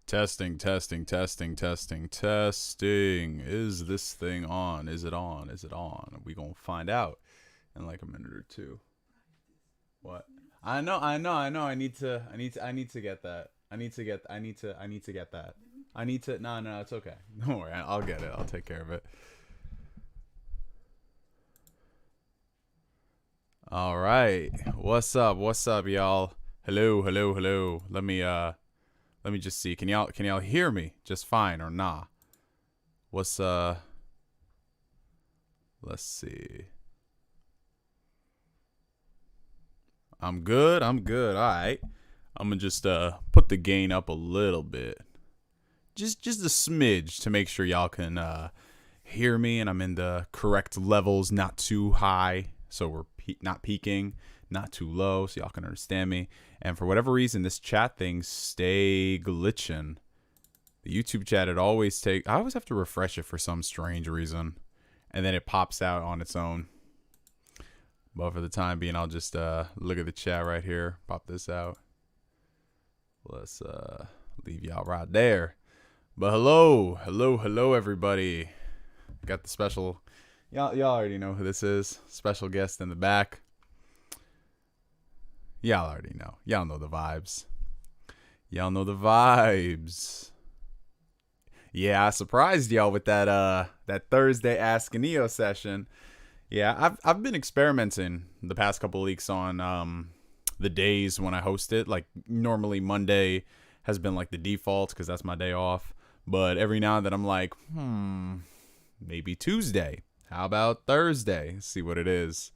Testing, testing, testing, testing, testing. Is this thing on? Is it on? Is it on? We gonna find out in like a minute or two. What? I know. I need to get that. I need to get that. No, it's okay. Don't worry. I'll get it. I'll take care of it. All right. What's up? What's up, y'all? Hello, hello, hello. Let me just see. Can y'all hear me just fine or nah? Let's see. I'm good. All right. I'm gonna just put the gain up a little bit. Just a smidge to make sure y'all can hear me and I'm in the correct levels, not too high, so we're not peaking, not too low, so y'all can understand me. And for whatever reason, this chat thing stay glitching. The YouTube chat, I always have to refresh it for some strange reason, and then it pops out on its own. But for the time being, I'll just look at the chat right here, pop this out. Let's leave y'all right there. But hello everybody. Got the special, y'all already know who this is. Special guest in the back. Y'all already know. Y'all know the vibes. Yeah, I surprised y'all with that Thursday Ask a Neo session. Yeah, I've been experimenting the past couple of weeks on the days when I host it. Like normally Monday has been like the default because that's my day off. But every now and then I'm like, maybe Tuesday. How about Thursday? See what it is.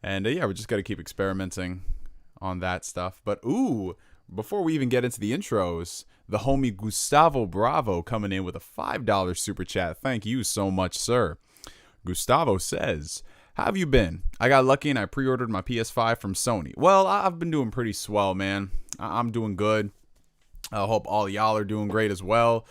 And yeah, we just got to keep experimenting on that stuff. But before we even get into the intros, the homie Gustavo Bravo coming in with a $5 super chat. Thank you so much, sir. Gustavo says, how have you been? I got lucky and I pre-ordered my PS5 from Sony. Well, I've been doing pretty swell, man. I'm doing good. I hope all y'all are doing great as well.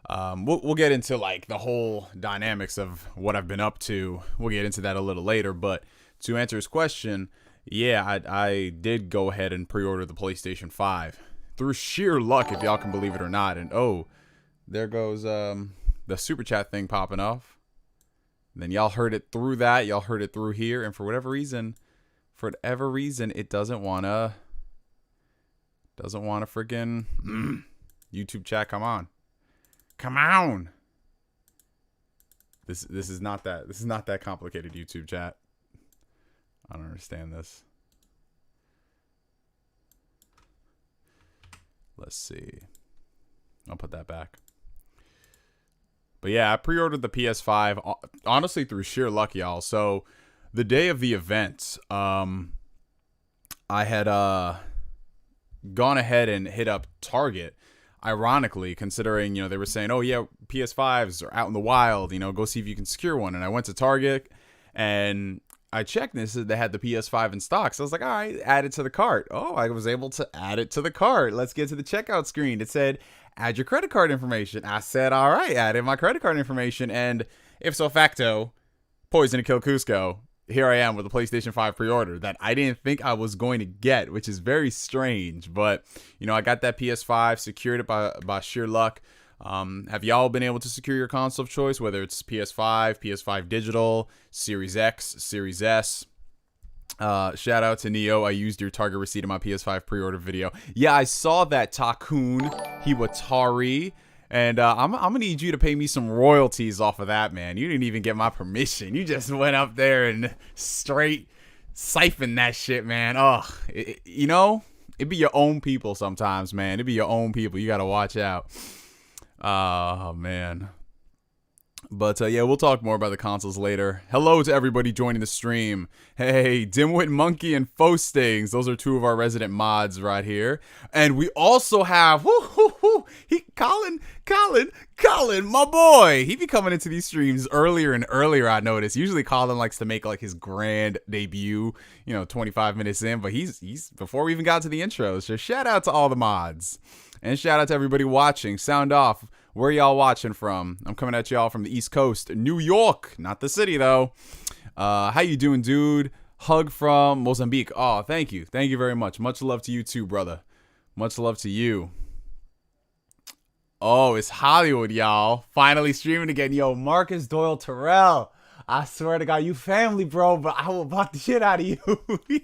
We'll get into like the whole dynamics of what I've been up to. We'll get into that a little later. But to answer his question, yeah, I did go ahead and pre-order the PlayStation 5 through sheer luck, if y'all can believe it or not. And there goes the super chat thing popping off. And then y'all heard it through that. Y'all heard it through here. And for whatever reason, it doesn't wanna freaking YouTube chat. Come on. This is not that complicated, YouTube chat. I don't understand this. Let's see. I'll put that back. But yeah, I pre-ordered the PS5 honestly through sheer luck, y'all. So the day of the event, I had gone ahead and hit up Target. Ironically, considering, they were saying, oh yeah, PS5s are out in the wild, go see if you can secure one. And I went to Target and I checked this, they had the PS5 in stock. So I was like, all right, add it to the cart. Oh, I was able to add it to the cart. Let's get to the checkout screen. It said, add your credit card information. I said, all right, added my credit card information. And ipso facto, poison to kill Cusco. Here I am with a PlayStation 5 pre-order that I didn't think I was going to get, which is very strange. But, I got that PS5, secured it by sheer luck. Have y'all been able to secure your console of choice, whether it's PS5, PS5 Digital, Series X, Series S? Shout out to Neo. I used your Target receipt in my PS5 pre-order video. Yeah, I saw that, Takun Hiwatari. And I'm going to need you to pay me some royalties off of that, man. You didn't even get my permission. You just went up there and straight siphoned that shit, man. It'd be your own people sometimes, man. It'd be your own people. You got to watch out. Oh, man. But, yeah, we'll talk more about the consoles later. Hello to everybody joining the stream. Hey, Dimwit Monkey and Fostings. Those are two of our resident mods right here. And we also have, Colin, my boy. He be coming into these streams earlier and earlier, I noticed. Usually Colin likes to make, like, his grand debut, 25 minutes in. But he's before we even got to the intros. So shout out to all the mods. And shout out to everybody watching. Sound off. Where y'all watching from? I'm coming at y'all from the East Coast, New York, not the city though. How you doing, dude? Hug from Mozambique. Oh, thank you very much. Much love to you too, brother. Much love to you. Oh, it's Hollywood, y'all. Finally streaming again. Yo, Marcus Doyle Terrell. I swear to God, you family, bro, but I will block the shit out of you.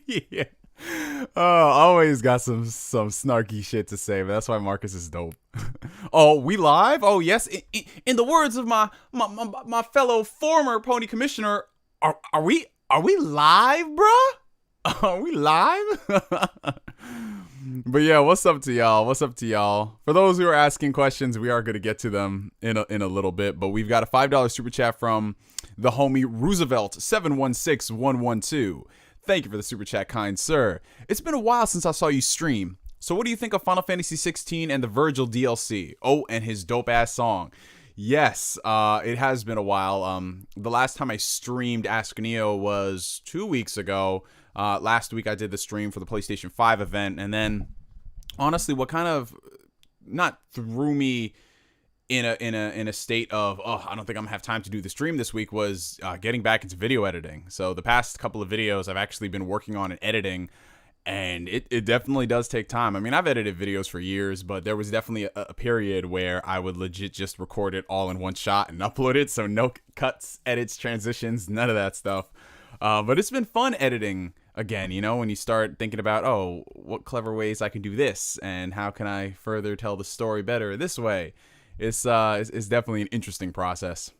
Yeah. Oh, always got some snarky shit to say, but that's why Marcus is dope. Oh, we live? Oh, yes. In the words of my fellow former pony commissioner, are we live, bruh? Are we live? But yeah, what's up to y'all? What's up to y'all? For those who are asking questions, we are going to get to them in a little bit. But we've got a $5 super chat from the homie Roosevelt 716112. Thank you for the super chat, kind sir. It's been a while since I saw you stream. So what do you think of Final Fantasy 16 and the Virgil DLC? Oh, and his dope ass song. Yes, it has been a while. The last time I streamed Ask Neo was 2 weeks ago. Last week I did the stream for the PlayStation 5 event, and then honestly, what kind of not threw me in a state of, oh, I don't think I'm gonna have time to do the stream this week was getting back into video editing. So the past couple of videos I've actually been working on and editing, and it definitely does take time. I mean, I've edited videos for years, but there was definitely a period where I would legit just record it all in one shot and upload it. So no cuts, edits, transitions, none of that stuff. But it's been fun editing again, you know, when you start thinking about, oh, what clever ways I can do this and how can I further tell the story better this way. It's definitely an interesting process,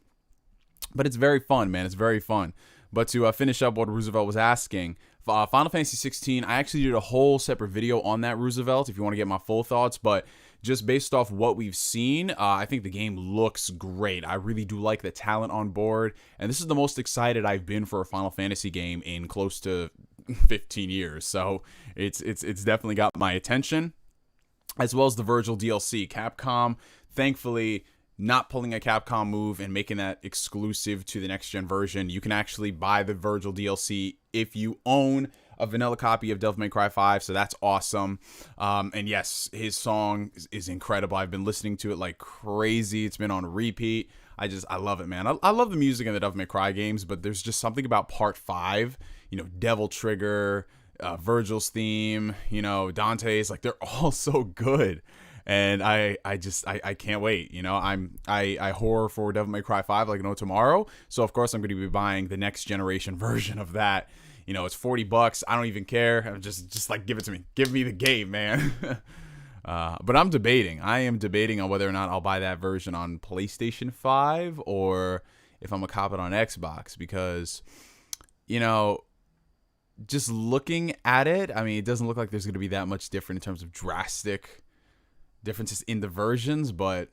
but it's very fun, man. It's very fun. But to finish up what Roosevelt was asking, Final Fantasy 16, I actually did a whole separate video on that, Roosevelt, if you want to get my full thoughts. But just based off what we've seen, I think the game looks great. I really do like the talent on board. And this is the most excited I've been for a Final Fantasy game in close to 15 years. So it's definitely got my attention, as well as the Virgil DLC. Capcom, thankfully, not pulling a Capcom move and making that exclusive to the next gen version. You can actually buy the Virgil DLC if you own a vanilla copy of Devil May Cry 5, so that's awesome. And yes, his song is incredible. I've been listening to it like crazy. It's been on repeat. I love it, man. I love the music in the Devil May Cry games, but there's just something about Part 5, you know, Devil Trigger, Virgil's theme, you know, Dante's, like, they're all so good. And I can't wait. You know, I horror for Devil May Cry 5 like no tomorrow. So of course I'm going to be buying the next generation version of that. You know, it's $40. I don't even care. I'm just like, give it to me. Give me the game, man. But I'm debating. I am debating on whether or not I'll buy that version on PlayStation 5 or if I'm gonna cop it on Xbox, because, you know, just looking at it, I mean, it doesn't look like there's gonna be that much different in terms of drastic differences in the versions, but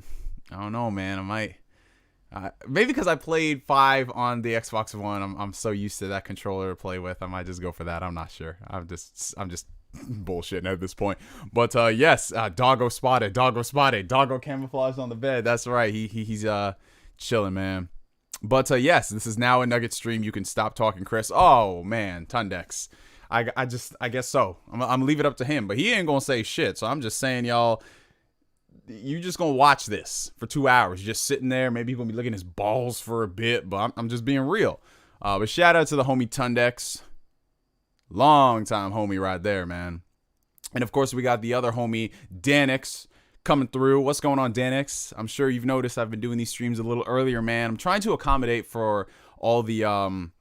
I don't know, man. I might maybe because I played 5 on the Xbox One, I'm so used to that controller to play with. I might just go for that. I'm not sure. I'm just bullshitting at this point. But yes, doggo spotted, doggo camouflaged on the bed. That's right. He's chilling, man. But yes, this is now a Nugget stream. You can stop talking, Chris. Oh man, Tundex. I guess so. I'm gonna leave it up to him, but he ain't gonna say shit. So I'm just saying, y'all, you just gonna watch this for 2 hours. You're just sitting there. Maybe you're gonna be looking at his balls for a bit, but I'm just being real. But shout out to the homie Tundex. Long time homie right there, man. And of course, we got the other homie, Danix, coming through. What's going on, Danix? I'm sure you've noticed I've been doing these streams a little earlier, man. I'm trying to accommodate for all the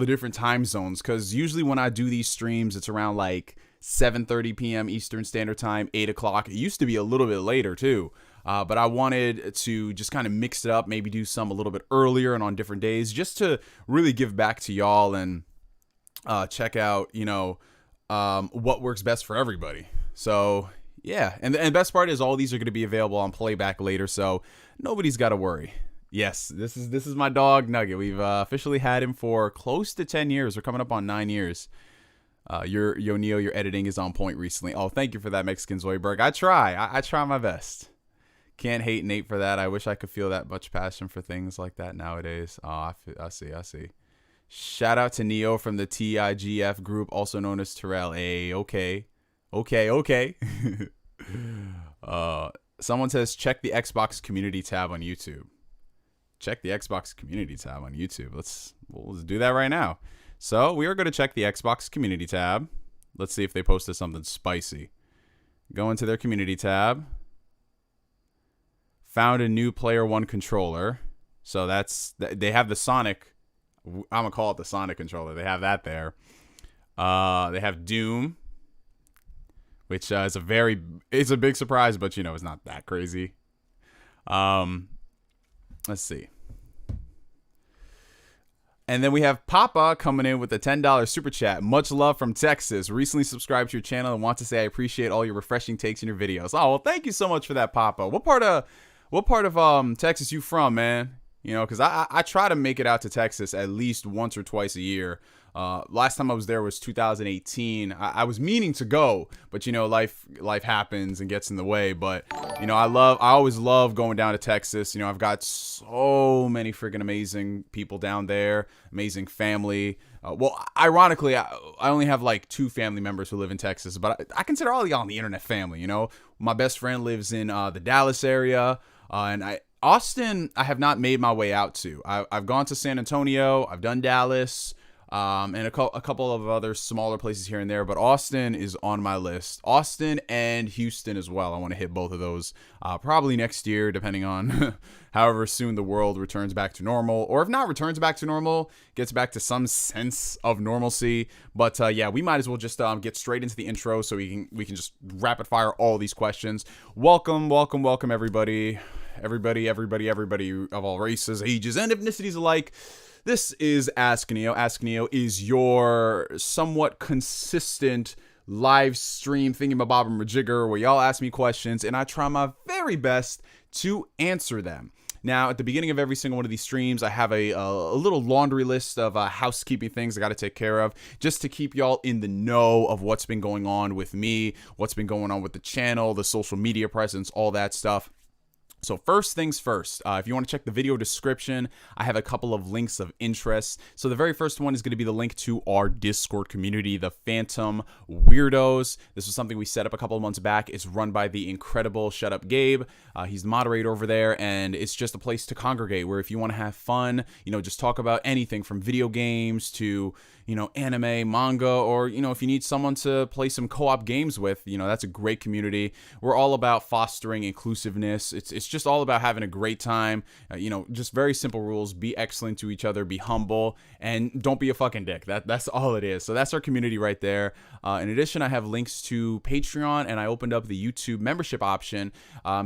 different time zones, because usually when I do these streams, it's around like 7:30 p.m. Eastern Standard Time, 8 o'clock. It used to be a little bit later too, but I wanted to just kind of mix it up, maybe do some a little bit earlier and on different days, just to really give back to y'all and check out, you know, what works best for everybody. So yeah, and the best part is all these are going to be available on playback later, so nobody's got to worry. Yes, this is my dog Nugget. We've officially had him for close to 10 years. We're coming up on 9 years. Neo, your editing is on point recently. Oh, thank you for that, Mexican Zoidberg. I try my best. Can't hate Nate for that. I wish I could feel that much passion for things like that nowadays. Oh, I see. Shout out to Neo from the TIGF group, also known as Terrell. Hey, okay. Someone says, check the Xbox community tab on YouTube. Check the Xbox community tab on YouTube. Let's do that right now. So we are going to check the Xbox community tab. Let's see if they posted something spicy. Go into their community tab. Found a new Player One controller. So they have the Sonic. I'm gonna call it the Sonic controller. They have that there. They have Doom, which is it's a big surprise, but it's not that crazy. Let's see. And then we have Papa coming in with a $10 super chat. Much love from Texas. Recently subscribed to your channel and want to say I appreciate all your refreshing takes in your videos. Oh, well, thank you so much for that, Papa. What part of Texas you from, man? Because I try to make it out to Texas at least once or twice a year. Last time I was there was 2018. I was meaning to go, but life happens and gets in the way. But I always love going down to Texas. I've got so many freaking amazing people down there, amazing family. Well, ironically, I only have like 2 family members who live in Texas, but I consider all of y'all on the internet family. My best friend lives in the Dallas area, and Austin, I have not made my way out to. I've gone to San Antonio, I've done Dallas, and a couple of other smaller places here and there, but Austin is on my list. Austin and Houston as well. I want to hit both of those probably next year, depending on however soon the world returns back to normal, or if not returns back to normal, gets back to some sense of normalcy. But yeah, we might as well just get straight into the intro so we can just rapid fire all these questions. Welcome everybody. Everybody of all races, ages, and ethnicities alike. This is Ask Neo. Ask Neo is your somewhat consistent live stream thingamabob and majigger where y'all ask me questions and I try my very best to answer them. Now, at the beginning of every single one of these streams, I have a little laundry list of housekeeping things I got to take care of just to keep y'all in the know of what's been going on with me, what's been going on with the channel, the social media presence, all that stuff. So first things first, if you want to check the video description, I have a couple of links of interest. So the very first one is going to be the link to our Discord community, the Phantom Weirdos. This was something we set up a couple of months back. It's run by the incredible Shut Up Gabe. He's the moderator over there, and it's just a place to congregate where if you want to have fun, just talk about anything from video games to anime, manga, or, if you need someone to play some co-op games with, that's a great community. We're all about fostering inclusiveness. It's just all about having a great time. Just very simple rules. Be excellent to each other, be humble, and don't be a fucking dick. That's all it is. So that's our community right there. In addition, I have links to Patreon, and I opened up the YouTube membership option,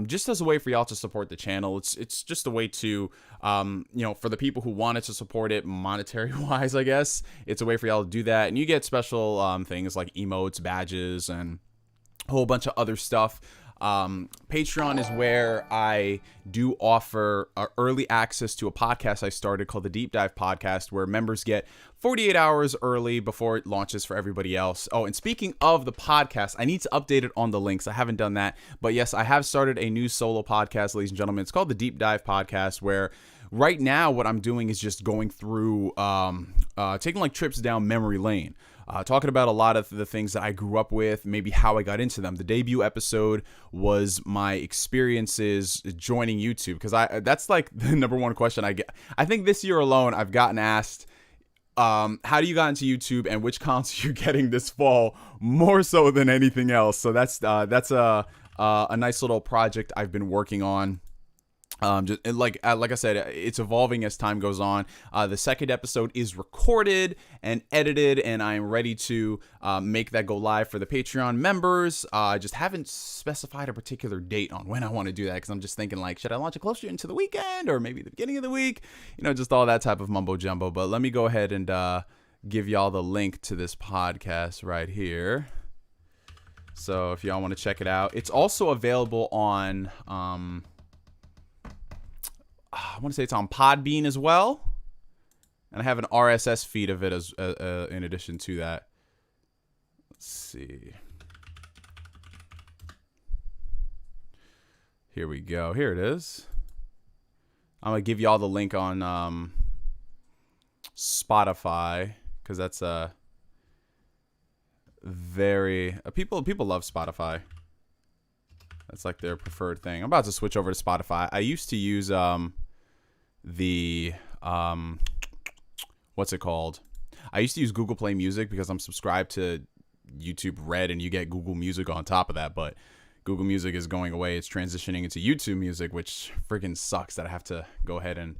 just as a way for y'all to support the channel. It's just a way to, for the people who wanted to support it monetary wise, I guess, it's a way for y'all to do that. And you get special things like emotes, badges, and a whole bunch of other stuff. Patreon is where I do offer early access to a podcast I started called the Deep Dive Podcast, where members get 48 hours early before it launches for everybody else. Oh, and speaking of the podcast, I need to update it on the links. I haven't done that, but yes, I have started a new solo podcast, ladies and gentlemen. It's called the Deep Dive Podcast, where right now what I'm doing is just going through, taking like trips down memory lane. Talking about a lot of the things that I grew up with, maybe how I got into them. The debut episode was my experiences joining YouTube, because that's like the number one question I get. I think this year alone I've gotten asked, how do you got into YouTube and which console you're getting this fall, more so than anything else. So that's a nice little project I've been working on. Just like I said, it's evolving as time goes on. The second episode is recorded and edited, and I am ready to make that go live for the Patreon members. I just haven't specified a particular date on when I want to do that, because I'm just thinking, like, should I launch it closer into the weekend or maybe the beginning of the week? Just all that type of mumbo jumbo. But let me go ahead and give y'all the link to this podcast right here. So if y'all want to check it out, it's also available on I want to say it's on Podbean as well, and I have an RSS feed of it as in addition to that. Let's see. Here we go. Here it is. I'm gonna give y'all the link on Spotify, because that's a very people love Spotify. That's like their preferred thing. I'm about to switch over to Spotify. I used to use what's it called? I used to use Google Play Music because I'm subscribed to YouTube Red, and you get Google Music on top of that. But Google Music is going away. It's transitioning into YouTube Music, which freaking sucks that I have to go ahead and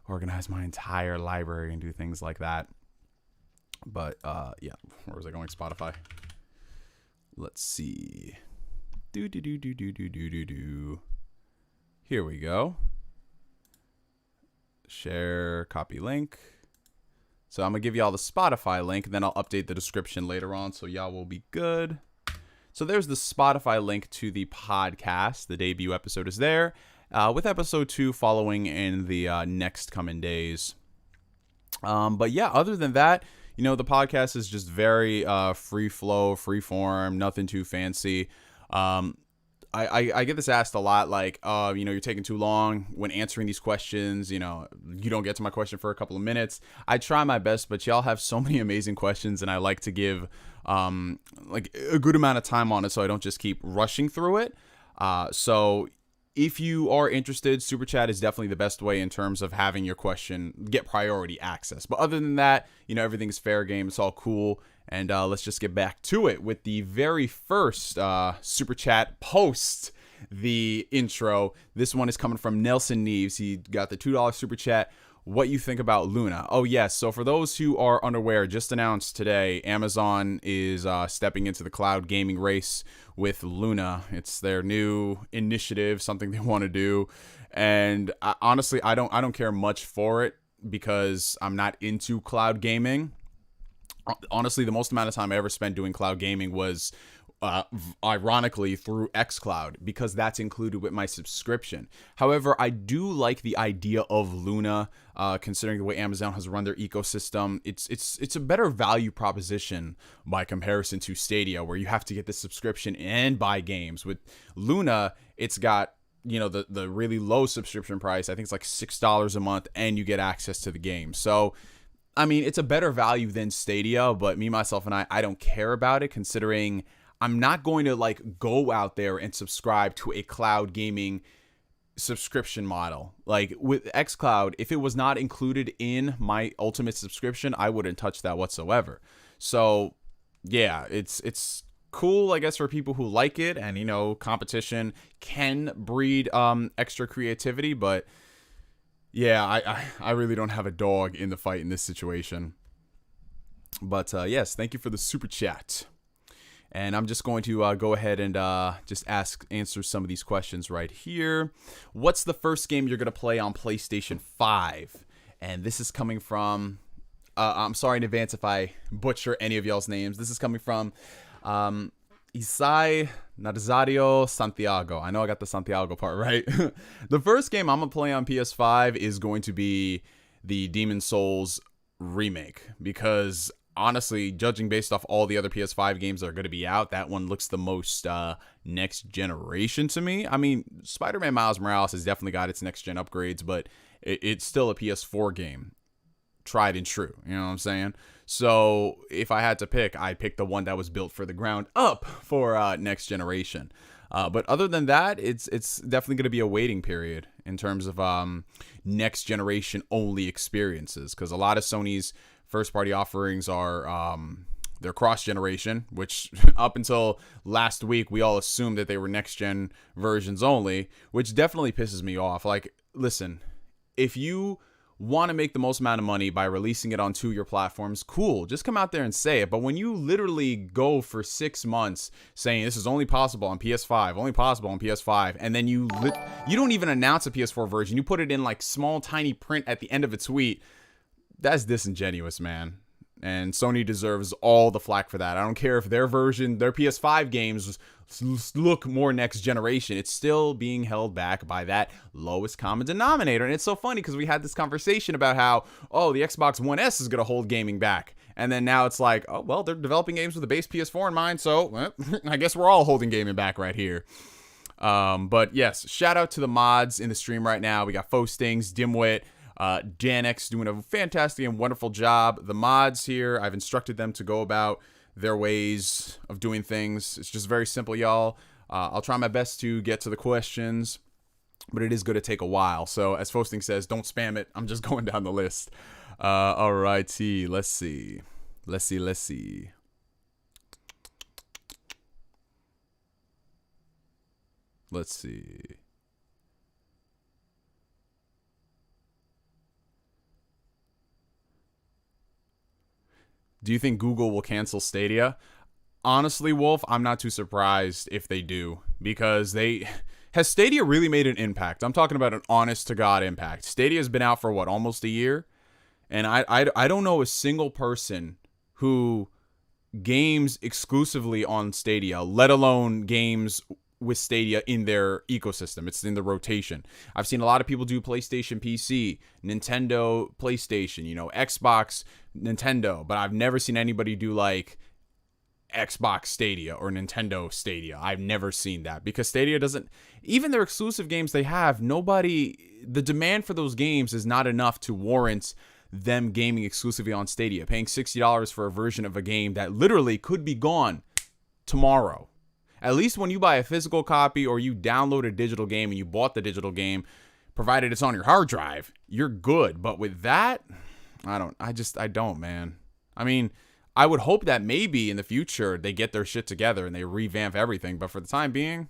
organize my entire library and do things like that. But yeah, where was I going? Spotify. Let's see. Here we go. Share, copy link. So I'm gonna give y'all the Spotify link, and then I'll update the description later on, so y'all will be good. So there's the Spotify link to the podcast. The debut episode is there, with episode 2 following in the next coming days. But yeah, other than that, you know, the podcast is just very free flow, free form, nothing too fancy. I get this asked a lot, like, you know, you're taking too long when answering these questions. You know, you don't get to my question for a couple of minutes. I try my best, but y'all have so many amazing questions, and I like to give like a good amount of time on it, so I don't just keep rushing through it. So if you are interested, Super Chat is definitely the best way in terms of having your question get priority access. But other than that, you know, everything's fair game. It's all cool. And let's just get back to it with the very first Super Chat post the intro. This one is coming from Nelson Neves. He got the $2 Super Chat. What you think about Luna? Oh, yes. So for those who are unaware, just announced today, Amazon is stepping into the cloud gaming race with Luna. It's their new initiative, something they want to do. And honestly, I don't care much for it because I'm not into cloud gaming. Honestly, the most amount of time I ever spent doing cloud gaming was ironically through xCloud, because that's included with my subscription. However, I do like the idea of Luna, considering the way Amazon has run their ecosystem. It's a better value proposition by comparison to Stadia, where you have to get the subscription and buy games. With Luna, it's got, you know, the really low subscription price. I think it's like $6 a month, and you get access to the game. So I mean, it's a better value than Stadia, but me, myself, and I don't care about it, considering I'm not going to like go out there and subscribe to a cloud gaming subscription model. Like with xCloud, if it was not included in my ultimate subscription, I wouldn't touch that whatsoever. So yeah, it's cool, I guess, for people who like it, and you know, competition can breed extra creativity, but yeah, I really don't have a dog in the fight in this situation. But yes, thank you for the Super Chat. And I'm just going to go ahead and just answer some of these questions right here. What's the first game you're going to play on PlayStation 5? And this is coming from, I'm sorry in advance if I butcher any of y'all's names. This is coming from Isai Nazario Santiago. I know I got the Santiago part right. The first game I'm going to play on PS5 is going to be the Demon's Souls remake, because honestly, judging based off all the other PS5 games that are going to be out, that one looks the most next generation to me. I mean, Spider-Man Miles Morales has definitely got its next gen upgrades, but it's still a PS4 game. Tried and true, you know what I'm saying? So if I had to pick, I'd pick the one that was built for the ground up for next generation. But other than that, it's definitely going to be a waiting period in terms of next generation only experiences, because a lot of Sony's first party offerings are they're cross generation, which up until last week we all assumed that they were next gen versions only, which definitely pisses me off. Like, listen, if you want to make the most amount of money by releasing it on 2 of your platforms, cool, just come out there and say it. But when you literally go for 6 months saying this is only possible on PS5, only possible on PS5, and then you don't even announce a PS4 version, you put it in like small tiny print at the end of a tweet, that's disingenuous, man. And Sony deserves all the flack for that. I don't care if their version, their PS5 games look more next generation. It's still being held back by that lowest common denominator. And it's so funny because we had this conversation about how, oh, the Xbox One S is going to hold gaming back. And then now it's like, oh, well, they're developing games with a base PS4 in mind. So I guess we're all holding gaming back right here. But yes, shout out to the mods in the stream right now. We got Fostings, Dimwit, Danx doing a fantastic and wonderful job. The mods here, I've instructed them to go about their ways of doing things. It's just very simple, y'all. I'll try my best to get to the questions, but it is going to take a while. So as Fosting says, don't spam it. I'm just going down the list. Alrighty, let's see. Let's see. Do you think Google will cancel Stadia? Honestly, Wolf, I'm not too surprised if they do, because has Stadia really made an impact? I'm talking about an honest to God impact. Stadia has been out for what, almost a year? And I don't know a single person who games exclusively on Stadia, let alone games with Stadia in their ecosystem. It's in the rotation. I've seen a lot of people do PlayStation PC, Nintendo PlayStation, Xbox Nintendo, but I've never seen anybody do like Xbox Stadia or Nintendo Stadia. I've never seen that, because Stadia doesn't, even their exclusive games they have, the demand for those games is not enough to warrant them gaming exclusively on Stadia, paying $60 for a version of a game that literally could be gone tomorrow. At least when you buy a physical copy or you download a digital game and you bought the digital game, provided it's on your hard drive, you're good. But with that, I don't, man. I mean, I would hope that maybe in the future they get their shit together and they revamp everything. But for the time being,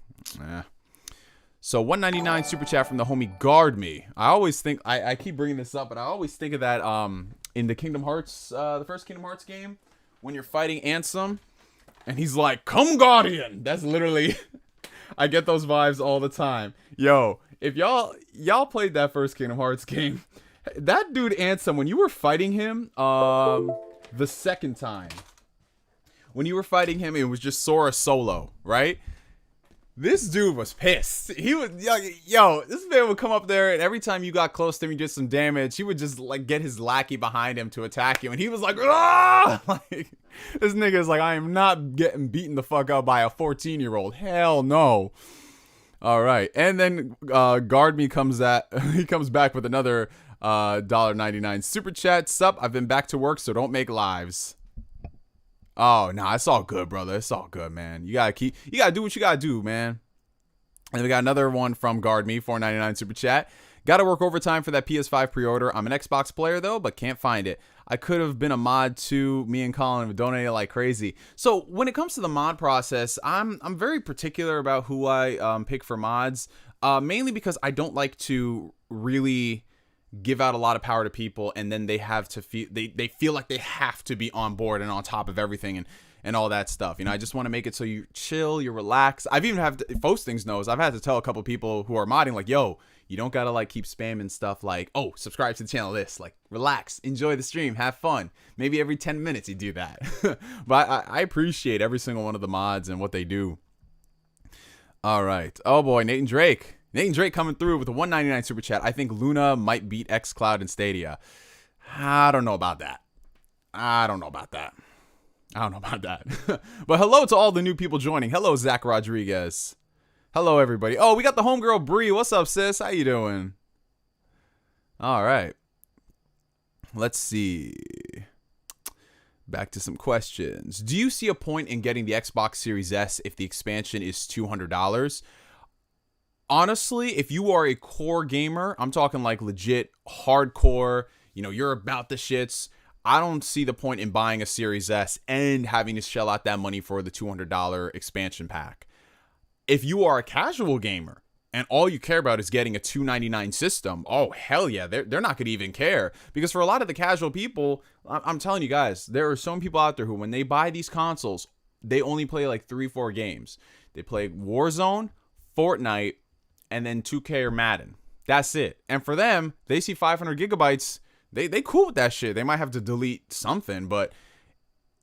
So 199 super chat from the homie Guard Me. I always think, I keep bringing this up, but I always think of that in the Kingdom Hearts, the first Kingdom Hearts game, when you're fighting Ansem and he's like, "Come Guardian." That's literally, I get those vibes all the time. Yo, if y'all played that first Kingdom Hearts game, that dude Ansem, when you were fighting him, the second time, when you were fighting him, it was just Sora solo, right? This dude was pissed. He was, yo, this man would come up there, and every time you got close to him, you did some damage, he would just, like, get his lackey behind him to attack you, and he was like, ah! Like, this nigga is like, I am not getting beaten the fuck up by a 14-year-old. Hell no. All right. And then Guard Me comes back with another $1.99 super chat. Sup, I've been back to work, so don't make lives. Oh, nah, it's all good, brother. It's all good, man. You gotta do what you gotta do, man. And we got another one from Guard Me, $4.99 super chat. Gotta work overtime for that PS5 pre-order. I'm an Xbox player though, but can't find it. I could have been a mod too. Me and Colin have donated like crazy. So when it comes to the mod process, I'm very particular about who I pick for mods. Mainly because I don't like to really give out a lot of power to people, and then they have to feel they feel like they have to be on board and on top of everything and all that stuff. I just want to make it so you chill, you relax. I've even had Postings knows I've had to tell a couple people who are modding, like, yo, you don't gotta like keep spamming stuff like, oh, subscribe to the channel, this, like, relax, enjoy the stream, have fun. Maybe every 10 minutes you do that. But I appreciate every single one of the mods and what they do. All right. Oh boy, Nathan Drake coming through with a $1.99 super chat. I think Luna might beat xCloud and Stadia. I don't know about that. But hello to all the new people joining. Hello, Zach Rodriguez. Hello, everybody. Oh, we got the homegirl Bree. What's up, sis? How you doing? All right. Let's see. Back to some questions. Do you see a point in getting the Xbox Series S if the expansion is $200? Honestly, if you are a core gamer, I'm talking like legit hardcore, you're about the shits, I don't see the point in buying a Series S and having to shell out that money for the $200 expansion pack. If you are a casual gamer and all you care about is getting a $299 system, oh, hell yeah, they're not going to even care. Because for a lot of the casual people, I'm telling you guys, there are some people out there who, when they buy these consoles, they only play like 3-4 games. They play Warzone, Fortnite, and then 2K or Madden. That's it. And for them, they see 500 gigabytes. They cool with that shit. They might have to delete something, but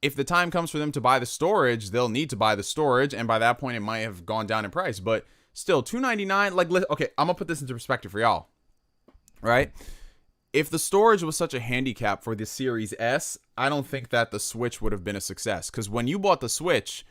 if the time comes for them to buy the storage, they'll need to buy the storage, and by that point, it might have gone down in price. But still, $299. Like, okay, I'm gonna put this into perspective for y'all. Right? If the storage was such a handicap for the Series S, I don't think that the Switch would have been a success. Because when you bought the Switch,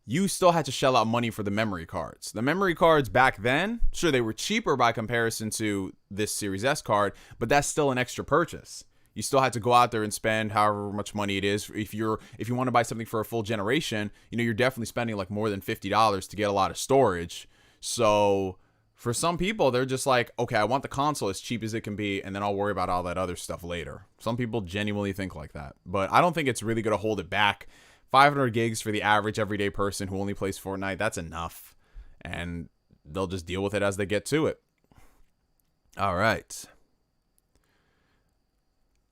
you still had to shell out money for the memory cards. The memory cards back then, sure, they were cheaper by comparison to this Series S card, but that's still an extra purchase. You still had to go out there and spend however much money it is. If you want to buy something for a full generation, you're definitely spending like more than $50 to get a lot of storage. So for some people, they're just like, okay, I want the console as cheap as it can be, and then I'll worry about all that other stuff later. Some people genuinely think like that, but I don't think it's really going to hold it back. 500 gigs for the average everyday person who only plays Fortnite, that's enough. And they'll just deal with it as they get to it. All right.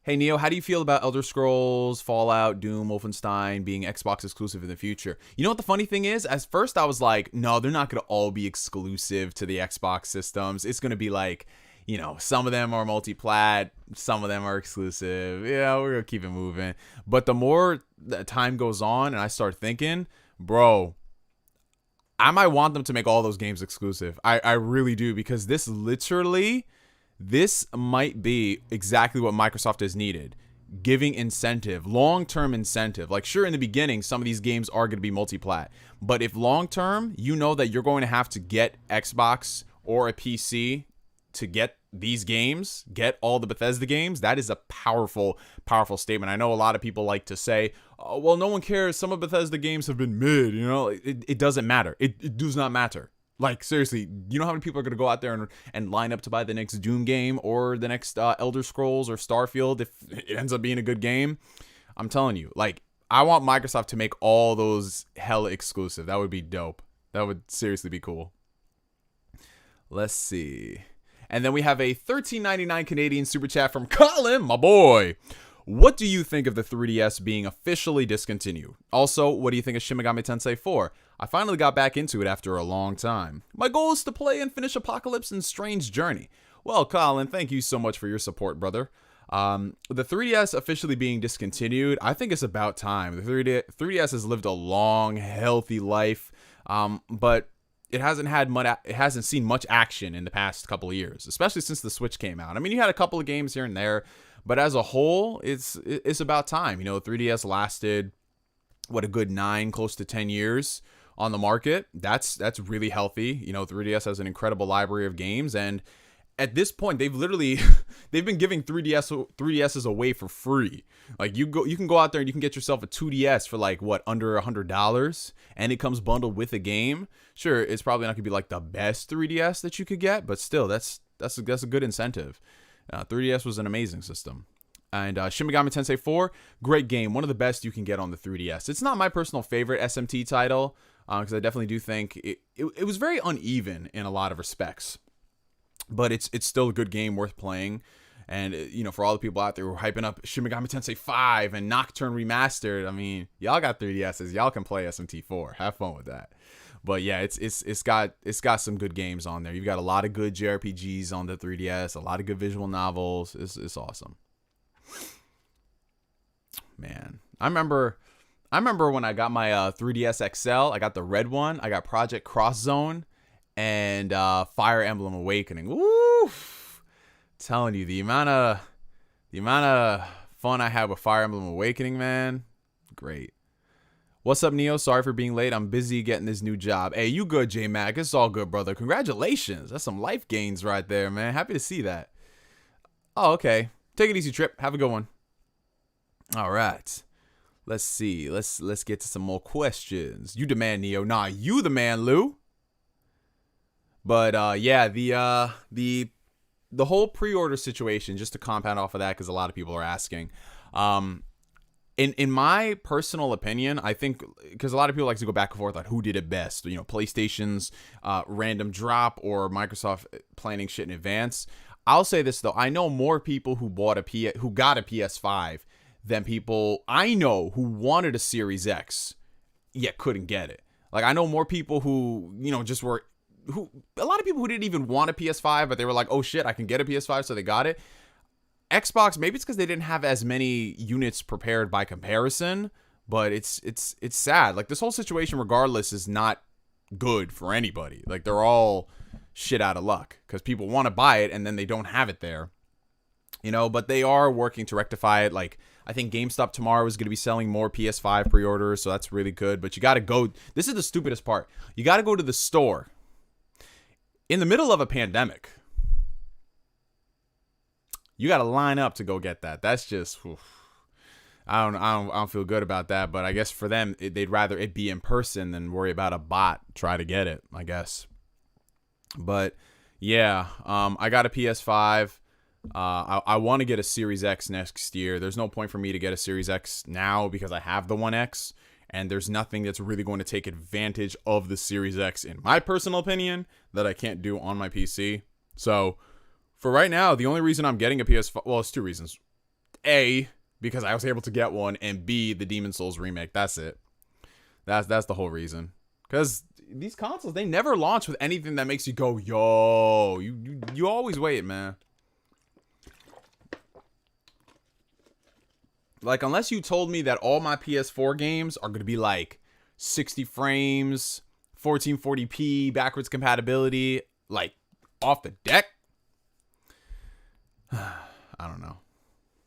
Hey, Neo, how do you feel about Elder Scrolls, Fallout, Doom, Wolfenstein being Xbox exclusive in the future? You know what the funny thing is? At first, I was like, no, they're not going to all be exclusive to the Xbox systems. It's going to be like, you know, some of them are multi-plat, some of them are exclusive. Yeah, we're going to keep it moving. But the more that time goes on and I start thinking, bro, I might want them to make all those games exclusive. I really do, because this might be exactly what Microsoft has needed. Giving incentive, long-term incentive. Like, sure, in the beginning, some of these games are going to be multi-plat. But if long-term, you know that you're going to have to get Xbox or a PC to get these games, get all the Bethesda games, that is a powerful, powerful statement. I know a lot of people like to say, oh, well, no one cares. Some of Bethesda games have been mid, you know. It doesn't matter. It does not matter. Like, seriously, you know how many people are going to go out there and line up to buy the next Doom game or the next Elder Scrolls or Starfield if it ends up being a good game? I'm telling you, like, I want Microsoft to make all those hella exclusive. That would be dope. That would seriously be cool. Let's see. And then we have a $13.99 Canadian super chat from Colin, my boy. What do you think of the 3DS being officially discontinued? Also, what do you think of Shin Megami Tensei 4? I finally got back into it after a long time. My goal is to play and finish Apocalypse and Strange Journey. Well, Colin, thank you so much for your support, brother. The 3DS officially being discontinued, I think it's about time. The 3DS has lived a long, healthy life, but it hasn't seen much action in the past couple of years, especially since the Switch came out. I mean, you had a couple of games here and there, but as a whole, it's about time. You know, 3DS lasted, what, a good 9, close to 10 years on the market. That's really healthy. You know, 3DS has an incredible library of games, and at this point, they've been giving 3DSs away for free. Like, you can go out there and you can get yourself a 2DS for like, what, under $100, and it comes bundled with a game. Sure, it's probably not gonna be like the best 3DS that you could get, but still, that's a good incentive. 3DS was an amazing system. And Shin Megami Tensei 4, great game, one of the best you can get on the 3DS. It's not my personal favorite SMT title, because I definitely do think it was very uneven in a lot of respects. But it's still a good game worth playing. And, you know, for all the people out there who are hyping up Shin Megami Tensei 5 and Nocturne Remastered, I mean, y'all got 3DSs. Y'all can play SMT4. Have fun with that. But yeah, it's got some good games on there. You've got a lot of good JRPGs on the 3DS, a lot of good visual novels. It's awesome. Man, I remember when I got my 3DS XL. I got the red one. I got Project Cross Zone and Fire Emblem Awakening. Woo! Telling you, the amount of fun I had with Fire Emblem Awakening, man, great. What's up, Neo? Sorry for being late. I'm busy getting this new job. Hey, you good, J-Mac? It's all good, brother. Congratulations. That's some life gains right there, man. Happy to see that. Oh, okay. Take it easy, Trip. Have a good one. All right. Let's see. Let's get to some more questions. You the man, Neo. Nah, you the man, Lou. But yeah, the whole pre-order situation, just to compound off of that, because a lot of people are asking. In my personal opinion, I think, because a lot of people like to go back and forth on who did it best, you know, PlayStation's random drop or Microsoft planning shit in advance. I'll say this though, I know more people who got a PS5 than people I know who wanted a Series X yet couldn't get it. Like, I know more people who, you know, a lot of people who didn't even want a PS5, but they were like, oh shit, I can get a PS5, so they got it. Xbox, maybe it's because they didn't have as many units prepared by comparison, but it's sad. Like, this whole situation, regardless, is not good for anybody. Like, they're all shit out of luck because people want to buy it and then they don't have it there, you know. But they are working to rectify it. Like, I think GameStop tomorrow is going to be selling more PS5 pre-orders, so that's really good. But you got to go. This is the stupidest part. You got to go to the store in the middle of a pandemic. You got to line up to go get that. That's just, I don't feel good about that. But I guess for them, they'd rather it be in person than worry about a bot try to get it, I guess. But yeah, I got a PS5. I want to get a Series X next year. There's no point for me to get a Series X now because I have the One X. And there's nothing that's really going to take advantage of the Series X, in my personal opinion, that I can't do on my PC. So for right now, the only reason I'm getting a PS5, well, it's two reasons. A, because I was able to get one, and B, the Demon's Souls remake. That's it. That's the whole reason. Because these consoles, they never launch with anything that makes you go, yo, you always wait, man. Like, unless you told me that all my PS4 games are going to be like 60 frames, 1440p, backwards compatibility, like off the deck. I don't know.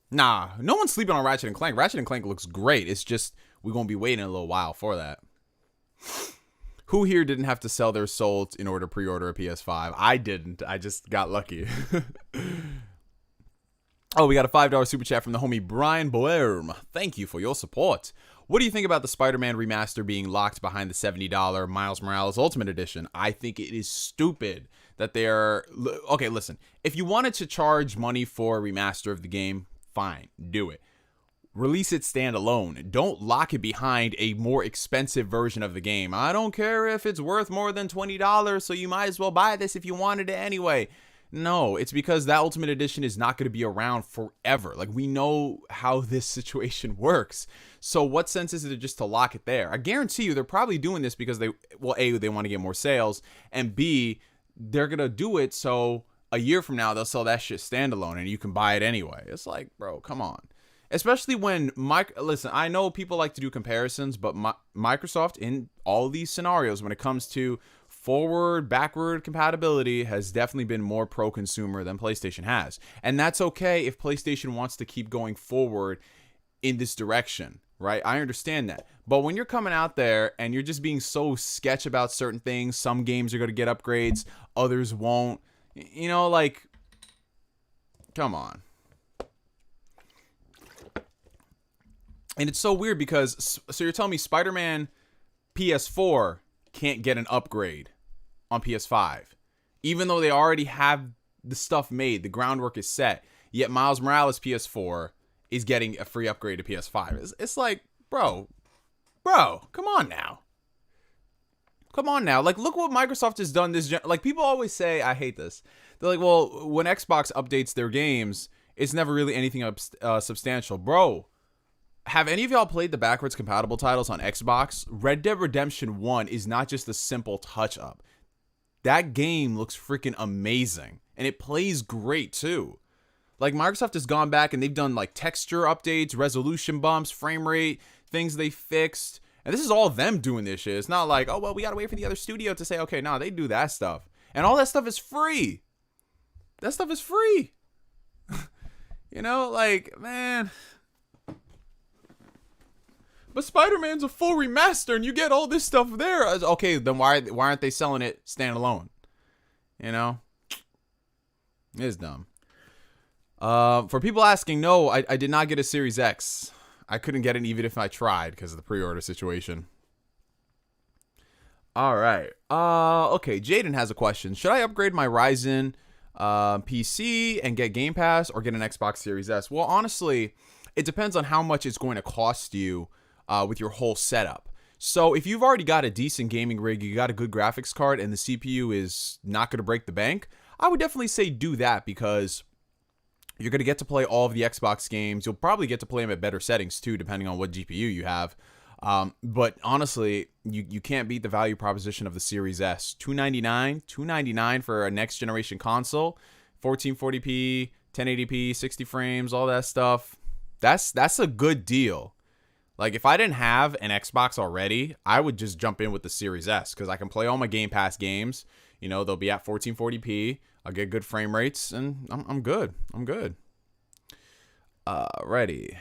Nah, no one's sleeping on Ratchet & Clank. Ratchet & Clank looks great. It's just we're going to be waiting a little while for that. Who here didn't have to sell their soul in order to pre-order a PS5? I didn't. I just got lucky. Oh, we got a $5 super chat from the homie Brian Boerm. Thank you for your support. What do you think about the Spider-Man remaster being locked behind the $70 Miles Morales Ultimate Edition? I think it is stupid that they're... Okay, listen. If you wanted to charge money for a remaster of the game, fine, do it. Release it standalone. Don't lock it behind a more expensive version of the game. I don't care if it's worth more than $20, so you might as well buy this if you wanted it anyway. No, it's because that Ultimate Edition is not going to be around forever. Like, we know how this situation works. So what sense is it just to lock it there? I guarantee you they're probably doing this because they, well, A, they want to get more sales, and B, they're going to do it so a year from now they'll sell that shit standalone and you can buy it anyway. It's like, bro, come on. Especially when, listen, I know people like to do comparisons, but Microsoft in all these scenarios, when it comes to forward, backward compatibility, has definitely been more pro-consumer than PlayStation has. And that's okay if PlayStation wants to keep going forward in this direction, right? I understand that. But when you're coming out there and you're just being so sketch about certain things, some games are going to get upgrades, others won't, you know, like, come on. And it's so weird because, so you're telling me Spider-Man PS4 can't get an upgrade on PS5, even though they already have the stuff made, the groundwork is set, yet Miles Morales PS4 is getting a free upgrade to PS5. It's like, bro, come on now. Come on now. Like, look what Microsoft has done this like, people always say, I hate this. They're like, well, when Xbox updates their games, it's never really anything substantial. Bro, have any of y'all played the backwards compatible titles on Xbox? Red Dead Redemption 1 is not just a simple touch-up. That game looks freaking amazing. And it plays great, too. Like, Microsoft has gone back and they've done, like, texture updates, resolution bumps, frame rate, things they fixed. And this is all them doing this shit. It's not like, oh, well, we gotta wait for the other studio to say, okay, nah, they do that stuff. And all that stuff is free. That stuff is free. You know, like, man... But Spider-Man's a full remaster and you get all this stuff there. Okay, then why aren't they selling it standalone? You know? It's dumb. For people asking, no, I did not get a Series X. I couldn't get it even if I tried because of the pre-order situation. All right. Okay, Jaden has a question. Should I upgrade my Ryzen PC and get Game Pass or get an Xbox Series S? Well, honestly, it depends on how much it's going to cost you with your whole setup. So if you've already got a decent gaming rig, you got a good graphics card, and the CPU is not going to break the bank, I would definitely say do that because you're going to get to play all of the Xbox games. You'll probably get to play them at better settings too, depending on what GPU you have. But honestly, you can't beat the value proposition of the Series S. $299 for a next generation console, 1440p, 1080p, 60 frames, all that stuff. That's a good deal. Like, if I didn't have an Xbox already, I would just jump in with the Series S because I can play all my Game Pass games. You know, they'll be at 1440p. I'll get good frame rates, and I'm good. I'm good. Ready.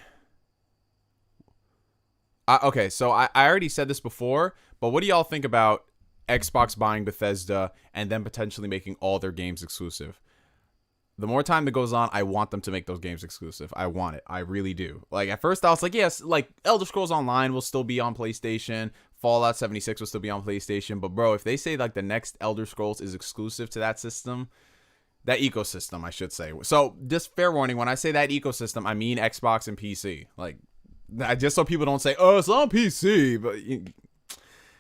Okay, so I already said this before, but what do y'all think about Xbox buying Bethesda and then potentially making all their games exclusive? The more time that goes on, I want them to make those games exclusive. I want it. I really do. Like, at first I was like, yes, like, Elder Scrolls Online will still be on PlayStation. Fallout 76 will still be on PlayStation. But, bro, if they say, like, the next Elder Scrolls is exclusive to that system, that ecosystem, I should say. So, just fair warning, when I say that ecosystem, I mean Xbox and PC. Like, Just so people don't say, oh, it's on PC, but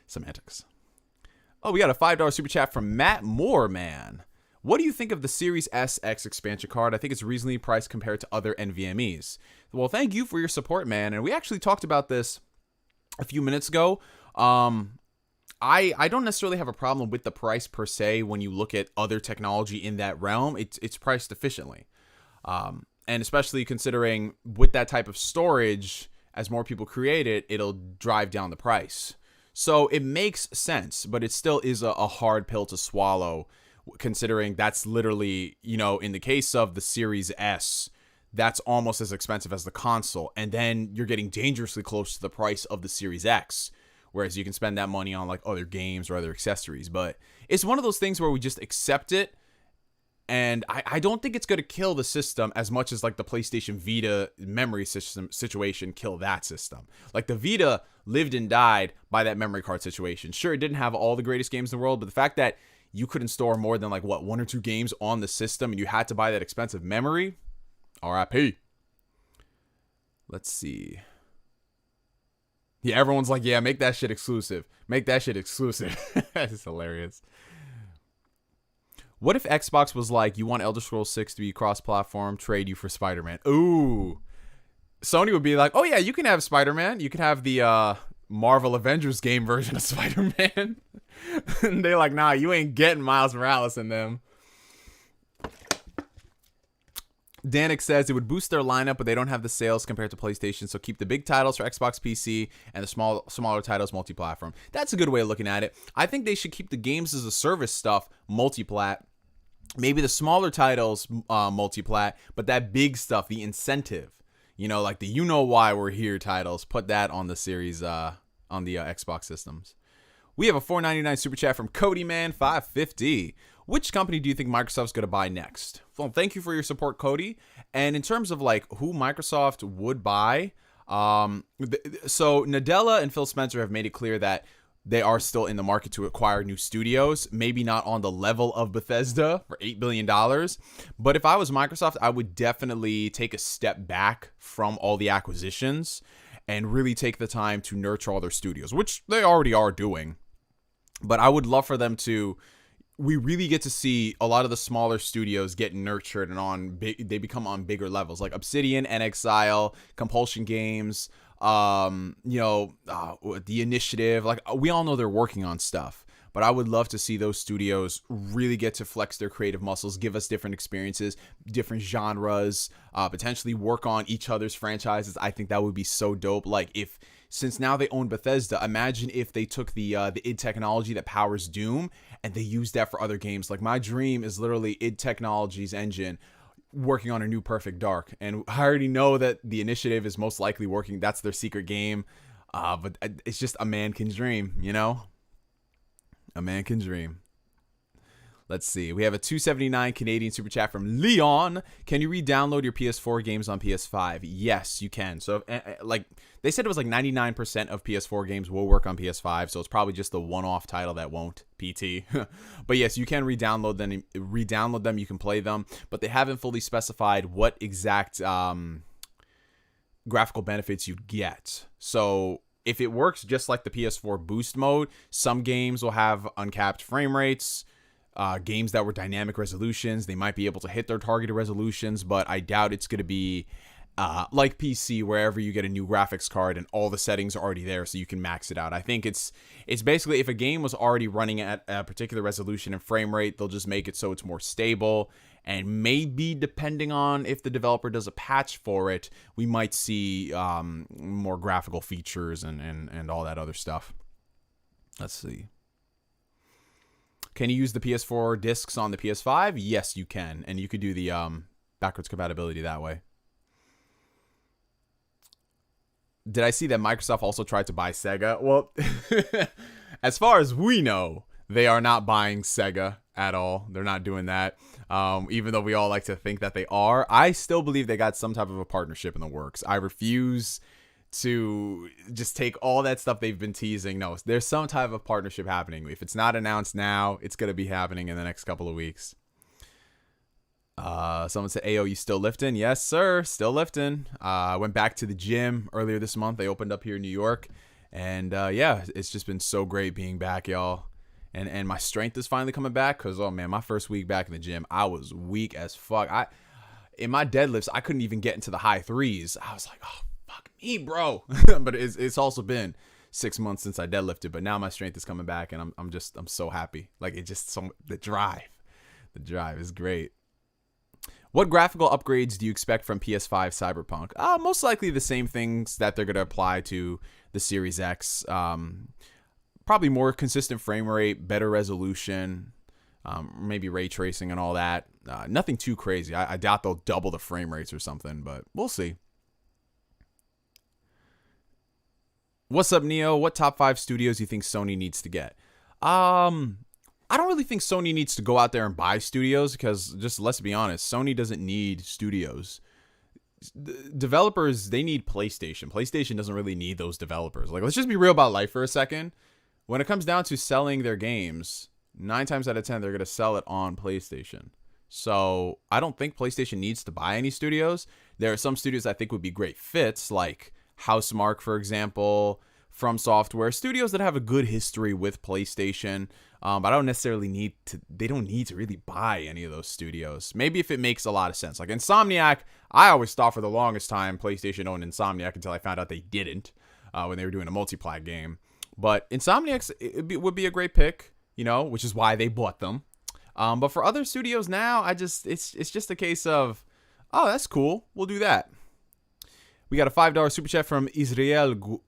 semantics. Oh, we got a $5 super chat from Matt Moore, man. What do you think of the Series SX expansion card? I think it's reasonably priced compared to other NVMEs. Well, thank you for your support, man. And we actually talked about this a few minutes ago. I don't necessarily have a problem with the price per se when you look at other technology in that realm. It's priced efficiently. And especially considering with that type of storage, as more people create it, it'll drive down the price. So it makes sense, but it still is a hard pill to swallow, considering that's literally, in the case of the Series S, that's almost as expensive as the console. And then you're getting dangerously close to the price of the Series X, whereas you can spend that money on like other games or other accessories. But it's one of those things where we just accept it. And I don't think it's going to kill the system as much as like the PlayStation Vita memory system situation kill that system. Like the Vita lived and died by that memory card situation. Sure, it didn't have all the greatest games in the world, but the fact that you couldn't store more than like one or two games on the system and you had to buy that expensive memory, RIP. Let's see. Yeah, everyone's like, yeah, make that shit exclusive. Make that shit exclusive. That's hilarious. What if Xbox was like, you want Elder Scrolls 6 to be cross-platform, trade you for Spider-Man? Ooh. Sony would be like, oh yeah, you can have Spider-Man. You can have the Marvel Avengers game version of Spider-Man. And they're like, nah, you ain't getting Miles Morales in them. Danik says it would boost their lineup, but they don't have the sales compared to PlayStation, so keep the big titles for Xbox PC and the smaller titles multi-platform. That's a good way of looking at it. I think they should keep the games as a service stuff multi-plat. Maybe the smaller titles multi-plat, but that big stuff, the incentive, like the why we're here titles, put that on the series, on the Xbox systems. We have a $4.99 super chat from Cody Man 550. Which company do you think Microsoft's going to buy next? Well, thank you for your support, Cody. And in terms of like who Microsoft would buy, so Nadella and Phil Spencer have made it clear that they are still in the market to acquire new studios, maybe not on the level of Bethesda for $8 billion. But if I was Microsoft, I would definitely take a step back from all the acquisitions and really take the time to nurture all their studios, which they already are doing. But I would love for them to... We really get to see a lot of the smaller studios get nurtured and they become on bigger levels, like Obsidian, NXile, Compulsion Games, the Initiative. Like we all know they're working on stuff, but I would love to see those studios really get to flex their creative muscles, give us different experiences, different genres, potentially work on each other's franchises. I think that would be so dope. Like since now they own Bethesda, imagine if they took the id technology that powers Doom and they used that for other games. Like my dream is literally id Technology's engine working on a new Perfect Dark. And I already know that the Initiative is most likely working. That's their secret game. But it's just a man can dream, A man can dream. Let's see. We have a $2.79 Canadian super chat from Leon. Can you re-download your PS4 games on PS5? Yes, you can. So, they said it was like 99% of PS4 games will work on PS5. So it's probably just the one-off title that won't. PT. But yes, you can re-download them. You can play them, but they haven't fully specified what exact graphical benefits you'd get. So if it works just like the PS4 boost mode, some games will have uncapped frame rates. Games that were dynamic resolutions, they might be able to hit their targeted resolutions, but I doubt it's going to be like PC, wherever you get a new graphics card and all the settings are already there so you can max it out. I think it's basically if a game was already running at a particular resolution and frame rate, they'll just make it so it's more stable. And maybe depending on if the developer does a patch for it, we might see more graphical features and all that other stuff. Let's see. Can you use the PS4 discs on the PS5? Yes, you can. And you could do the backwards compatibility that way. Did I see that Microsoft also tried to buy Sega? Well, as far as we know, they are not buying Sega at all. They're not doing that. Even though we all like to think that they are. I still believe they got some type of a partnership in the works. I refuse to just take all that stuff they've been teasing. No, there's some type of partnership happening. If it's not announced now, it's going to be happening in the next couple of weeks. Someone said, "Ayo, you still lifting?" Yes, sir, still lifting. I went back to the gym earlier this month. They opened up here in New York, and yeah, it's just been so great being back, y'all. And my strength is finally coming back because, oh man, my first week back in the gym, I was weak as fuck. In my deadlifts, I couldn't even get into the high threes. I was like, oh fuck me, bro. But it's also been 6 months since I deadlifted, but now my strength is coming back, and I'm so happy. Like, the drive is great. What graphical upgrades do you expect from PS5 Cyberpunk? Most likely the same things that they're going to apply to the Series X. Probably more consistent frame rate, better resolution, maybe ray tracing and all that. Nothing too crazy. I doubt they'll double the frame rates or something, but we'll see. What's up, Neo? What top 5 studios do you think Sony needs to get? I don't really think Sony needs to go out there and buy studios because, just let's be honest, Sony doesn't need studios. Developers, they need PlayStation. PlayStation doesn't really need those developers. Like, let's just be real about life for a second. When it comes down to selling their games, 9 times out of 10, they're going to sell it on PlayStation. So I don't think PlayStation needs to buy any studios. There are some studios I think would be great fits, like Housemarque, for example, From Software, studios that have a good history with PlayStation. But I don't necessarily they don't need to really buy any of those studios. Maybe if it makes a lot of sense. Like Insomniac, I always thought for the longest time PlayStation owned Insomniac until I found out they didn't when they were doing a multiplayer game. But Insomniac would be a great pick, which is why they bought them. But for other studios now, it's just a case of, oh, that's cool, we'll do that. We got a $5 super chat from Israel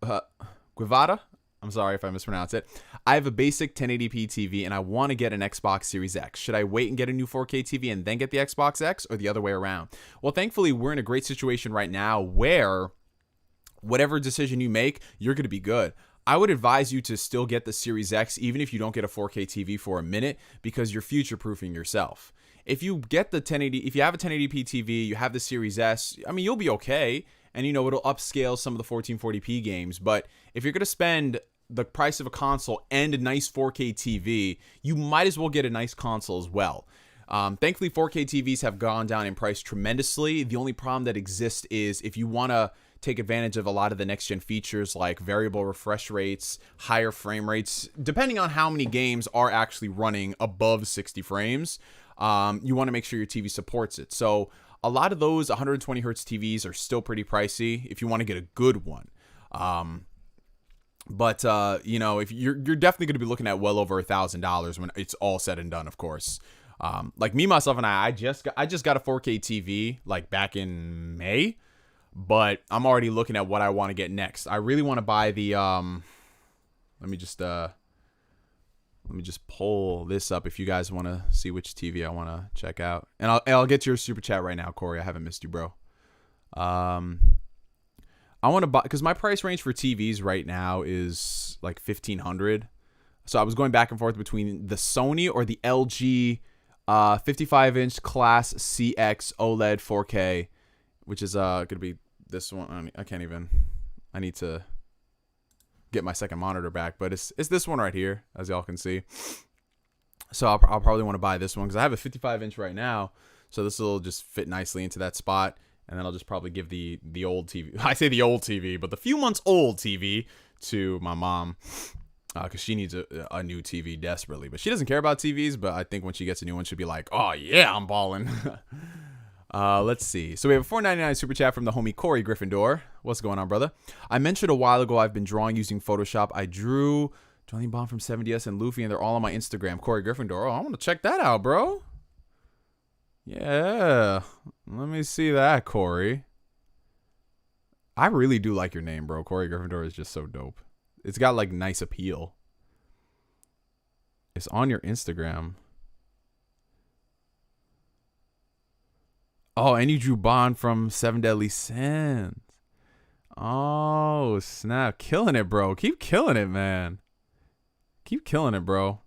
Guevara. I'm sorry if I mispronounce it. I have a basic 1080p TV and I want to get an Xbox Series X. Should I wait and get a new 4K TV and then get the Xbox X, or the other way around? Well, thankfully, we're in a great situation right now where whatever decision you make, you're going to be good. I would advise you to still get the Series X, even if you don't get a 4K TV for a minute, because you're future-proofing yourself. If you get the 1080, if you have a 1080p TV, you have the Series S, I mean, you'll be okay. And, it'll upscale some of the 1440p games. But if you're going to spend the price of a console and a nice 4K TV, you might as well get a nice console as well. Thankfully, 4K TVs have gone down in price tremendously. The only problem that exists is if you want to take advantage of a lot of the next-gen features like variable refresh rates, higher frame rates, depending on how many games are actually running above 60 frames, you want to make sure your TV supports it. So a lot of those 120 hertz TVs are still pretty pricey if you want to get a good one. But if you're definitely going to be looking at well over $1,000 when it's all said and done, of course. Like me, myself, and I just got a 4K TV like back in May, but I'm already looking at what I want to get next. I really want to buy the let me just pull this up if you guys want to see which TV I want to check out. And I'll get to your super chat right now, Corey. I haven't missed you, bro. I want to buy, because my price range for TVs right now is like $1,500. So I was going back and forth between the Sony or the LG 55-inch Class CX OLED 4K, which is going to be this one. I need to get my second monitor back, but it's this one right here, as y'all can see. So I'll probably want to buy this one because I have a 55-inch right now, so this will just fit nicely into that spot. And then I'll just probably give the old TV, I say the old TV, but the few months old TV to my mom because she needs a new TV desperately. But she doesn't care about TVs, but I think when she gets a new one, she'll be like, oh yeah, I'm balling. Let's see. So we have a $4.99 super chat from the homie Corey Gryffindor. What's going on, brother? I mentioned a while ago I've been drawing using Photoshop. I drew Johnny Bomb from 70S and Luffy, and they're all on my Instagram. Corey Gryffindor. Oh, I want to check that out, bro. Yeah, let me see that, Corey. I really do like your name, bro. Corey Gryffindor is just so dope. It's got like nice appeal. It's on your Instagram. Oh, and you drew Bond from Seven Deadly Sins. Oh, snap. Killing it, bro. Keep killing it, man. Keep killing it, bro.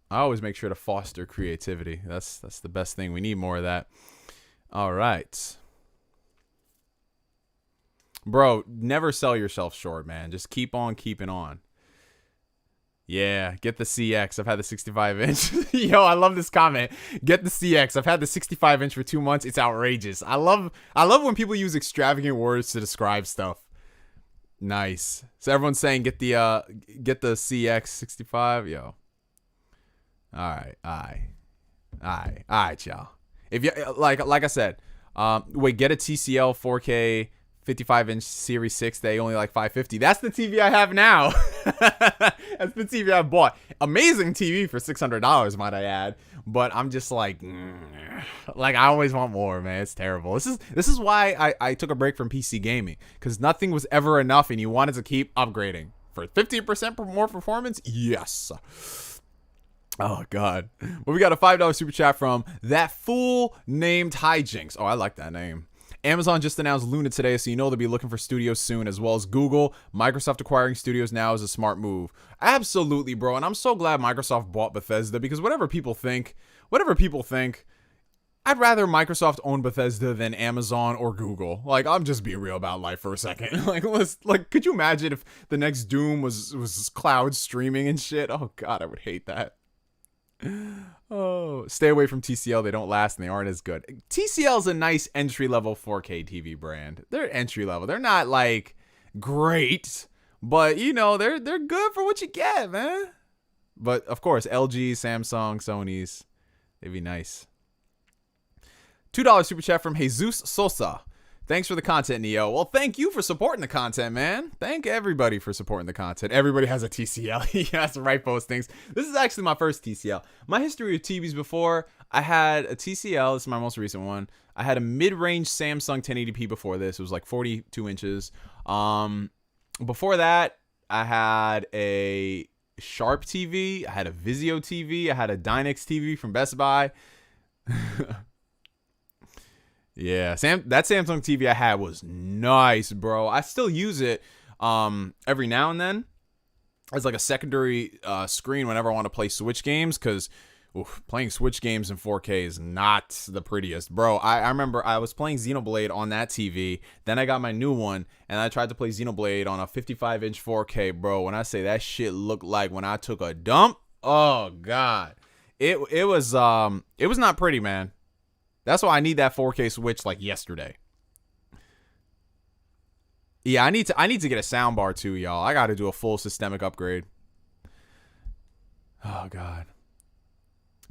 I always make sure to foster creativity. That's the best thing. We need more of that. All right. Bro, never sell yourself short, man. Just keep on keeping on. Yeah, get the CX. I've had the 65 inch. Yo, I love this comment. Get the CX. I've had the 65 inch for 2 months. It's outrageous. I love when people use extravagant words to describe stuff. Nice. So everyone's saying get the CX 65. Yo. All right, y'all. If you like I said, wait, get a TCL 4K 55-inch Series 6. They only like $550. That's the TV I have now. That's the TV I bought. Amazing TV for $600, might I add. But I'm just like I always want more, man. It's terrible. This is why I took a break from PC gaming, because nothing was ever enough, and you wanted to keep upgrading for 15% more performance. Yes. Oh, God. Well, we got a $5 super chat from that fool named Hijinks. Oh, I like that name. Amazon just announced Luna today, so you know they'll be looking for studios soon, as well as Google. Microsoft acquiring studios now is a smart move. Absolutely, bro. And I'm so glad Microsoft bought Bethesda, because whatever people think, I'd rather Microsoft own Bethesda than Amazon or Google. Like, I'm just being real about life for a second. Could you imagine if the next Doom was cloud streaming and shit? Oh, God, I would hate that. Oh, stay away from TCL. They don't last and they aren't as good. TCL is a nice entry-level 4K TV brand. They're entry-level. They're not like great, but you know, they're good for what you get, man. But of course, LG, Samsung, Sony's, they'd be nice. $2 super chat from Jesus Sosa. Thanks for the content, Neo. Well, thank you for supporting the content, man. Thank everybody for supporting the content. Everybody has a TCL. He has to write postings. This is actually my first TCL. My history with TVs before, I had a TCL. This is my most recent one. I had a mid-range Samsung 1080p before this. It was like 42 inches. Before that, I had a Sharp TV. I had a Vizio TV. I had a Dynex TV from Best Buy. Yeah, that Samsung TV I had was nice, bro. I still use it every now and then as like a secondary screen whenever I want to play Switch games, because playing Switch games in 4K is not the prettiest. Bro, I remember I was playing Xenoblade on that TV, then I got my new one, and I tried to play Xenoblade on a 55-inch 4K, bro. When I say that shit looked like when I took a dump, oh, God. It was not pretty, man. That's why I need that 4K Switch like yesterday. Yeah, I need to get a soundbar too, y'all. I got to do a full systemic upgrade. Oh, God.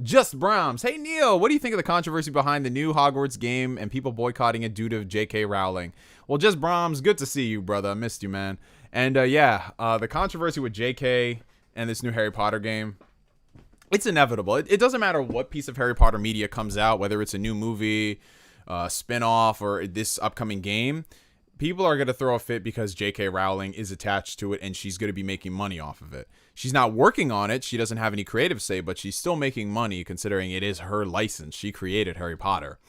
Just Brahms. Hey, Neo, what do you think of the controversy behind the new Hogwarts game and people boycotting it due to J.K. Rowling? Well, Just Brahms, good to see you, brother. I missed you, man. And the controversy with J.K. and this new Harry Potter game, it's inevitable. It doesn't matter what piece of Harry Potter media comes out, whether it's a new movie, spin-off, or this upcoming game. People are going to throw a fit because J.K. Rowling is attached to it and she's going to be making money off of it. She's not working on it. She doesn't have any creative say, but she's still making money considering it is her license. She created Harry Potter.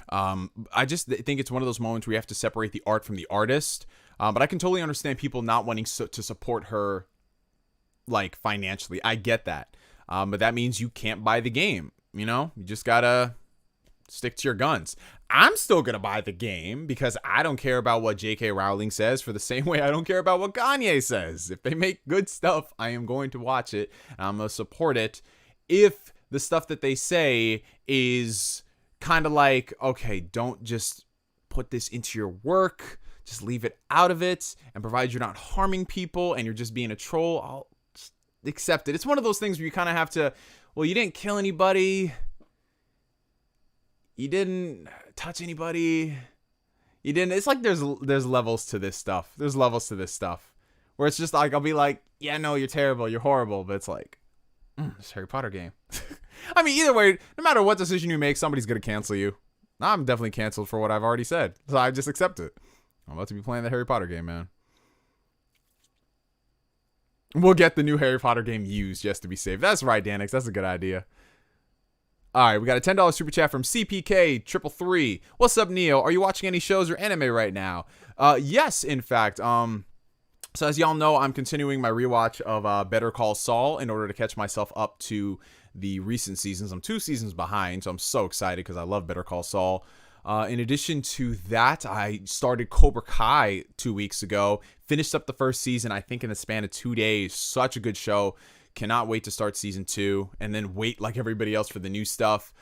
I just think it's one of those moments where you have to separate the art from the artist. But I can totally understand people not wanting to support her, like, financially. I get that. But that means you can't buy the game. You know, you just gotta stick to your guns. I'm still gonna buy the game because I don't care about what J.K. Rowling says, for the same way I don't care about what Kanye says. If they make good stuff, I am going to watch it and I'm gonna support it. If the stuff that they say is kind of like, okay, don't just put this into your work, just leave it out of it, and provide you're not harming people and you're just being a troll, I'll accept it. It's one of those things where you kind of have to, well, you didn't kill anybody, you didn't touch anybody, you didn't, it's like there's levels to this stuff. There's levels to this stuff where it's just like, I'll be like, yeah, no, you're terrible, you're horrible, but it's like, it's a Harry Potter game. I mean, either way, no matter what decision you make, somebody's gonna cancel you. I'm definitely canceled for what I've already said, so I just accept it. I'm about to be playing the Harry Potter game, man. We'll get the new Harry Potter game used just to be safe. That's right, Danix. That's a good idea. All right, we got a $10 super chat from CPK333. What's up, Neo? Are you watching any shows or anime right now? Yes, in fact. So as y'all know, I'm continuing my rewatch of Better Call Saul in order to catch myself up to the recent seasons. I'm 2 seasons behind, so I'm so excited because I love Better Call Saul. In addition to that, I started Cobra Kai 2 weeks ago. Finished up the first season, I think, in the span of 2 days. Such a good show. Cannot wait to start season 2 and then wait like everybody else for the new stuff.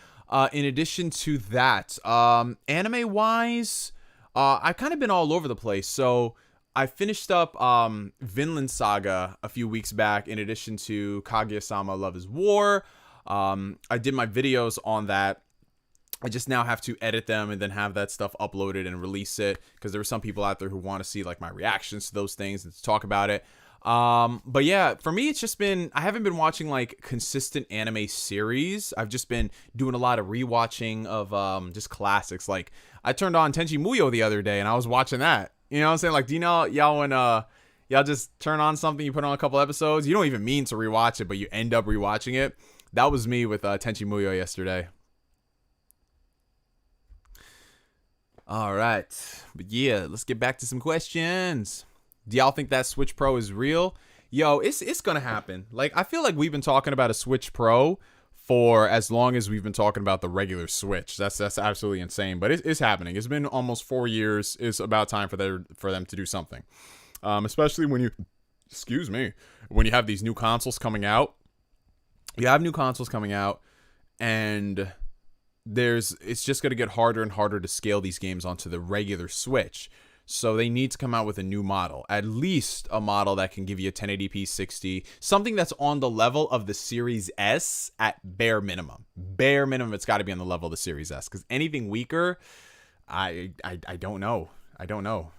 In addition to that, anime wise, I've kind of been all over the place. So I finished up Vinland Saga a few weeks back, in addition to Kaguya-sama Love is War. I did my videos on that. I just now have to edit them and then have that stuff uploaded and release it, because there are some people out there who want to see like my reactions to those things and to talk about it. But yeah, for me, it's just been, I haven't been watching like consistent anime series. I've just been doing a lot of rewatching of just classics. Like I turned on Tenchi Muyo the other day and I was watching that. You know what I'm saying? Like, do you know y'all when y'all just turn on something, you put on a couple episodes, you don't even mean to rewatch it, but you end up rewatching it? That was me with Tenchi Muyo yesterday. All right. But yeah, let's get back to some questions. Do y'all think that Switch Pro is real? Yo, it's gonna happen. Like, I feel like we've been talking about a Switch Pro for as long as we've been talking about the regular Switch. That's absolutely insane, but it's happening. It's been almost 4 years. It's about time for them to do something. Especially when when you have these new consoles coming out. You have new consoles coming out, and it's just going to get harder and harder to scale these games onto the regular Switch. So they need to come out with a new model, at least a model that can give you a 1080p 60, something that's on the level of the Series S at bare minimum. Bare minimum, it's got to be on the level of the Series S, because anything weaker, I don't know. I don't know.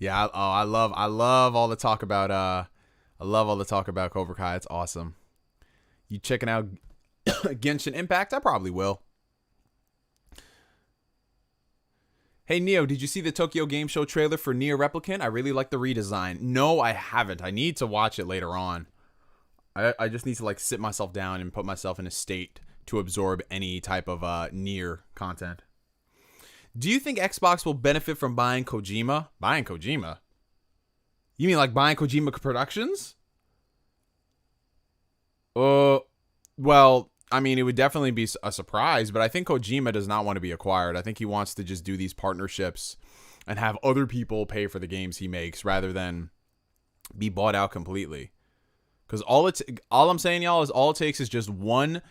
Yeah. I love all the talk about Cobra Kai. It's awesome. You checking out Genshin Impact? I probably will. Hey Neo, did you see the Tokyo Game Show trailer for Nier Replicant? I really like the redesign. No, I haven't. I need to watch it later on. I just need to like sit myself down and put myself in a state to absorb any type of Nier content. Do you think Xbox will benefit from buying Kojima? Buying Kojima? You mean like buying Kojima Productions? Well, I mean, it would definitely be a surprise, but I think Kojima does not want to be acquired. I think he wants to just do these partnerships and have other people pay for the games he makes rather than be bought out completely. Because all I'm saying, y'all, is all it takes is just one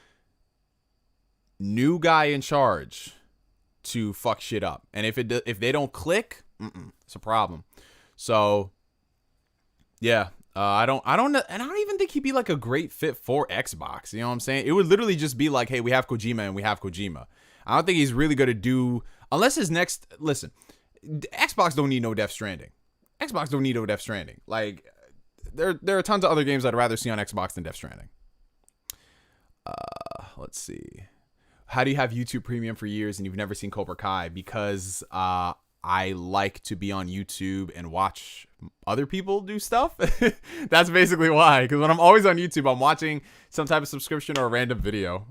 new guy in charge to fuck shit up. And if they don't click, it's a problem. So yeah, I don't know, and I don't even think he'd be like a great fit for Xbox. You know what I'm saying? It would literally just be like, hey, we have Kojima and we have Kojima. I don't think he's really going to do, unless his next, listen, Xbox don't need no Death Stranding. Xbox don't need no Death Stranding. Like, there are tons of other games I'd rather see on Xbox than Death Stranding. Let's see. How do you have YouTube Premium for years and you've never seen Cobra Kai? Because I like to be on YouTube and watch other people do stuff. That's basically why. Because when I'm always on YouTube, I'm watching some type of subscription or a random video.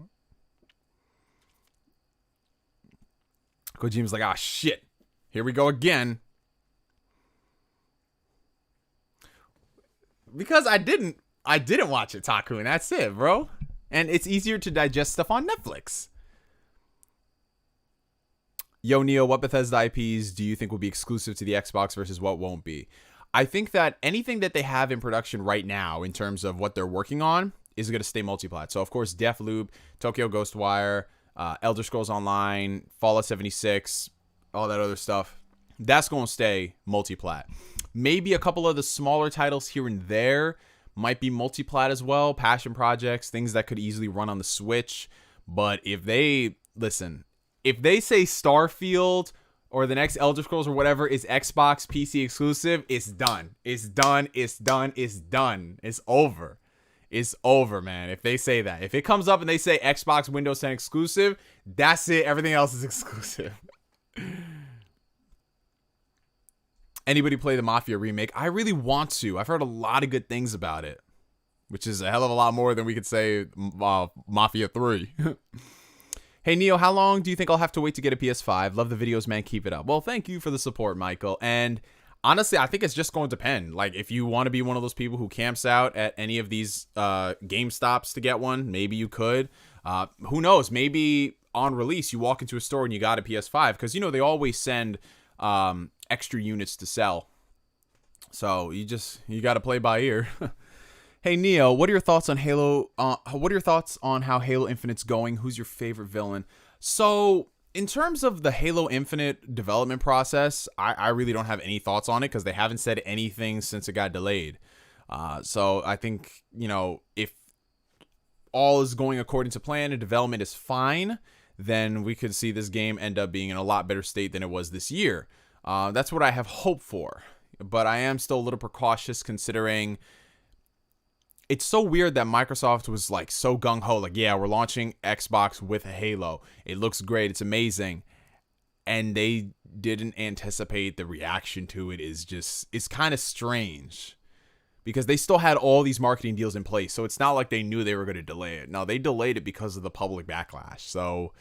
Kojima's like, ah, shit. Here we go again. Because I didn't watch Otaku, and that's it, bro. And it's easier to digest stuff on Netflix. Yo, Neo, what Bethesda IPs do you think will be exclusive to the Xbox versus what won't be? I think that anything that they have in production right now in terms of what they're working on is going to stay multiplat. So, of course, Deathloop, Tokyo Ghostwire, Elder Scrolls Online, Fallout 76, all that other stuff, that's going to stay multiplat. Maybe a couple of the smaller titles here and there might be multiplat as well, passion projects, things that could easily run on the Switch. But if they say Starfield or the next Elder Scrolls or whatever is Xbox PC exclusive, it's done. It's done. It's done. It's done. It's over. It's over, man. If they say that. If it comes up and they say Xbox Windows 10 exclusive, that's it. Everything else is exclusive. Anybody play the Mafia remake? I really want to. I've heard a lot of good things about it, which is a hell of a lot more than we could say Mafia 3. Hey, Neo, how long do you think I'll have to wait to get a PS5? Love the videos, man. Keep it up. Well, thank you for the support, Michael. And honestly, I think it's just going to depend. Like, if you want to be one of those people who camps out at any of these GameStops to get one, maybe you could. Who knows? Maybe on release, you walk into a store and you got a PS5 because, they always send extra units to sell. So you got to play by ear. Hey, Neo, what are your thoughts on Halo? What are your thoughts on how Halo Infinite's going? Who's your favorite villain? So, in terms of the Halo Infinite development process, I really don't have any thoughts on it because they haven't said anything since it got delayed. So, I think, if all is going according to plan and development is fine, then we could see this game end up being in a lot better state than it was this year. That's what I have hope for. But I am still a little precautious considering it's so weird that Microsoft was like so gung-ho, like, yeah, we're launching Xbox with Halo. It looks great. It's amazing. And they didn't anticipate the reaction to it it's kind of strange because they still had all these marketing deals in place. So it's not like they knew they were going to delay it. No, they delayed it because of the public backlash. So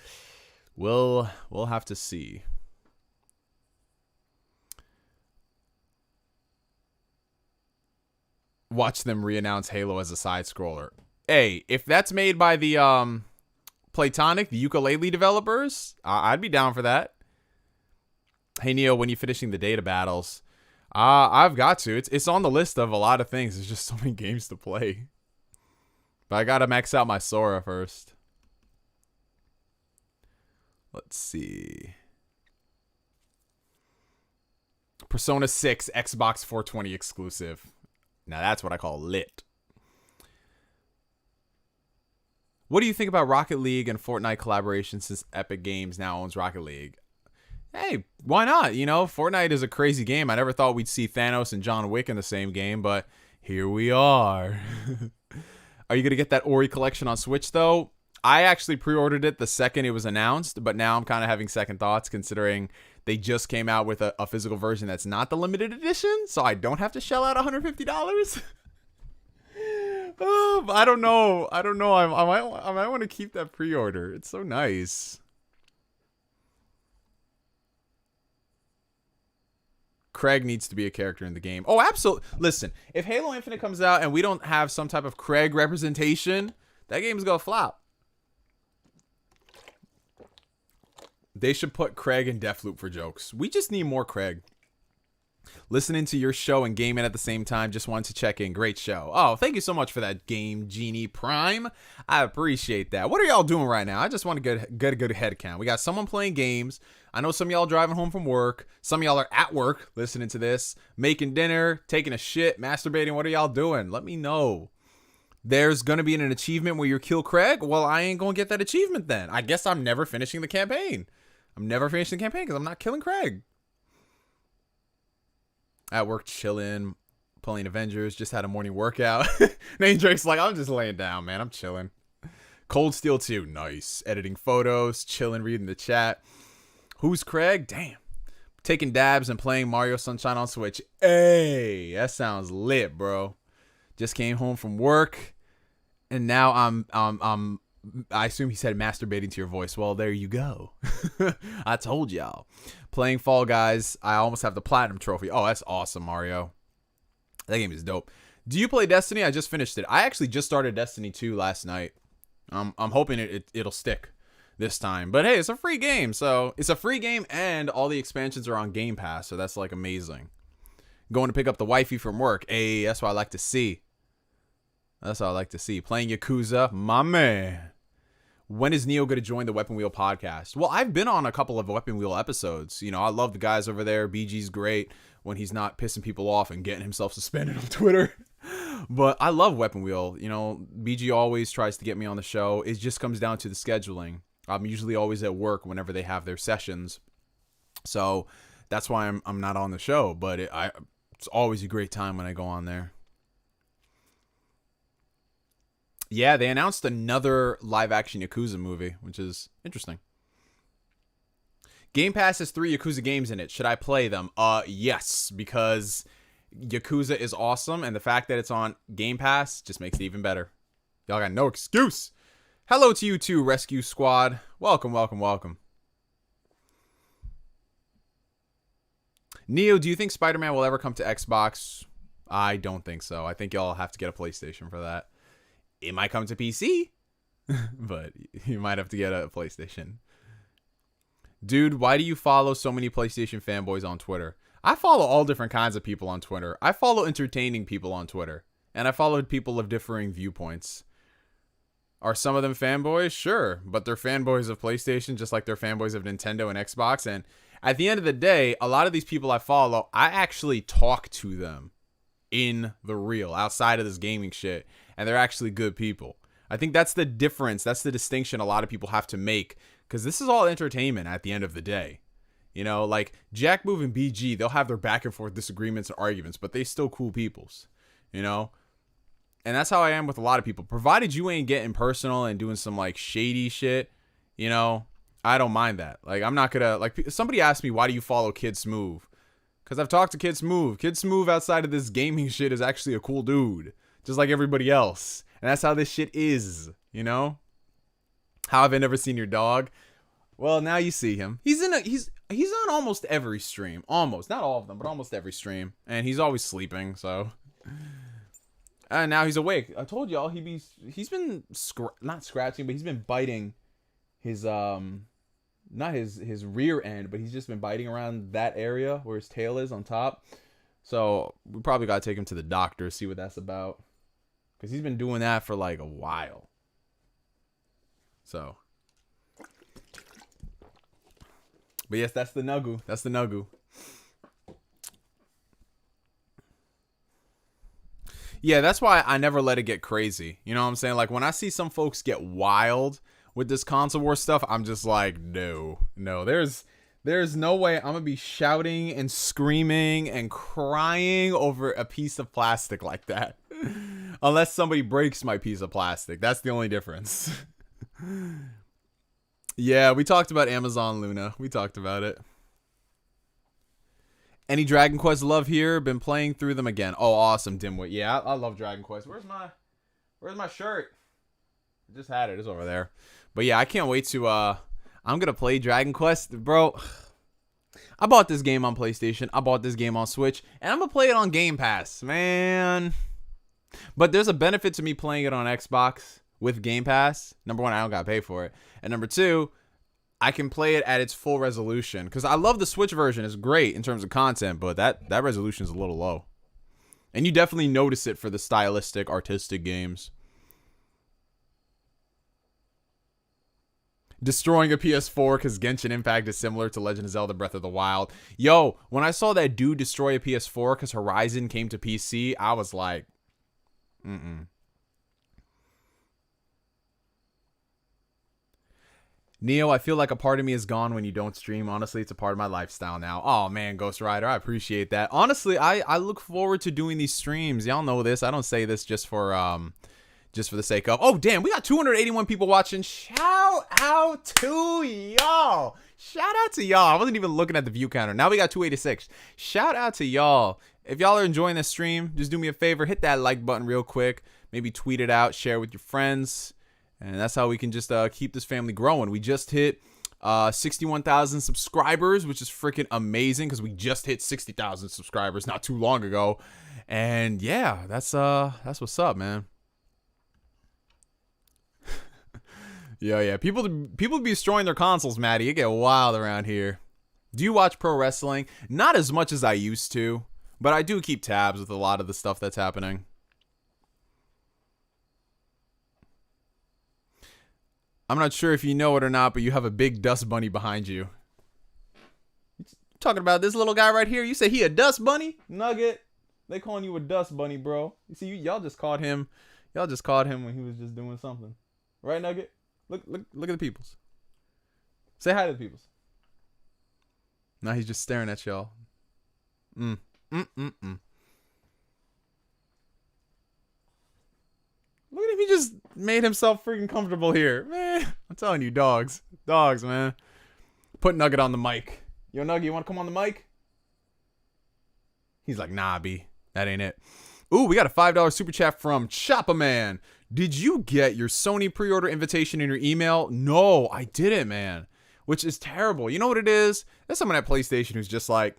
we'll have to see. Watch them re-announce Halo as a side-scroller. Hey, if that's made by the Platonic, the ukulele developers, I'd be down for that. Hey, Neo, when you finishing the data battles? I've got to. It's on the list of a lot of things. There's just so many games to play. But I gotta max out my Sora first. Let's see. Persona 6 Xbox 420 exclusive. Now that's what I call lit. What do you think about Rocket League and Fortnite collaboration since Epic Games now owns Rocket League? Hey, why not? Fortnite is a crazy game. I never thought we'd see Thanos and John Wick in the same game, but here we are. Are you going to get that Ori collection on Switch, though? I actually pre-ordered it the second it was announced, but now I'm kind of having second thoughts considering they just came out with a physical version that's not the limited edition, so I don't have to shell out $150. I don't know. I might want to keep that pre-order. It's so nice. Craig needs to be a character in the game. Oh, absolutely. Listen, if Halo Infinite comes out and we don't have some type of Craig representation, that game's gonna flop. They should put Craig in Deathloop for jokes. We just need more Craig. Listening to your show and gaming at the same time. Just wanted to check in. Great show. Oh, thank you so much for that, Game Genie Prime. I appreciate that. What are y'all doing right now? I just want to get a good head count. We got someone playing games. I know some of y'all driving home from work. Some of y'all are at work listening to this. Making dinner, taking a shit, masturbating. What are y'all doing? Let me know. There's going to be an achievement where you kill Craig. Well, I ain't going to get that achievement then. I guess I'm never finishing the campaign. I'm never finishing the campaign because I'm not killing Craig. At work, chilling, playing Avengers. Just had a morning workout. Name Drake's like, I'm just laying down, man. I'm chilling. Cold Steel 2. Nice. Editing photos, chilling, reading the chat. Who's Craig? Damn. Taking dabs and playing Mario Sunshine on Switch. Hey, that sounds lit, bro. Just came home from work, and now I assume he said masturbating to your voice. Well, there you go. I told y'all. Playing Fall Guys. I almost have the Platinum Trophy. Oh, that's awesome, Mario. That game is dope. Do you play Destiny? I just finished it. I actually just started Destiny 2 last night. I'm hoping it'll stick this time. But hey, it's a free game. So it's a free game and all the expansions are on Game Pass. So that's like amazing. Going to pick up the wifey from work. Hey, that's what I like to see. That's what I like to see. Playing Yakuza. My man. When is Neo going to join the Weapon Wheel podcast? Well, I've been on a couple of Weapon Wheel episodes. I love the guys over there. BG's great when he's not pissing people off and getting himself suspended on Twitter. But I love Weapon Wheel. BG always tries to get me on the show. It just comes down to the scheduling. I'm usually always at work whenever they have their sessions. So that's why I'm not on the show. But it's always a great time when I go on there. Yeah, they announced another live-action Yakuza movie, which is interesting. Game Pass has 3 Yakuza games in it. Should I play them? Yes, because Yakuza is awesome, and the fact that it's on Game Pass just makes it even better. Y'all got no excuse. Hello to you too, Rescue Squad. Welcome, welcome, welcome. Neo, do you think Spiderman will ever come to Xbox? I don't think so. I think y'all have to get a PlayStation for that. It might come to PC. But you might have to get a PlayStation. Dude, why do you follow so many PlayStation fanboys on Twitter? I follow all different kinds of people on Twitter. I follow entertaining people on Twitter. And I follow people of differing viewpoints. Are some of them fanboys? Sure. But they're fanboys of PlayStation just like they're fanboys of Nintendo and Xbox. And at the end of the day, a lot of these people I follow, I actually talk to them in the real, outside of this gaming shit. And they're actually good people. I think that's the difference. That's the distinction a lot of people have to make. Because this is all entertainment at the end of the day. You know, like Jack Move and BG, they'll have their back and forth disagreements and arguments, but they still cool peoples. You know? And that's how I am with a lot of people. Provided you ain't getting personal and doing some like shady shit, you know, I don't mind that. Like, I'm not gonna, like, somebody asked me, why do you follow Kid Smooth? Because I've talked to Kid Smooth. Kid Smooth outside of this gaming shit is actually a cool dude, just like everybody else. And that's how this shit is, you know? How have I never seen your dog? Well, now you see him. He's on almost every stream. Almost. Not all of them, but almost every stream. And he's always sleeping, so. And now he's awake. I told y'all he's been not scratching, but he's been biting his not his rear end, but he's just been biting around that area where his tail is on top. So we probably gotta take him to the doctor, see what that's about, because he's been doing that for like a while. So, but yes, that's the Nugu. That's the Nugu. Yeah, that's why I never let it get crazy. You know what I'm saying? Like, when I see some folks get wild with this console war stuff, I'm just like, no. There's no way I'm going to be shouting and screaming and crying over a piece of plastic like that. Unless somebody breaks my piece of plastic. That's the only difference. Yeah, we talked about Amazon Luna. We talked about it. Any Dragon Quest love here? Been playing through them again. Oh, awesome, Dimwit. Yeah, I love Dragon Quest. Where's my shirt? I just had it. It's over there. But yeah, I can't wait to I'm gonna play Dragon Quest, bro. I bought this game on PlayStation. I bought this game on Switch, and I'm gonna play it on Game Pass, man. But there's a benefit to me playing it on Xbox with Game Pass. Number one, I don't gotta pay for it, and number two, I can play it at its full resolution, because I love the Switch version. It's great in terms of content, but that resolution is a little low. And you definitely notice it for the stylistic, artistic games. Destroying a PS4 because Genshin Impact is similar to Legend of Zelda Breath of the Wild. Yo, when I saw that dude destroy a PS4 because Horizon came to PC, I was like, Neo, I feel like a part of me is gone when you don't stream. Honestly, it's a part of my lifestyle now. Oh, man, Ghost Rider, I appreciate that. Honestly, I look forward to doing these streams. Y'all know this. I don't say this just for the sake of. Oh, damn, we got 281 people watching. Shout out to y'all. Shout out to y'all. I wasn't even looking at the view counter. Now we got 286. Shout out to y'all. If y'all are enjoying this stream, just do me a favor. Hit that like button real quick. Maybe tweet it out. Share with your friends. And that's how we can just keep this family growing. We just hit 61,000 subscribers, which is freaking amazing because we just hit 60,000 subscribers not too long ago. And yeah, that's what's up, man. Yeah. People be destroying their consoles, Maddie. It get wild around here. Do you watch pro wrestling? Not as much as I used to, but I do keep tabs with a lot of the stuff that's happening. I'm not sure if you know it or not, but you have a big dust bunny behind you. Talking about this little guy right here. You say he a dust bunny? Nugget. They calling you a dust bunny, bro. You see, y'all just caught him. Y'all just caught him when he was just doing something. Right, Nugget? Look at the peoples. Say hi to the peoples. Now he's just staring at y'all. Look at him. He just made himself freaking comfortable here. Man, I'm telling you, dogs. Dogs, man. Put Nugget on the mic. Yo, Nugget, you want to come on the mic? He's like, nah, B. That ain't it. Ooh, we got a $5 super chat from Choppa Man. Did you get your Sony pre-order invitation in your email? No, I didn't, man. Which is terrible. You know what it is? There's someone at PlayStation who's just like,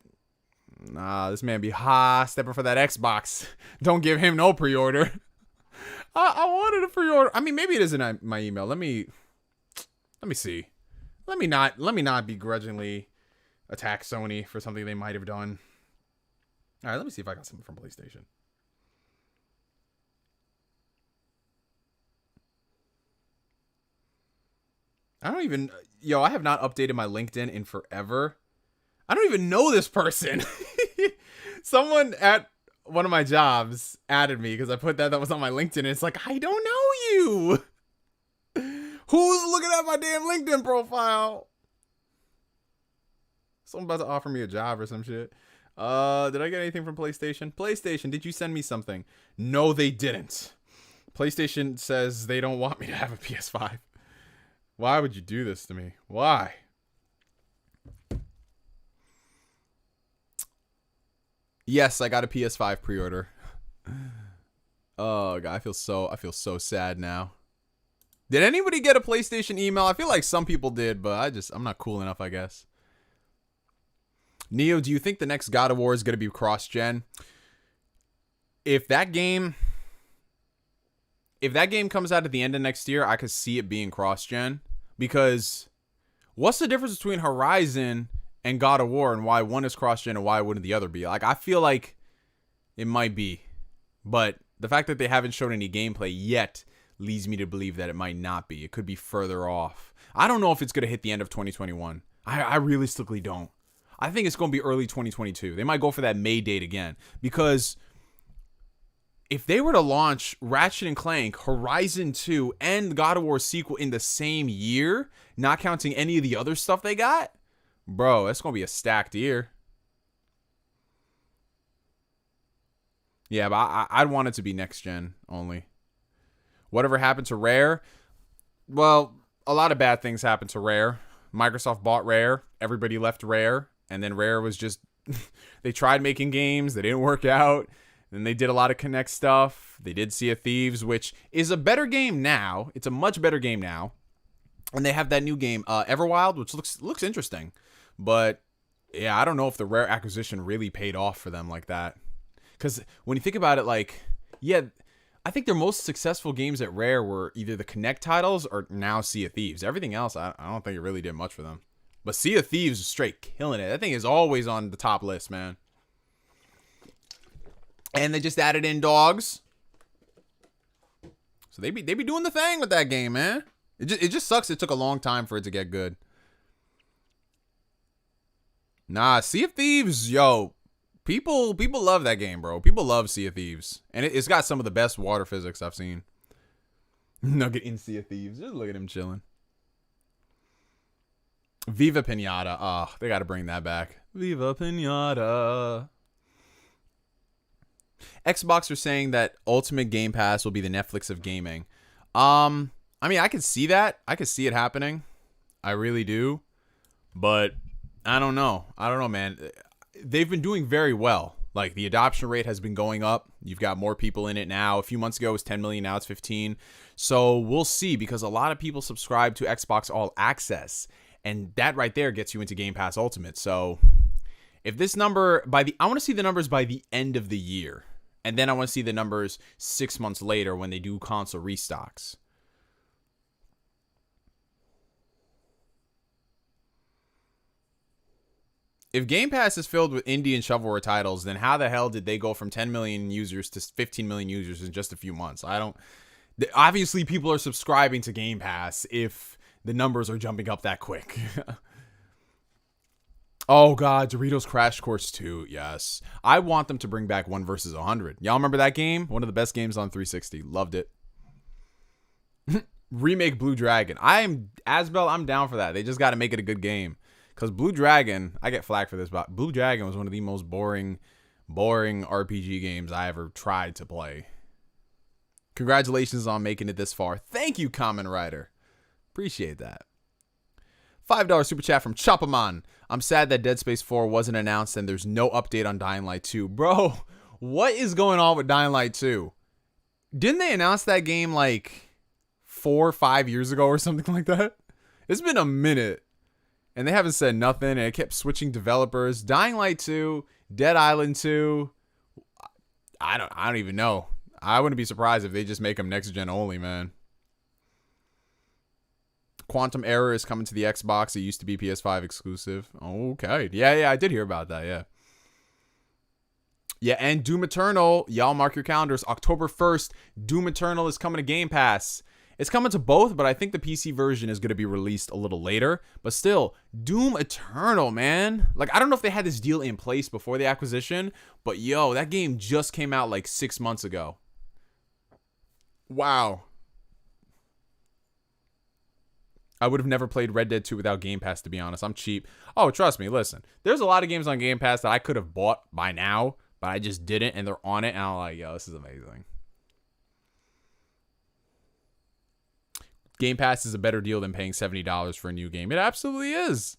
nah, this man be stepping for that Xbox. Don't give him no pre-order. I wanted to pre-order. I mean, maybe it is in my email. Let me see. Let me not begrudgingly attack Sony for something they might have done. All right, let me see if I got something from PlayStation. I have not updated my LinkedIn in forever. I don't even know this person. Someone at one of my jobs added me because I put that was on my LinkedIn, and it's like, I don't know you. Who's looking at my damn LinkedIn profile? Someone about to offer me a job or some shit. Did I get anything from PlayStation? PlayStation, did you send me something? No, they didn't. PlayStation says they don't want me to have a PS5. Why would you do this to me? Why? Yes, I got a PS5 pre-order. Oh god, I feel so sad now. Did anybody get a PlayStation email? I feel like some people did, but I'm not cool enough, I guess. Neo, do you think the next God of War is going to be cross-gen? If that game comes out at the end of next year, I could see it being cross-gen. Because what's the difference between Horizon and God of War, and why one is cross-gen and why wouldn't the other be? Like, I feel like it might be. But the fact that they haven't shown any gameplay yet leads me to believe that it might not be. It could be further off. I don't know if it's going to hit the end of 2021. I realistically don't. I think it's going to be early 2022. They might go for that May date again. Because if they were to launch Ratchet & Clank, Horizon 2, and God of War sequel in the same year, not counting any of the other stuff they got, bro, that's going to be a stacked year. Yeah, but I'd want it to be next gen only. Whatever happened to Rare? Well, a lot of bad things happened to Rare. Microsoft bought Rare. Everybody left Rare. And then Rare was just... they tried making games. They didn't work out. Then they did a lot of Kinect stuff. They did Sea of Thieves, which is a better game now. It's a much better game now. And they have that new game, Everwild, which looks interesting. But, yeah, I don't know if the Rare acquisition really paid off for them like that. Because when you think about it, like, yeah... I think their most successful games at Rare were either the Kinect titles or now Sea of Thieves. Everything else, I don't think it really did much for them. But Sea of Thieves is straight killing it. That thing is always on the top list, man. And they just added in dogs. So they be doing the thing with that game, man. It just sucks it took a long time for it to get good. Nah, Sea of Thieves, yo. People love that game, bro. People love Sea of Thieves. And it's got some of the best water physics I've seen. Nugget in Sea of Thieves. Just look at him chilling. Viva Pinata. Oh, they got to bring that back. Viva Pinata. Xbox are saying that Ultimate Game Pass will be the Netflix of gaming. I mean, I could see that. I could see it happening. I really do. But I don't know. I don't know, man. They've been doing very well. Like, the adoption rate has been going up. You've got more people in it now. A few months ago, it was 10 million. Now it's 15. So we'll see, because a lot of people subscribe to Xbox All Access. And that right there gets you into Game Pass Ultimate. So if this number, I want to see the numbers by the end of the year. And then I want to see the numbers 6 months later when they do console restocks. If Game Pass is filled with indie and shovelware titles, then how the hell did they go from 10 million users to 15 million users in just a few months? Obviously, people are subscribing to Game Pass if the numbers are jumping up that quick. Oh, God, Doritos Crash Course 2, yes. I want them to bring back 1 vs. 100. Y'all remember that game? One of the best games on 360. Loved it. Remake Blue Dragon. I'm down for that. They just got to make it a good game. Because Blue Dragon, I get flack for this, but Blue Dragon was one of the most boring RPG games I ever tried to play. Congratulations on making it this far. Thank you, Kamen Rider. Appreciate that. $5 super chat from Chopperman. I'm sad that Dead Space 4 wasn't announced and there's no update on Dying Light 2. Bro, what is going on with Dying Light 2? Didn't they announce that game like 4 or 5 years ago or something like that? It's been a minute. And they haven't said nothing, and it kept switching developers. Dying Light 2, Dead Island 2. I don't even know. I wouldn't be surprised if they just make them next gen only, man. Quantum Error is coming to the Xbox. It used to be PS5 exclusive. Okay. Yeah, I did hear about that, yeah. Yeah, and Doom Eternal, y'all mark your calendars. October 1st, Doom Eternal is coming to Game Pass. It's coming to both, but I think the PC version is going to be released a little later. But still, Doom Eternal, man. Like, I don't know if they had this deal in place before the acquisition, but yo, that game just came out like 6 months ago. Wow. I would have never played Red Dead 2 without Game Pass, to be honest. I'm cheap. Oh, trust me, listen. There's a lot of games on Game Pass that I could have bought by now, but I just didn't, and they're on it, and I'm like, yo, this is amazing. Game Pass is a better deal than paying $70 for a new game. It absolutely is.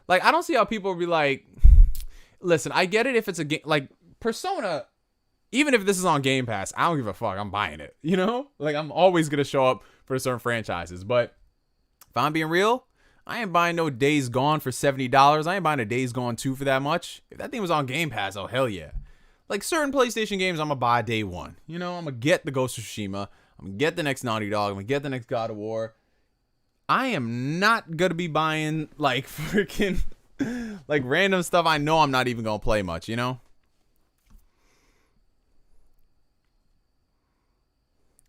Like, I don't see how people would be like, listen, I get it if it's a game, like, Persona, even if this is on Game Pass, I don't give a fuck. I'm buying it, you know? Like, I'm always going to show up for certain franchises, but if I'm being real, I ain't buying no Days Gone for $70. I ain't buying a Days Gone 2 for that much. If that thing was on Game Pass, oh, hell yeah. Like, certain PlayStation games, I'm going to buy day one. You know, I'm going to get the Ghost of Tsushima. I'm going to get the next Naughty Dog. I'm going to get the next God of War. I am not going to be buying, like, freaking, like, random stuff I know I'm not even going to play much, you know?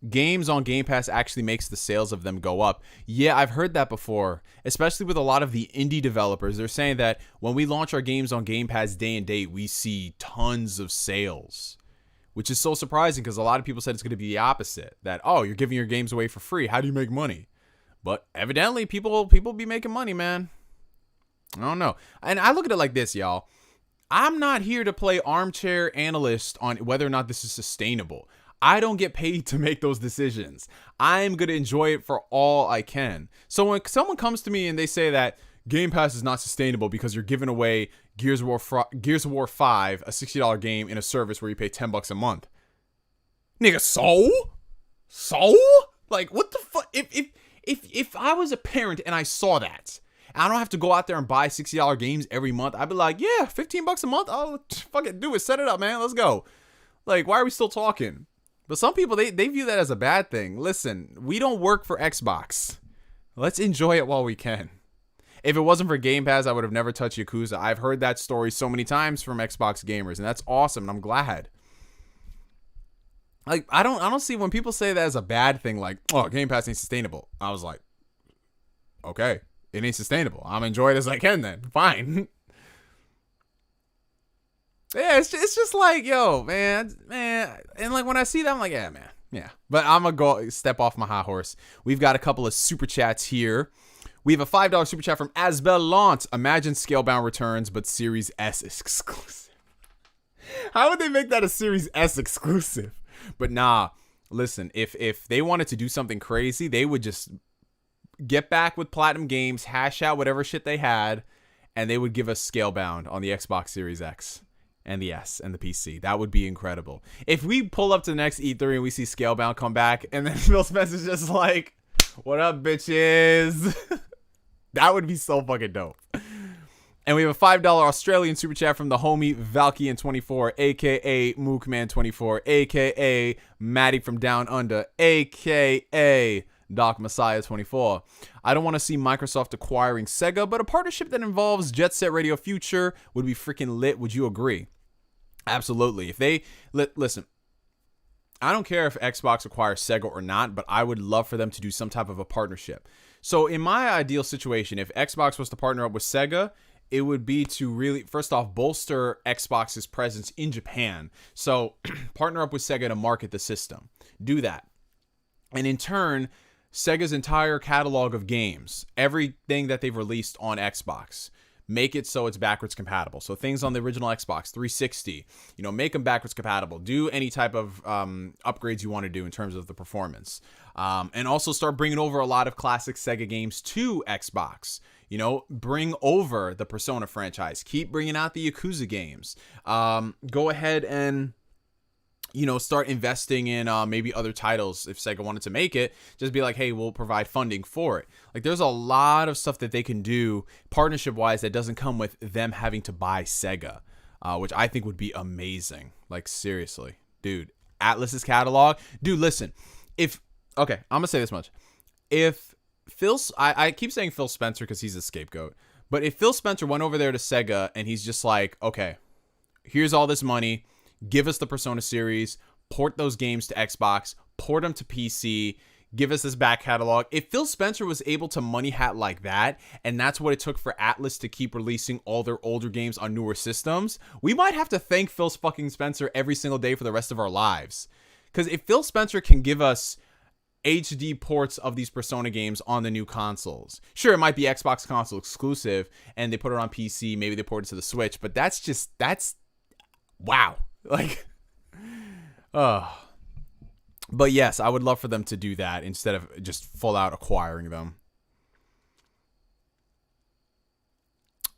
Games on Game Pass actually makes the sales of them go up. Yeah, I've heard that before, especially with a lot of the indie developers. They're saying that when we launch our games on Game Pass day and date, we see tons of sales, which is so surprising because a lot of people said it's going to be the opposite. That, oh, you're giving your games away for free. How do you make money? But evidently, people be making money, man. I don't know. And I look at it like this, y'all. I'm not here to play armchair analyst on whether or not this is sustainable. I don't get paid to make those decisions. I'm going to enjoy it for all I can. So when someone comes to me and they say that Game Pass is not sustainable because you're giving away Gears of War 5, a $60 game in a service where you pay $10 a month. Nigga, so? Like, what the fuck? If I was a parent and I saw that, I don't have to go out there and buy $60 games every month, I'd be like, yeah, $15 a month? Oh, fucking do it. Set it up, man. Let's go. Like, why are we still talking? But some people, they view that as a bad thing. Listen, we don't work for Xbox. Let's enjoy it while we can. If it wasn't for Game Pass, I would have never touched Yakuza. I've heard that story so many times from Xbox gamers, and that's awesome, and I'm glad. Like, I don't see when people say that as a bad thing, like, oh, Game Pass ain't sustainable. I was like, okay, it ain't sustainable. I'm enjoying it as I can then. Fine. Yeah, it's just like, yo, man, and like when I see that, I'm like, yeah, man, yeah. But I'm gonna go step off my high horse. We've got a couple of super chats here. We have a $5 super chat from Asbelant. Imagine Scalebound returns, but Series S exclusive. How would they make that a Series S exclusive? But nah, listen, if they wanted to do something crazy, they would just get back with Platinum Games, hash out whatever shit they had, and they would give us Scalebound on the Xbox Series X. And the S and the PC. That would be incredible. If we pull up to the next E3 and we see Scalebound come back and then Phil Spencer's just like, what up, bitches? That would be so fucking dope. And we have a $5 Australian super chat from the homie Valkian24, a.k.a. Mookman24, a.k.a. Maddie from Down Under, a.k.a. Doc Messiah 24. I don't want to see Microsoft acquiring Sega, but a partnership that involves Jet Set Radio Future would be freaking lit. Would you agree? Absolutely. If they listen, I don't care if Xbox acquires Sega or not, but I would love for them to do some type of a partnership. So in my ideal situation, if Xbox was to partner up with Sega, it would be to really, first off, bolster Xbox's presence in Japan. So partner up with Sega to market the system. Do that. And in turn, Sega's entire catalog of games, everything that they've released on Xbox, make it so it's backwards compatible. So things on the original Xbox 360, make them backwards compatible. Do any type of upgrades you want to do in terms of the performance. And also start bringing over a lot of classic Sega games to Xbox. Bring over the Persona franchise. Keep bringing out the Yakuza games. Go ahead and start investing in maybe other titles if Sega wanted to make it. Just be like, hey, we'll provide funding for it. Like, there's a lot of stuff that they can do partnership-wise that doesn't come with them having to buy Sega, which I think would be amazing. Like, seriously. Dude, Atlus's catalog. Dude, listen. Okay, I'm going to say this much. If I keep saying Phil Spencer because he's a scapegoat. But if Phil Spencer went over there to Sega and he's just like, okay, here's all this money. Give us the Persona series. Port those games to Xbox. Port them to PC. Give us this back catalog. If Phil Spencer was able to money hat like that, and that's what it took for Atlus to keep releasing all their older games on newer systems, we might have to thank Phil fucking Spencer every single day for the rest of our lives. Because if Phil Spencer can give us HD ports of these Persona games on the new consoles, sure, it might be Xbox console exclusive, and they put it on PC, maybe they port it to the Switch, but that's wow. Like, but yes, I would love for them to do that instead of just full out acquiring them.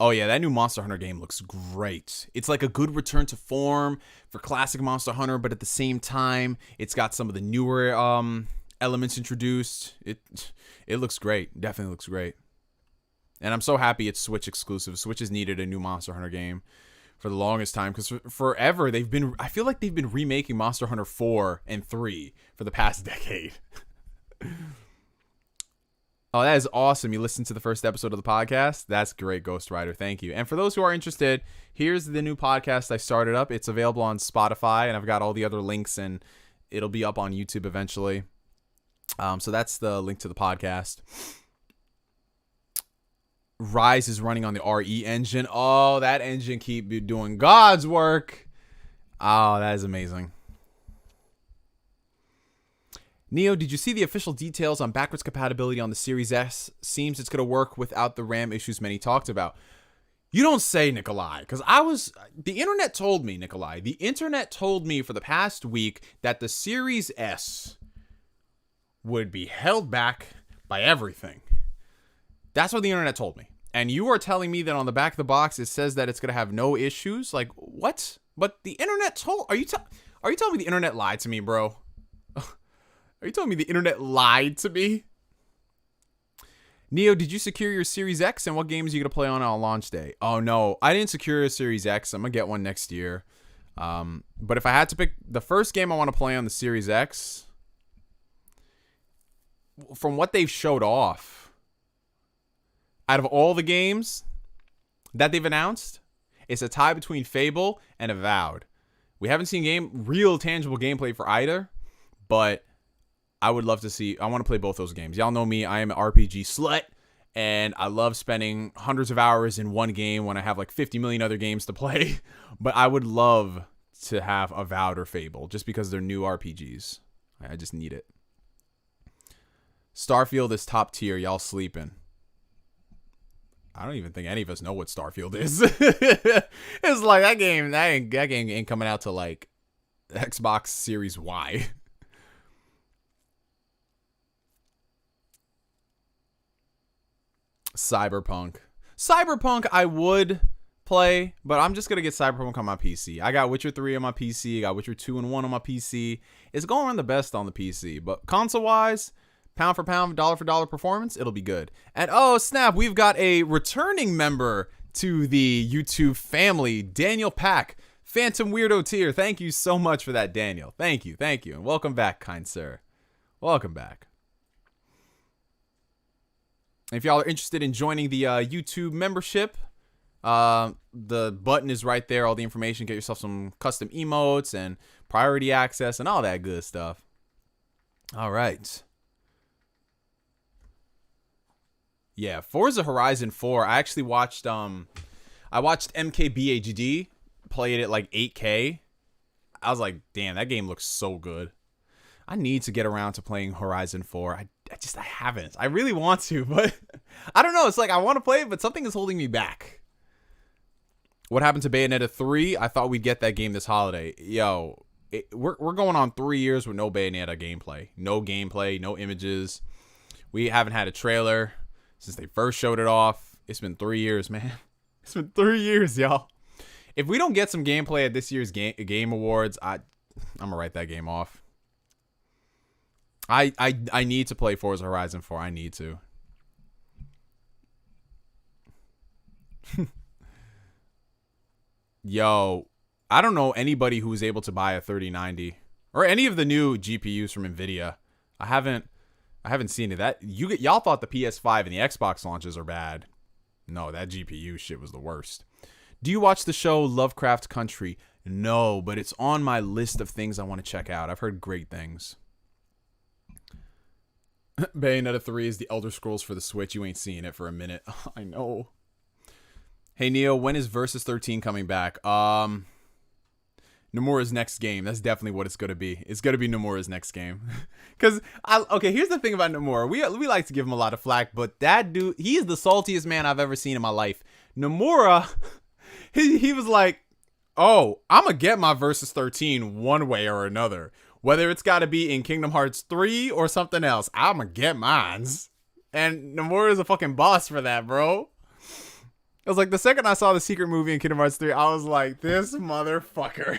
Oh yeah, that new Monster Hunter game looks great. It's like a good return to form for classic Monster Hunter, but at the same time, it's got some of the newer elements introduced. It looks great. Definitely looks great. And I'm so happy it's Switch exclusive. Switch has needed a new Monster Hunter game for the longest time, because forever I feel like they've been remaking Monster Hunter 4 and 3 for the past decade. Oh, that is awesome. You listened to the first episode of the podcast? That's great, Ghost Rider. Thank you. And for those who are interested, here's the new podcast I started up. It's available on Spotify, and I've got all the other links, and it'll be up on YouTube eventually. So that's the link to the podcast. Rise is running on the RE engine. Oh, that engine keep doing God's work. Oh, that is amazing. Neo, did you see the official details on backwards compatibility on the Series S? Seems it's going to work without the RAM issues many talked about. You don't say, Nikolai, because the internet told me, Nikolai. The internet told me for the past week that the Series S would be held back by everything. That's what the internet told me. And you are telling me that on the back of the box, it says that it's going to have no issues? Like, what? But the internet are you telling me the internet lied to me, bro? Are you telling me the internet lied to me? Neo, did you secure your Series X, and what games are you going to play on launch day? Oh, no. I didn't secure a Series X. I'm going to get one next year. But if I had to pick the first game I want to play on the Series X, from what they've showed off, out of all the games that they've announced, it's a tie between Fable and Avowed. We haven't seen real tangible gameplay for either, but I would love to see. I want to play both those games. Y'all know me. I am an RPG slut, and I love spending hundreds of hours in one game when I have like 50 million other games to play. But I would love to have Avowed or Fable just because they're new RPGs. I just need it. Starfield is top tier. Y'all sleeping. I don't even think any of us know what Starfield is. It's like that game ain't coming out to like Xbox Series Y. Cyberpunk I would play, but I'm just gonna get Cyberpunk on my PC. I got Witcher 3 on my PC, I got Witcher 2 and 1 on my PC. It's going to run the best on the PC, but console wise, pound for pound, dollar for dollar performance, it'll be good. And oh snap, we've got a returning member to the YouTube family, Daniel Pack, Phantom Weirdo tier. Thank you so much for that, Daniel. Thank you, and welcome back, kind sir. Welcome back. If y'all are interested in joining the YouTube membership, the button is right there. All the information. Get yourself some custom emotes and priority access and all that good stuff. All right. Yeah, Forza Horizon 4. I actually watched MKBHD play it at like 8K. I was like, damn, that game looks so good. I need to get around to playing Horizon 4. I haven't. I really want to, but I don't know. It's like I want to play it, but something is holding me back. What happened to Bayonetta 3? I thought we'd get that game this holiday. Yo, we're going on 3 years with no Bayonetta gameplay. No gameplay, no images. We haven't had a trailer since they first showed it off. It's been 3 years, man. It's been 3 years, y'all. If we don't get some gameplay at this year's game awards, I'm going to write that game off. I need to play Forza Horizon 4. I need to. Yo, I don't know anybody who was able to buy a 3090 or any of the new GPUs from Nvidia. I haven't seen it. That y'all thought the PS5 and the Xbox launches are bad. No, that GPU shit was the worst. Do you watch the show Lovecraft Country? No, but it's on my list of things I want to check out. I've heard great things. Bayonetta 3 is the Elder Scrolls for the Switch. You ain't seeing it for a minute. I know. Hey, Neo, when is Versus 13 coming back? Nomura's next game. That's definitely what it's going to be. It's going to be Nomura's next game. Because, okay, here's the thing about Nomura. We like to give him a lot of flack, but that dude, he is the saltiest man I've ever seen in my life. Nomura, he was like, oh, I'm going to get my Versus 13 one way or another. Whether it's got to be in Kingdom Hearts 3 or something else, I'm going to get mines. And Nomura is a fucking boss for that, bro. I was like, the second I saw the secret movie in Kingdom Hearts 3, I was like, this motherfucker.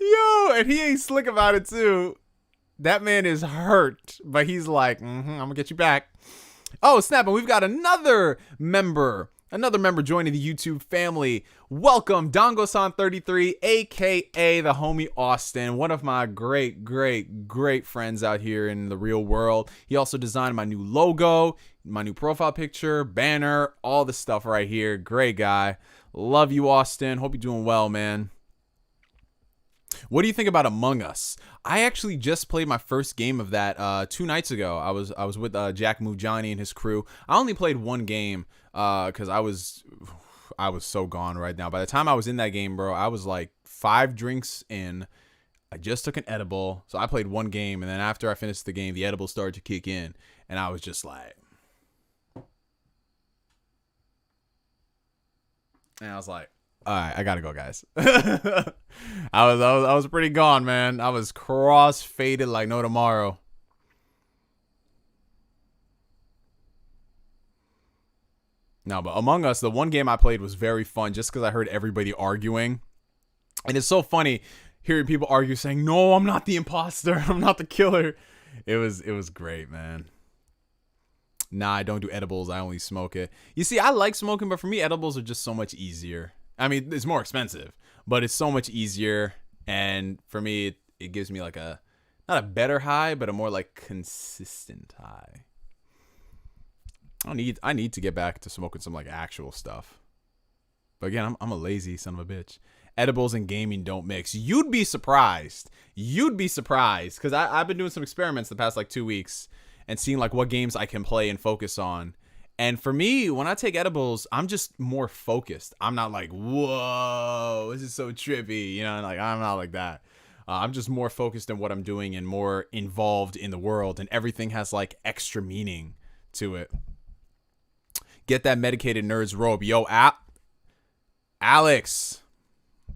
Yo, and he ain't slick about it too. That man is hurt, but he's like, I'm gonna get you back. Oh, snap, and we've got another member joining the YouTube family. Welcome, Dongo-san33, aka the homie Austin, one of my great friends out here in the real world. He also designed my new logo, my new profile picture, banner, all the stuff right here. Great guy. Love you, Austin. Hope you're doing well, man. What do you think about Among Us? I actually just played my first game of that 2 nights ago. I was with Jack Mujani and his crew. I only played one game because I was so gone right now. By the time I was in that game, bro, I was like 5 drinks in. I just took an edible, so I played one game, and then after I finished the game, the edible started to kick in, and I was just like, all right, I gotta go, guys. I was pretty gone, man. I was cross-faded like no tomorrow. No, but Among Us, the one game I played was very fun just because I heard everybody arguing. And it's so funny hearing people argue saying, no, I'm not the imposter. I'm not the killer. It was great, man. Nah, I don't do edibles. I only smoke it. You see, I like smoking, but for me, edibles are just so much easier. I mean, it's more expensive, but it's so much easier. And for me, it gives me like not a better high, but a more like consistent high. I need to get back to smoking some like actual stuff. But again, I'm a lazy son of a bitch. Edibles and gaming don't mix. You'd be surprised. Because I've been doing some experiments the past like 2 weeks and seeing like what games I can play and focus on. And for me, when I take edibles, I'm just more focused. I'm not like, whoa, this is so trippy. You know, like I'm not like that. I'm just more focused on what I'm doing and more involved in the world. And everything has like extra meaning to it. Get that medicated nerd's robe. Yo, Alex,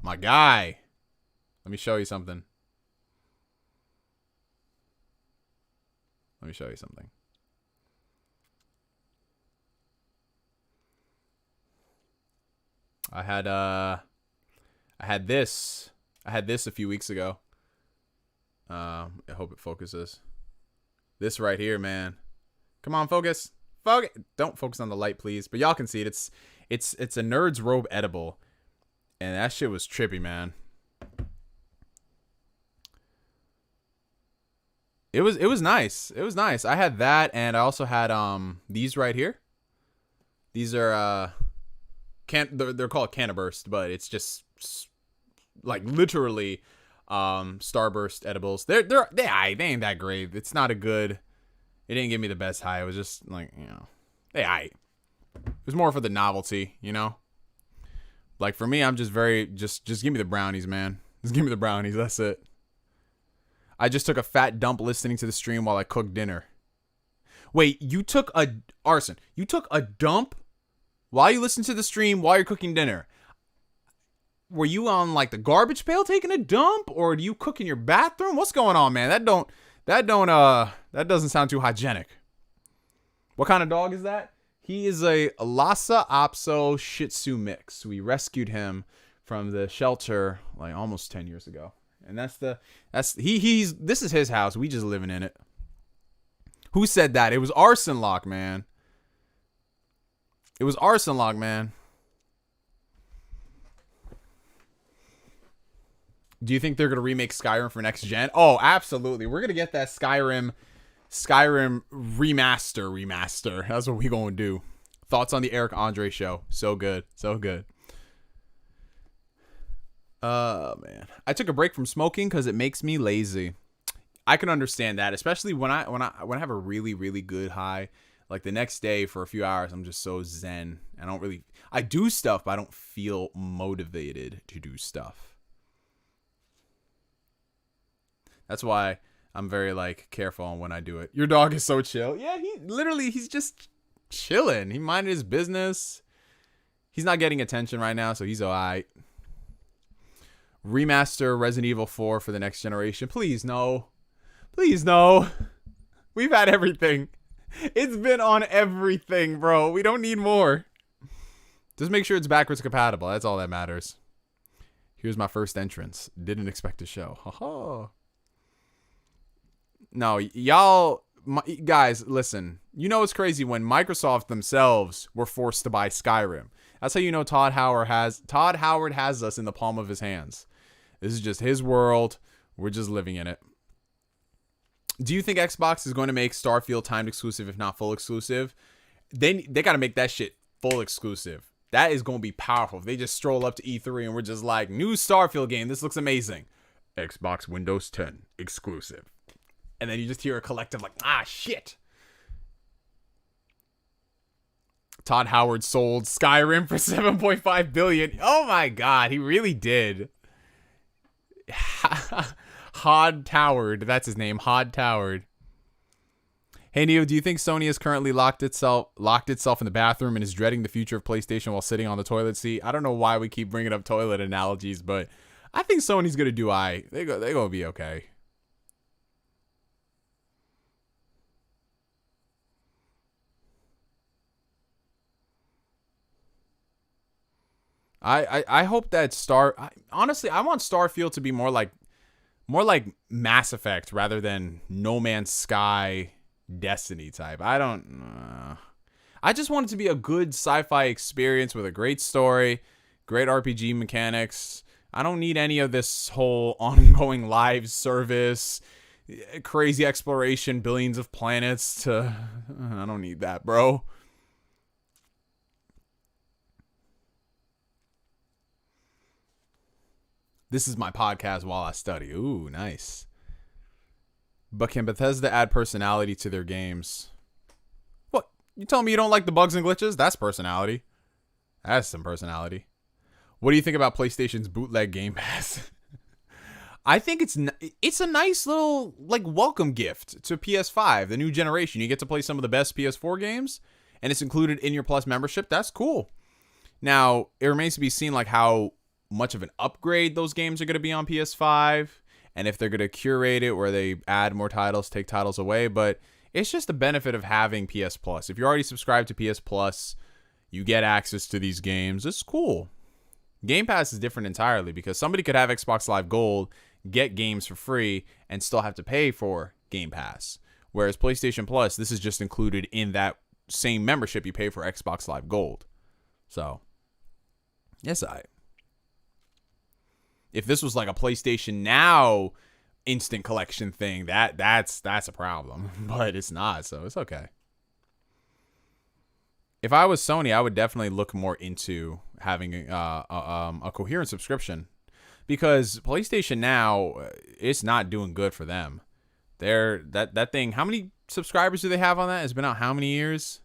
my guy. Let me show you something. I had this a few weeks ago. I hope it focuses. This right here, man. Come on, focus. Don't focus on the light, please. But y'all can see it. It's a nerd's robe edible, and that shit was trippy, man. It was nice. It was nice. I had that, and I also had these right here. These are they're called Cannaburst, but it's just like literally Starburst edibles. They ain't that great. It's not a good. It didn't give me the best high. It was just like, you know, it was more for the novelty, you know. Like for me, I'm just just give me the brownies, man. Just give me the brownies. That's it. I just took a fat dump listening to the stream while I cooked dinner. Wait, you took a dump while you listen to the stream while you're cooking dinner? Were you on like the garbage pail taking a dump, or do you cook in your bathroom? What's going on, man? That doesn't sound too hygienic. What kind of dog is that? He is a Lhasa Apso Shih Tzu mix. We rescued him from the shelter like almost 10 years ago. And this is his house. We just living in it. Who said that? It was Arson Lock, man. It was Arson Lock, man. Do you think they're going to remake Skyrim for next gen? Oh, absolutely. We're going to get that Skyrim remaster. That's what we going to do. Thoughts on the Eric Andre show? So good. So good. Man. I took a break from smoking because it makes me lazy. I can understand that, especially when I have a really, really good high. Like the next day for a few hours, I'm just so zen. I do stuff, but I don't feel motivated to do stuff. That's why I'm very like careful on when I do it. Your dog is so chill. Yeah, he's just chilling. He minded his business. He's not getting attention right now, so he's all right. Remaster Resident Evil 4 for the next generation. Please no. Please no. We've had everything. It's been on everything, bro. We don't need more. Just make sure it's backwards compatible. That's all that matters. Here's my first entrance. Didn't expect to show. Ha. No, y'all, guys, listen. You know it's crazy when Microsoft themselves were forced to buy Skyrim. That's how you know Todd Howard has us in the palm of his hands. This is just his world. We're just living in it. Do you think Xbox is going to make Starfield timed exclusive, if not full exclusive? They got to make that shit full exclusive. That is going to be powerful. If they just stroll up to E3 and we're just like, new Starfield game. This looks amazing. Xbox Windows 10 exclusive. And then you just hear a collective like, shit. Todd Howard sold Skyrim for $7.5 billion. Oh my God, he really did. Hod Towered, that's his name, Hod Towered. Hey Neo, do you think Sony has currently locked itself in the bathroom and is dreading the future of PlayStation while sitting on the toilet seat? I don't know why we keep bringing up toilet analogies, but I think Sony's gonna do They're gonna be okay. I hope that honestly, I want Starfield to be more like Mass Effect rather than No Man's Sky Destiny type. I just want it to be a good sci-fi experience with a great story, great RPG mechanics. I don't need any of this whole ongoing live service, crazy exploration, billions of planets I don't need that, bro. This is my podcast while I study. Ooh, nice. But can Bethesda add personality to their games? What? You telling me you don't like the bugs and glitches? That's personality. That's some personality. What do you think about PlayStation's bootleg Game Pass? I think it's a nice little like welcome gift to PS5, the new generation. You get to play some of the best PS4 games, and it's included in your Plus membership. That's cool. Now, it remains to be seen like how much of an upgrade those games are going to be on PS5, and if they're going to curate it where they add more titles, take titles away. But it's just the benefit of having PS Plus. If you're already subscribed to PS Plus, you get access to these games. It's cool. Game Pass is different entirely because somebody could have Xbox Live Gold, get games for free, and still have to pay for Game Pass. Whereas PlayStation Plus, this is just included in that same membership you pay for Xbox Live Gold. So, yes, if this was like a PlayStation Now instant collection thing, that's a problem. But it's not, so it's okay. If I was Sony, I would definitely look more into having a coherent subscription, because PlayStation Now, it's not doing good for them. That thing, how many subscribers do they have on that? It's been out how many years?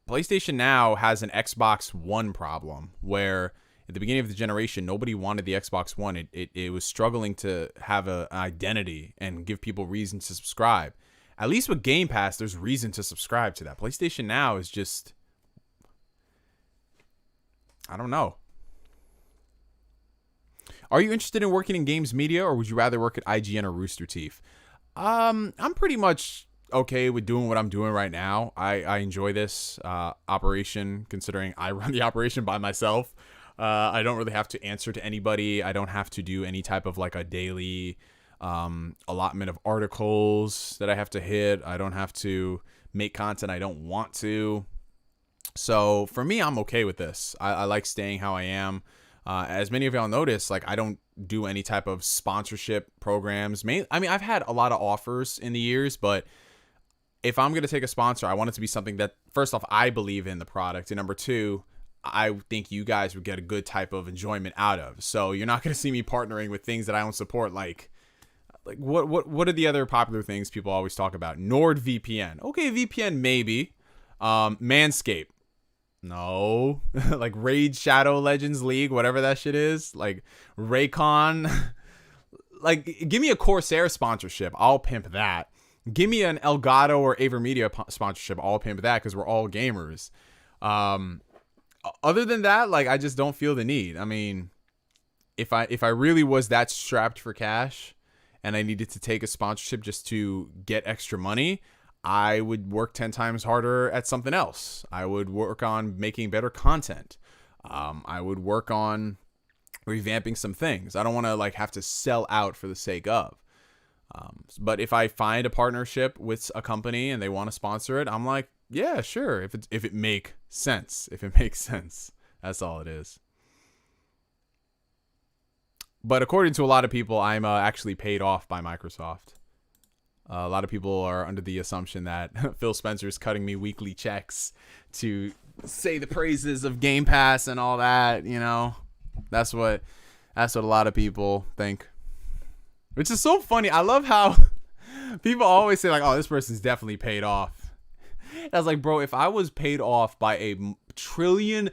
PlayStation Now has an Xbox One problem where at the beginning of the generation, nobody wanted the Xbox One. It was struggling to have an identity and give people reason to subscribe. At least with Game Pass, there's reason to subscribe to that. PlayStation Now is just, I don't know. Are you interested in working in games media, or would you rather work at IGN or Rooster Teeth? I'm pretty much okay with doing what I'm doing right now. I enjoy this operation, considering I run the operation by myself. I don't really have to answer to anybody. I don't have to do any type of like a daily allotment of articles that I have to hit. I don't have to make content I don't want to. So for me, I'm okay with this. I like staying how I am. As many of y'all notice, like I don't do any type of sponsorship programs. I mean, I've had a lot of offers in the years, but if I'm going to take a sponsor, I want it to be something that, first off, I believe in the product. And number two, I think you guys would get a good type of enjoyment out of. So you're not going to see me partnering with things that I don't support. Like what are the other popular things people always talk about? NordVPN. Okay, VPN maybe. Manscaped. No. Like Raid Shadow Legends League, whatever that shit is. Like Raycon. Like, give me a Corsair sponsorship. I'll pimp that. Give me an Elgato or AverMedia sponsorship. I'll pimp that because we're all gamers. Other than that, like, I just don't feel the need. I mean, if I really was that strapped for cash and I needed to take a sponsorship just to get extra money, I would work 10 times harder at something else. I would work on making better content. I would work on revamping some things. I don't want to like have to sell out for the sake of. But if I find a partnership with a company and they want to sponsor it, I'm like, yeah, sure. If it makes sense, that's all it is. But according to a lot of people, I'm actually paid off by Microsoft. A lot of people are under the assumption that Phil Spencer is cutting me weekly checks to say the praises of Game Pass and all that. You know, that's what a lot of people think. Which is so funny. I love how people always say like, "Oh, this person's definitely paid off." I was like, bro, if I was paid off by a $1 trillion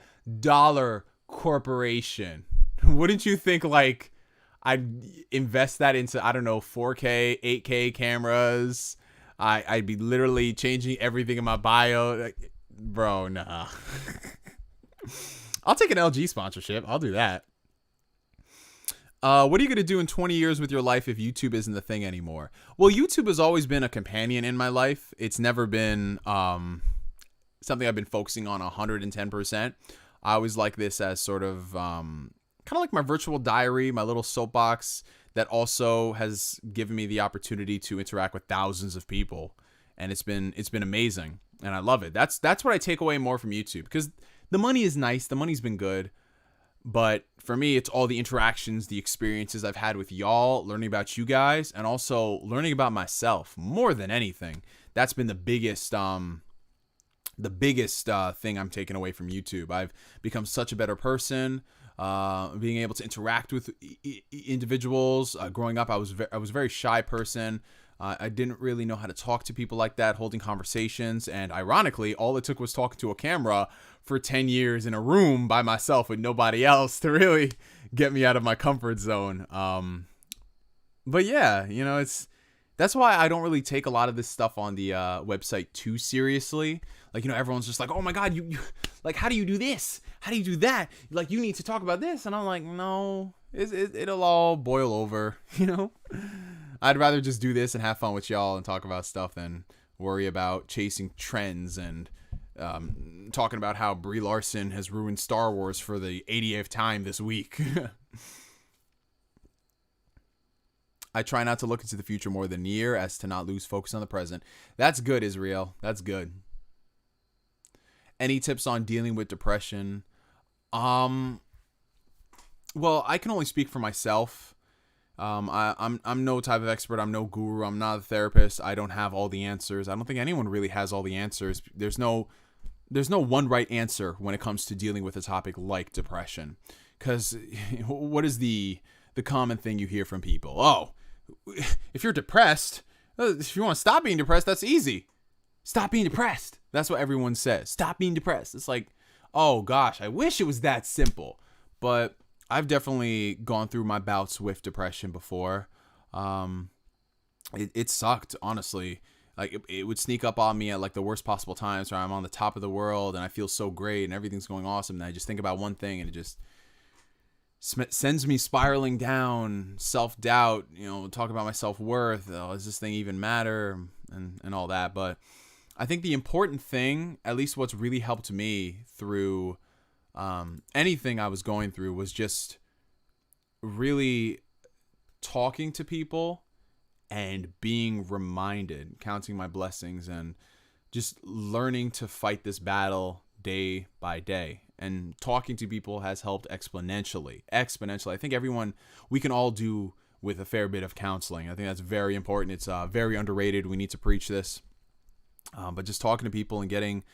corporation, wouldn't you think like I'd invest that into, I don't know, 4K, 8K cameras? I'd be literally changing everything in my bio. Like, bro, nah. I'll take an LG sponsorship. I'll do that. What are you going to do in 20 years with your life if YouTube isn't the thing anymore? Well, YouTube has always been a companion in my life. It's never been something I've been focusing on 110%. I always like this as sort of kind of like my virtual diary, my little soapbox that also has given me the opportunity to interact with thousands of people. And it's been amazing. And I love it. That's what I take away more from YouTube, because the money is nice. The money's been good. But for me, it's all the interactions, the experiences I've had with y'all, learning about you guys, and also learning about myself more than anything. That's been the biggest thing I'm taking away from YouTube. I've become such a better person, being able to interact with individuals. Growing up, I was a very shy person. I didn't really know how to talk to people like that, holding conversations. And ironically, all it took was talking to a camera for 10 years in a room by myself with nobody else to really get me out of my comfort zone. But yeah, you know, that's why I don't really take a lot of this stuff on the website too seriously. Like, you know, everyone's just like, oh my God, you like, how do you do this? How do you do that? Like, you need to talk about this. And I'm like, no, it'll all boil over, you know? I'd rather just do this and have fun with y'all and talk about stuff than worry about chasing trends and talking about how Brie Larson has ruined Star Wars for the 80th time this week. I try not to look into the future more than near as to not lose focus on the present. That's good, Israel. That's good. Any tips on dealing with depression? Well, I can only speak for myself. I'm no type of expert. I'm no guru. I'm not a therapist. I don't have all the answers. I don't think anyone really has all the answers. There's no one right answer when it comes to dealing with a topic like depression. Because what is the common thing you hear from people? Oh, if you're depressed, if you want to stop being depressed, that's easy. Stop being depressed. That's what everyone says. Stop being depressed. It's like, oh gosh, I wish it was that simple. But I've definitely gone through my bouts with depression before. It sucked, honestly. Like it would sneak up on me at like the worst possible times where I'm on the top of the world and I feel so great and everything's going awesome. And I just think about one thing and it just sends me spiraling down, self-doubt, you know, talk about my self-worth. Oh, does this thing even matter? And all that. But I think the important thing, at least what's really helped me through anything I was going through, was just really talking to people and being reminded, counting my blessings, and just learning to fight this battle day by day. and talking to people has helped exponentially. I think we can all do with a fair bit of counseling. I think that's very important. It's very underrated. We need to preach this. But just talking to people and getting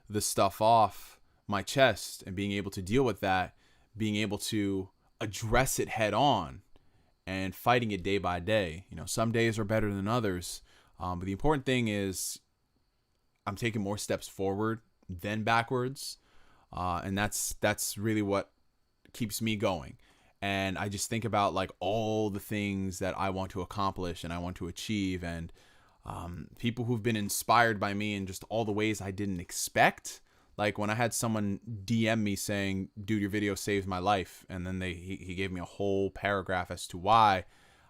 the stuff off my chest and being able to deal with that, being able to address it head on and fighting it day by day. Some days are better than others. But the important thing is I'm taking more steps forward than backwards. And that's really what keeps me going. And I just think about like all the things that I want to accomplish and I want to achieve, and people who've been inspired by me in just all the ways I didn't expect. Like when I had someone DM me saying, dude, your video saved my life. And then he gave me a whole paragraph as to why. I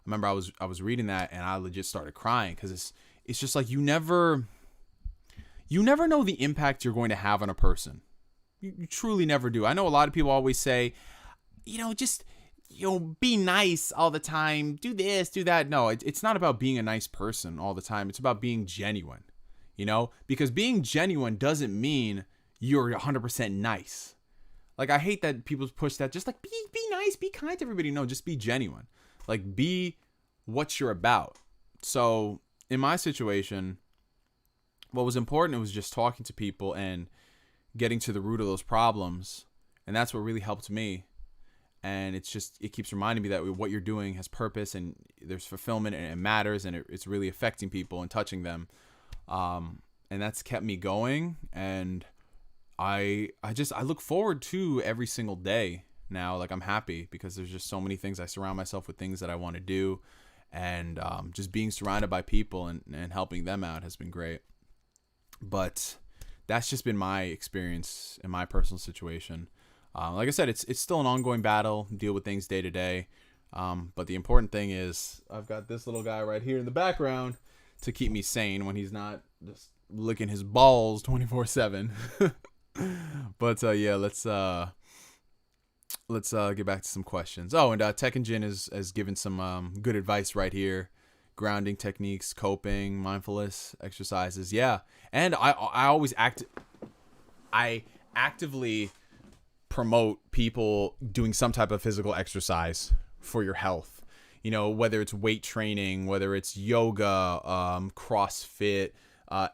remember I was reading that and I legit started crying, because it's just like you never know the impact you're going to have on a person. You truly never do. I know a lot of people always say, just be nice all the time. Do this, do that. No, it's not about being a nice person all the time. It's about being genuine, because being genuine doesn't mean you're 100% nice. Like, I hate that people push that. Just like, be nice, be kind to everybody. No, just be genuine. Like, be what you're about. So in my situation, what was important was just talking to people and getting to the root of those problems. And that's what really helped me. And it keeps reminding me that what you're doing has purpose and there's fulfillment and it matters, and it's really affecting people and touching them. And that's kept me going. And I look forward to every single day now. Like, I'm happy because there's just so many things. I surround myself with things that I want to do, and just being surrounded by people and helping them out has been great. But that's just been my experience in my personal situation. Like I said, it's still an ongoing battle, deal with things day to day. But the important thing is I've got this little guy right here in the background to keep me sane when he's not just licking his balls 24/7. But yeah, let's get back to some questions. Oh, and Tech and Jin has given some good advice right here. Grounding techniques, coping, mindfulness exercises. Yeah. And I always actively promote people doing some type of physical exercise for your health. Whether it's weight training, whether it's yoga, CrossFit,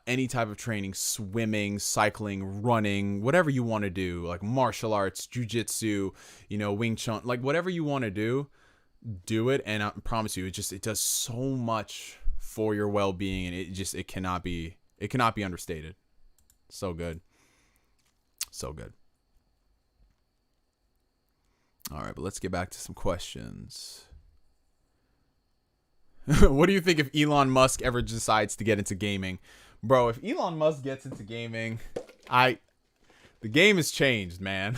any type of training, swimming, cycling, running, whatever you want to do, like martial arts, jujitsu, Wing Chun, like whatever you want to do it. And I promise you, it does so much for your well-being, and it cannot be understated. So good. All right, but let's get back to some questions. What do you think if Elon Musk ever decides to get into gaming? Bro, if Elon Musk gets into gaming, the game has changed, man.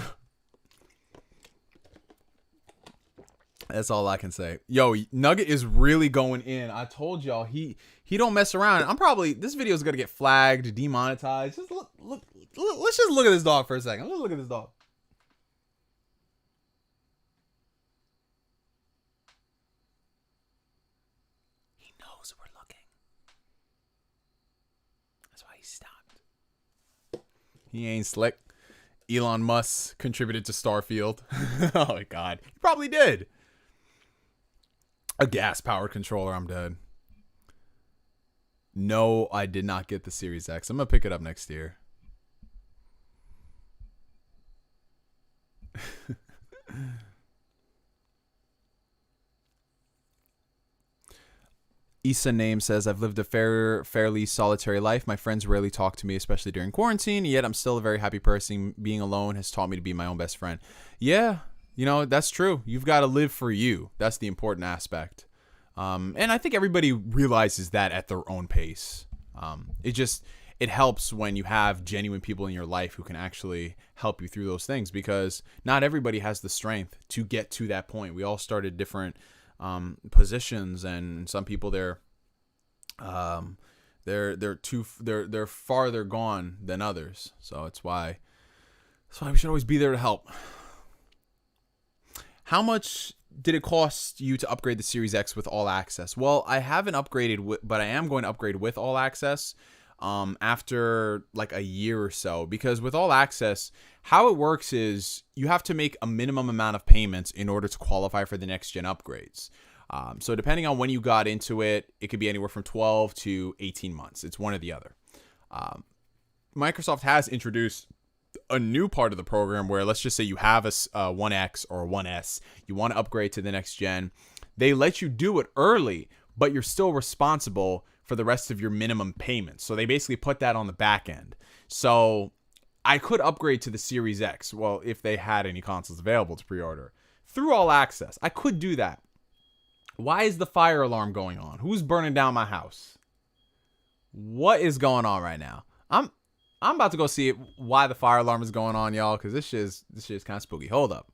That's all I can say. Yo, Nugget is really going in. I told y'all he don't mess around. This video is gonna get flagged, demonetized. Just look. Let's just look at this dog for a second. Let's look at this dog. He knows we're looking. That's why he stopped. He ain't slick. Elon Musk contributed to Starfield. Oh my god, he probably did. A gas-powered controller, I'm dead. No, I did not get the Series X. I'm going to pick it up next year. Issa Name says, I've lived a fairly solitary life. My friends rarely talk to me, especially during quarantine, yet I'm still a very happy person. Being alone has taught me to be my own best friend. Yeah. That's true. You've got to live for you. That's the important aspect. And I think everybody realizes that at their own pace. It helps when you have genuine people in your life who can actually help you through those things, because not everybody has the strength to get to that point. We all start at different positions, and some people they're farther gone than others. So that's why we should always be there to help. How much did it cost you to upgrade the Series X with All Access? Well, I haven't upgraded, but I am going to upgrade with All Access. after like a year or so, because with all access, how it works is you have to make a minimum amount of payments in order to qualify for the next gen upgrades. So depending on when you got into it, it could be anywhere from 12 to 18 months. It's one or the other. Microsoft has introduced a new part of the program where, let's just say you have a 1X or a 1S, you want to upgrade to the next gen. They let you do it early, but you're still responsible for the rest of your minimum payments. So they basically put that on the back end. So I could upgrade to the Series X, well, if they had any consoles available to pre-order, through All Access. I could do that. Why is the fire alarm going on? Who's burning down my house? What is going on right now? I'm about to go see why the fire alarm is going on, y'all, because this shit is kind of spooky. Hold up.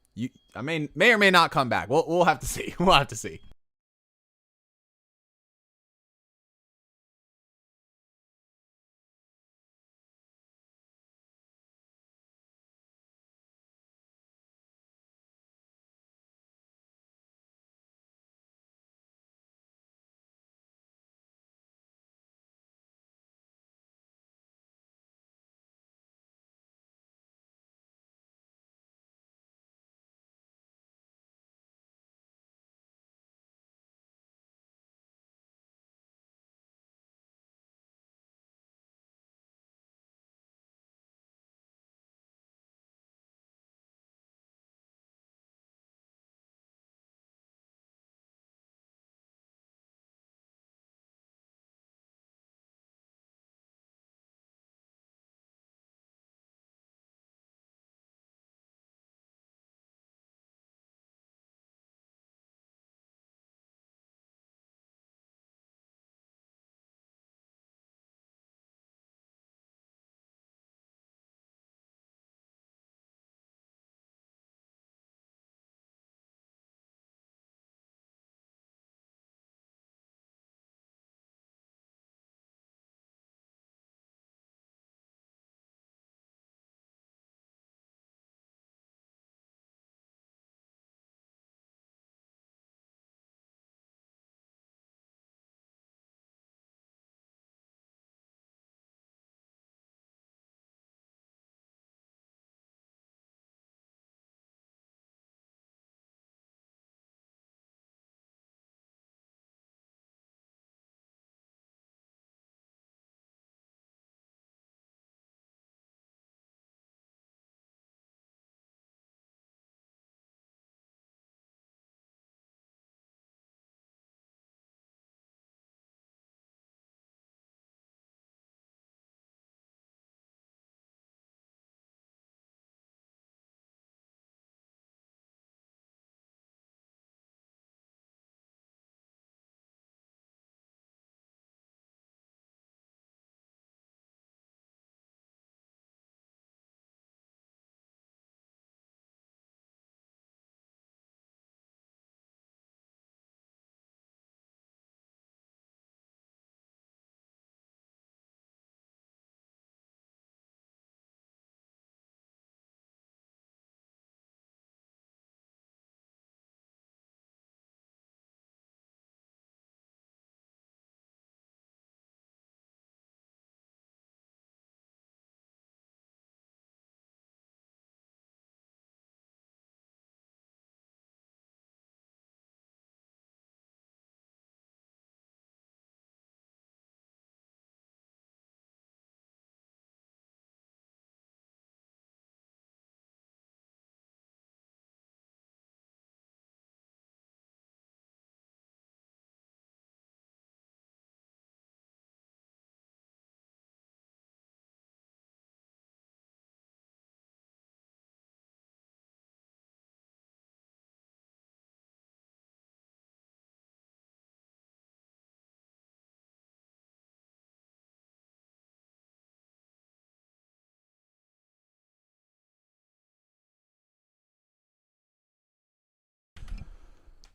I may or may not come back. We'll have to see. We'll have to see.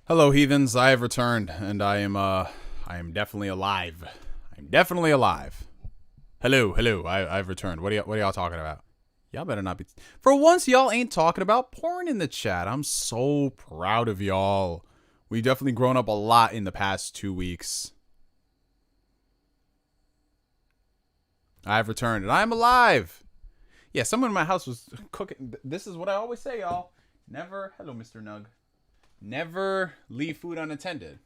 Hello, heathens. I have returned, and I am definitely alive. I'm definitely alive. Hello. I've returned. What are y'all talking about? Y'all better not be. For once, y'all ain't talking about porn in the chat. I'm so proud of y'all. We definitely grown up a lot in the past 2 weeks. I have returned, and I am alive. Yeah, someone in my house was cooking. This is what I always say, y'all. Never, hello, Mr. Nug. Never leave food unattended.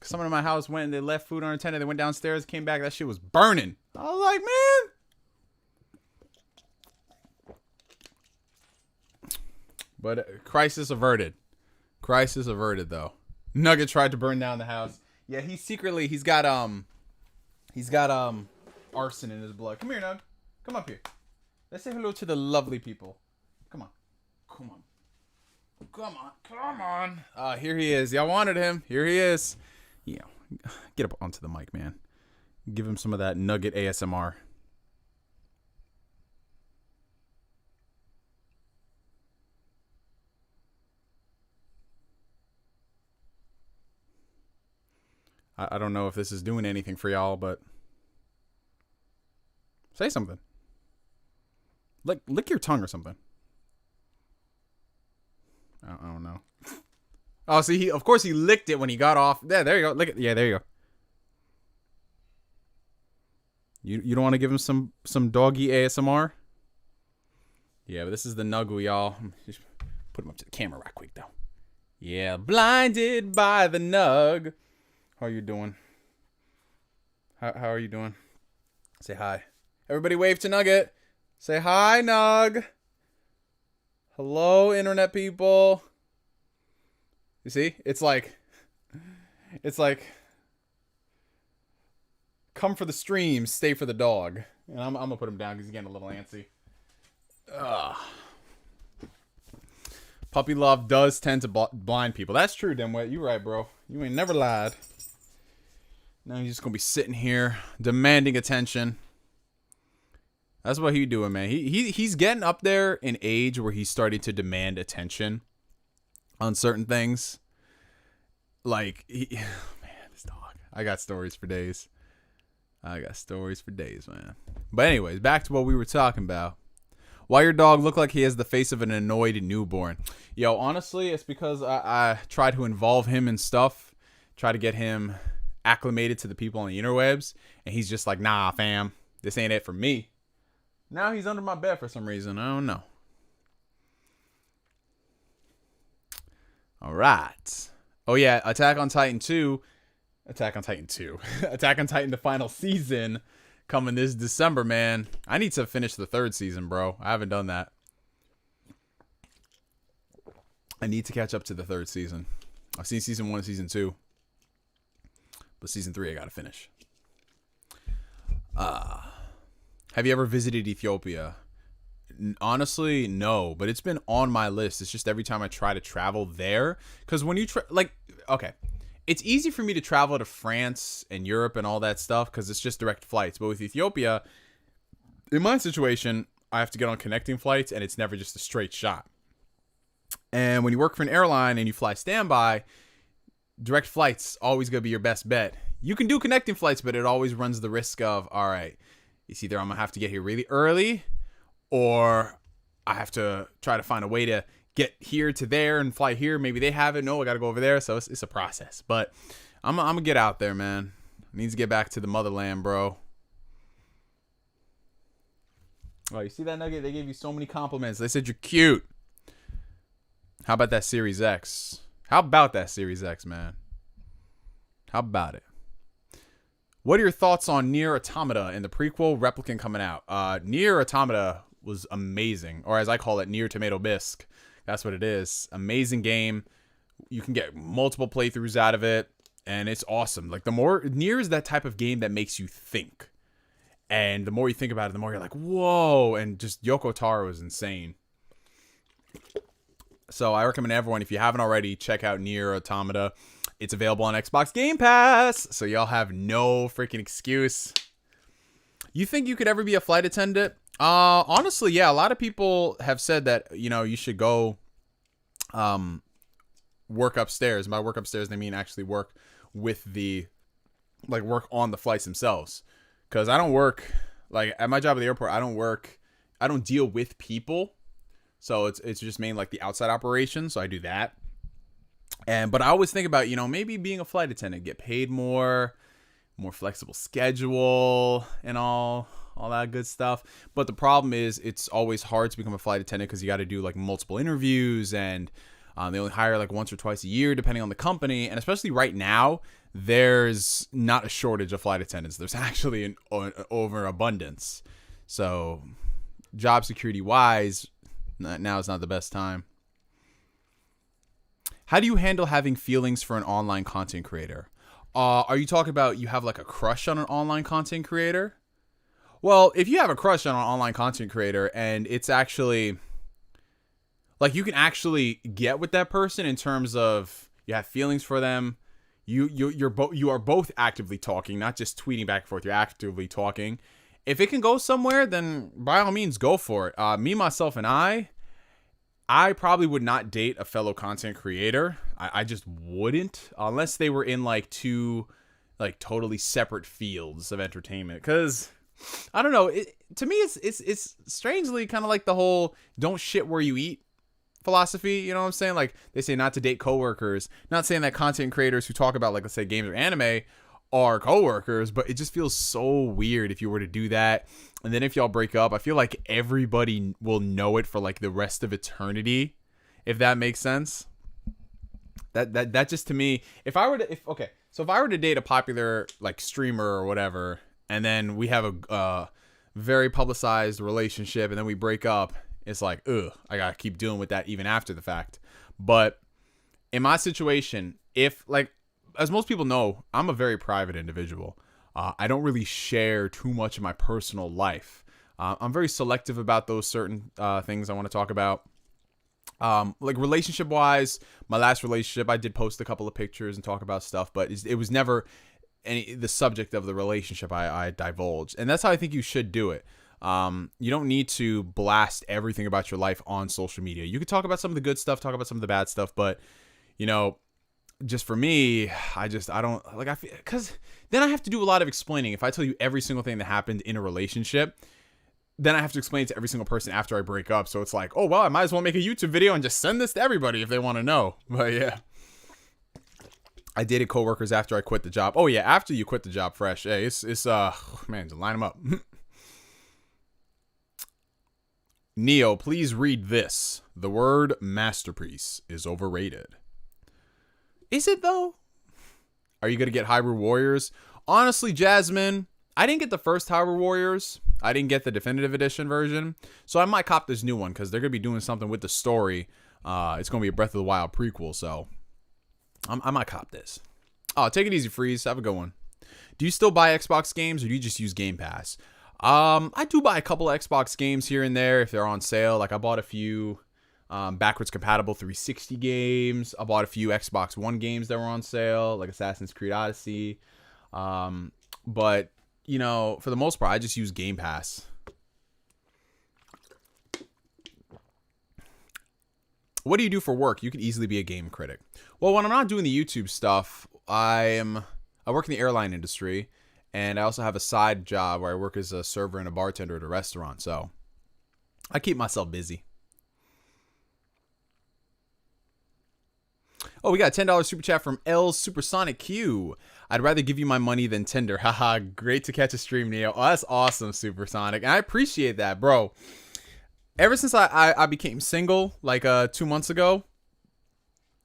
Someone in my house went and they left food unattended. They went downstairs, came back. That shit was burning. I was like, man. But crisis averted. Crisis averted, though. Nugget tried to burn down the house. Yeah, he's got arson in his blood. Come here, Nug. Come up here. Let's say hello to the lovely people. Come on. Come on. Come on. Come on. Here he is. Y'all wanted him. Here he is. Yeah. Get up onto the mic, man. Give him some of that Nugget ASMR. I don't know if this is doing anything for y'all, but say something. Lick your tongue or something. I don't know. Oh, see, of course he licked it when he got off. There you go. Lick it. Yeah, there you go. You don't want to give him some doggy ASMR? Yeah, but this is the Nuggle, y'all. Just put him up to the camera right quick, though. Yeah, blinded by the Nug. How are you doing? How are you doing? Say hi. Everybody wave to Nugget. Say hi, Nug. Hello, internet people. You see? It's like come for the stream, stay for the dog. And I'm going to put him down because he's getting a little antsy. Ugh. Puppy love does tend to blind people. That's true, Dimwit. You right, bro. You ain't never lied. Now he's just going to be sitting here demanding attention. That's what he's doing, man. He's getting up there in age where he's starting to demand attention on certain things. Like, man, this dog. I got stories for days. Man. But anyways, back to what we were talking about. Why your dog look like he has the face of an annoyed newborn? Yo, honestly, it's because I try to involve him in stuff. Try to get him acclimated to the people on the interwebs. And he's just like, nah, fam. This ain't it for me. Now he's under my bed for some reason. I don't know. All right. Oh, yeah. Attack on Titan, the final season, coming this December, man. I need to finish the 3rd season, bro. I haven't done that. I need to catch up to the 3rd season. I've seen season 1 and season 2. But season 3, I got to finish. Have you ever visited Ethiopia? Honestly, no, but it's been on my list. It's just every time I try to travel there, because when you okay, it's easy for me to travel to France and Europe and all that stuff because it's just direct flights. But with Ethiopia, in my situation, I have to get on connecting flights, and it's never just a straight shot. And when you work for an airline and you fly standby, direct flights always gonna be your best bet. You can do connecting flights, but it always runs the risk of, all right, it's either I'm going to have to get here really early, or I have to try to find a way to get here to there and fly here. Maybe they have it. No, I got to go over there. So it's a process. But I'm going to get out there, man. I need to get back to the motherland, bro. Oh, you see that, Nugget? They gave you so many compliments. They said you're cute. How about that Series X? Man? How about it? What are your thoughts on Nier Automata and the prequel Replicant coming out? Nier Automata was amazing, or as I call it, Nier Tomato Bisque. That's what it is. Amazing game. You can get multiple playthroughs out of it, and it's awesome. Like, Nier is that type of game that makes you think. And the more you think about it, the more you're like, whoa. And just Yoko Taro is insane. So I recommend everyone, if you haven't already, check out Nier Automata. It's available on Xbox Game Pass, so y'all have no freaking excuse. You think you could ever be a flight attendant? Honestly, yeah. A lot of people have said that, you should go work upstairs. By work upstairs, they mean actually work with work on the flights themselves. Because I don't work, at my job at the airport, I don't deal with people. So it's just mainly the outside operations. So I do that. But I always think about, maybe being a flight attendant, get paid more flexible schedule and all all that good stuff. But the problem is it's always hard to become a flight attendant because you got to do like multiple interviews, and they only hire like once or twice a year depending on the company. And especially right now, there's not a shortage of flight attendants. There's actually an overabundance. So job security wise, now is not the best time. How do you handle having feelings for an online content creator? Are you talking about you have like a crush on an online content creator? Well, if you have a crush on an online content creator and it's actually like you can actually get with that person in terms of you have feelings for them, you are both actively talking, not just tweeting back and forth. You're actively talking. If it can go somewhere, then by all means go for it. Me, myself, and I probably would not date a fellow content creator. I just wouldn't, unless they were in like two like totally separate fields of entertainment. Because I don't know, to me it's strangely kind of like the whole don't shit where you eat philosophy. You know what I'm saying? Like they say not to date coworkers. Not saying that content creators who talk about like let's say games or anime are coworkers, but it just feels so weird if you were to do that. And then if y'all break up, I feel like everybody will know it for like the rest of eternity, if that makes sense. That just to me, if I were to date a popular like streamer or whatever, and then we have a very publicized relationship, and then we break up, it's like, ugh, I gotta keep dealing with that even after the fact. But in my situation, if like, as most people know, I'm a very private individual. I don't really share too much of my personal life. I'm very selective about those certain things I want to talk about. Like relationship wise, my last relationship, I did post a couple of pictures and talk about stuff, but it was never the subject of the relationship I divulged. And that's how I think you should do it. You don't need to blast everything about your life on social media. You could talk about some of the good stuff, talk about some of the bad stuff, but you know, just for me, I don't like, I feel, because then I have to do a lot of explaining. If I tell you every single thing that happened in a relationship, then I have to explain to every single person after I break up. So it's like, oh, well, I might as well make a YouTube video and just send this to everybody if they want to know. But yeah, I dated coworkers after I quit the job. Oh yeah, after you quit the job fresh, hey, it's man, just line them up. Neo, please read this. The word masterpiece is overrated. Is it though? Are you going to get Hyrule Warriors? Honestly, Jasmine, I didn't get the first Hyrule Warriors. I didn't get the definitive edition version. So I might cop this new one because they're going to be doing something with the story. It's going to be a Breath of the Wild prequel. So I might cop this. Oh, take it easy, Freeze. Have a good one. Do you still buy Xbox games or do you just use Game Pass? I do buy a couple of Xbox games here and there if they're on sale. Like I bought a few backwards compatible 360 games. I bought a few Xbox One games that were on sale, like Assassin's Creed Odyssey. But, you know, for the most part, I just use Game Pass. What do you do for work? You could easily be a game critic. Well, when I'm not doing the YouTube stuff, I work in the airline industry, and I also have a side job where I work as a server and a bartender at a restaurant. So I keep myself busy. Oh, we got a $10 super chat from L Supersonic Q. I'd rather give you my money than Tinder. Haha, great to catch a stream, Neo. Oh, that's awesome, Supersonic. And I appreciate that, bro. Ever since I became single, like 2 months ago,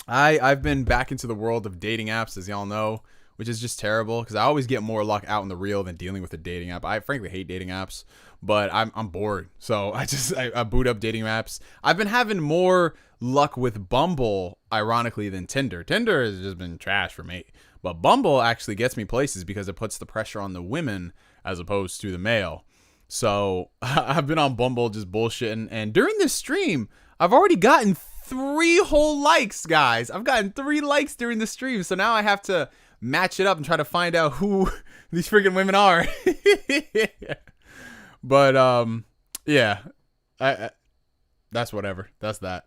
I've been back into the world of dating apps, as y'all know, which is just terrible because I always get more luck out in the real than dealing with a dating app. I frankly hate dating apps, but I'm bored. So I boot up dating apps. I've been having more luck with Bumble, ironically, than Tinder. Tinder has just been trash for me. But Bumble actually gets me places because it puts the pressure on the women as opposed to the male. So I've been on Bumble just bullshitting. And during this stream, I've already gotten 3 whole likes, guys. I've gotten 3 likes during the stream. So now I have to match it up and try to find out who these freaking women are. But yeah, that's whatever. That's that.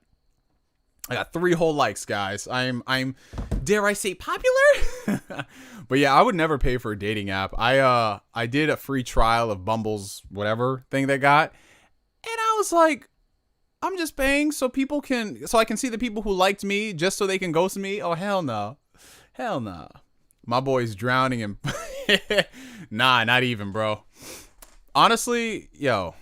I got 3 whole likes, guys. I'm dare I say popular? But yeah, I would never pay for a dating app. I did a free trial of Bumble's whatever thing they got, and I was like, I'm just paying so I can see the people who liked me just so they can ghost me. Oh hell no, hell no. My boy's drowning in nah, not even, bro. Honestly, yo,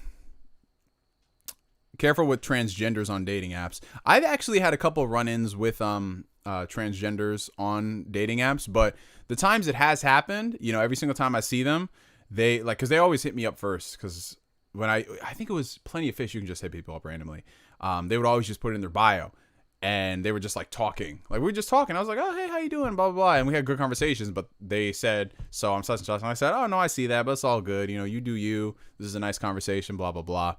careful with transgenders on dating apps. I've actually had a couple run-ins with transgenders on dating apps, but the times it has happened, you know, every single time I see them, they like, because they always hit me up first, because when I think it was Plenty of Fish, you can just hit people up randomly. They would always just put it in their bio, and they were just like talking, like we were just talking. I was like, oh hey, how you doing, blah blah blah, and we had good conversations. But they said, so I'm such and such, and I said, oh no, I see that, but it's all good, you know, you do you, this is a nice conversation, blah blah blah.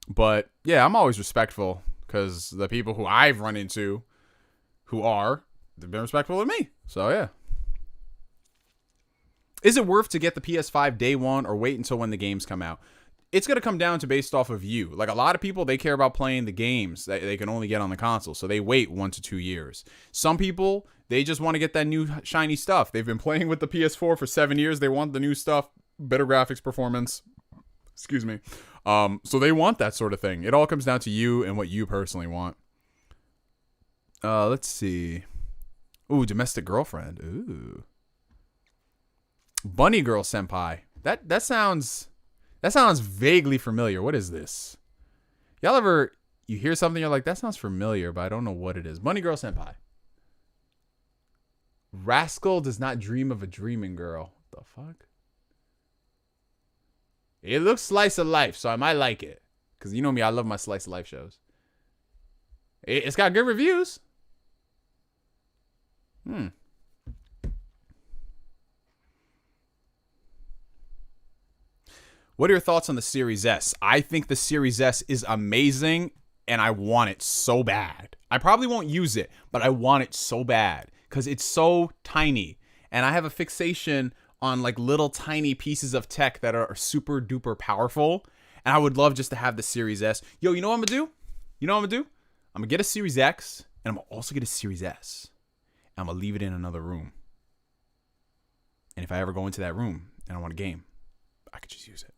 But yeah, I'm always respectful, because the people who I've run into they've been respectful of me. So yeah. Is it worth to get the PS5 day one or wait until when the games come out? It's going to come down to based off of you. Like a lot of people, they care about playing the games that they can only get on the console. So they wait 1 to 2 years. Some people, they just want to get that new shiny stuff. They've been playing with the PS4 for 7 years. They want the new stuff, better graphics performance. Excuse me. So they want that sort of thing. It all comes down to you and what you personally want. Let's see. Ooh, domestic girlfriend. Ooh. Bunny Girl Senpai. That sounds vaguely familiar. What is this? Y'all ever, you hear something, you're like, that sounds familiar, but I don't know what it is. Bunny Girl Senpai. Rascal does not dream of a dreaming girl. What the fuck? It looks slice of life, so I might like it. Because you know me, I love my slice of life shows. It's got good reviews. What are your thoughts on the Series S? I think the Series S is amazing, and I want it so bad. I probably won't use it, but I want it so bad because it's so tiny. And I have a fixation on like little tiny pieces of tech that are super duper powerful. And I would love just to have the Series S. Yo, you know what I'm going to do? I'm going to get a Series X, and I'm going to also get a Series S. And I'm going to leave it in another room. And if I ever go into that room and I want a game, I could just use it.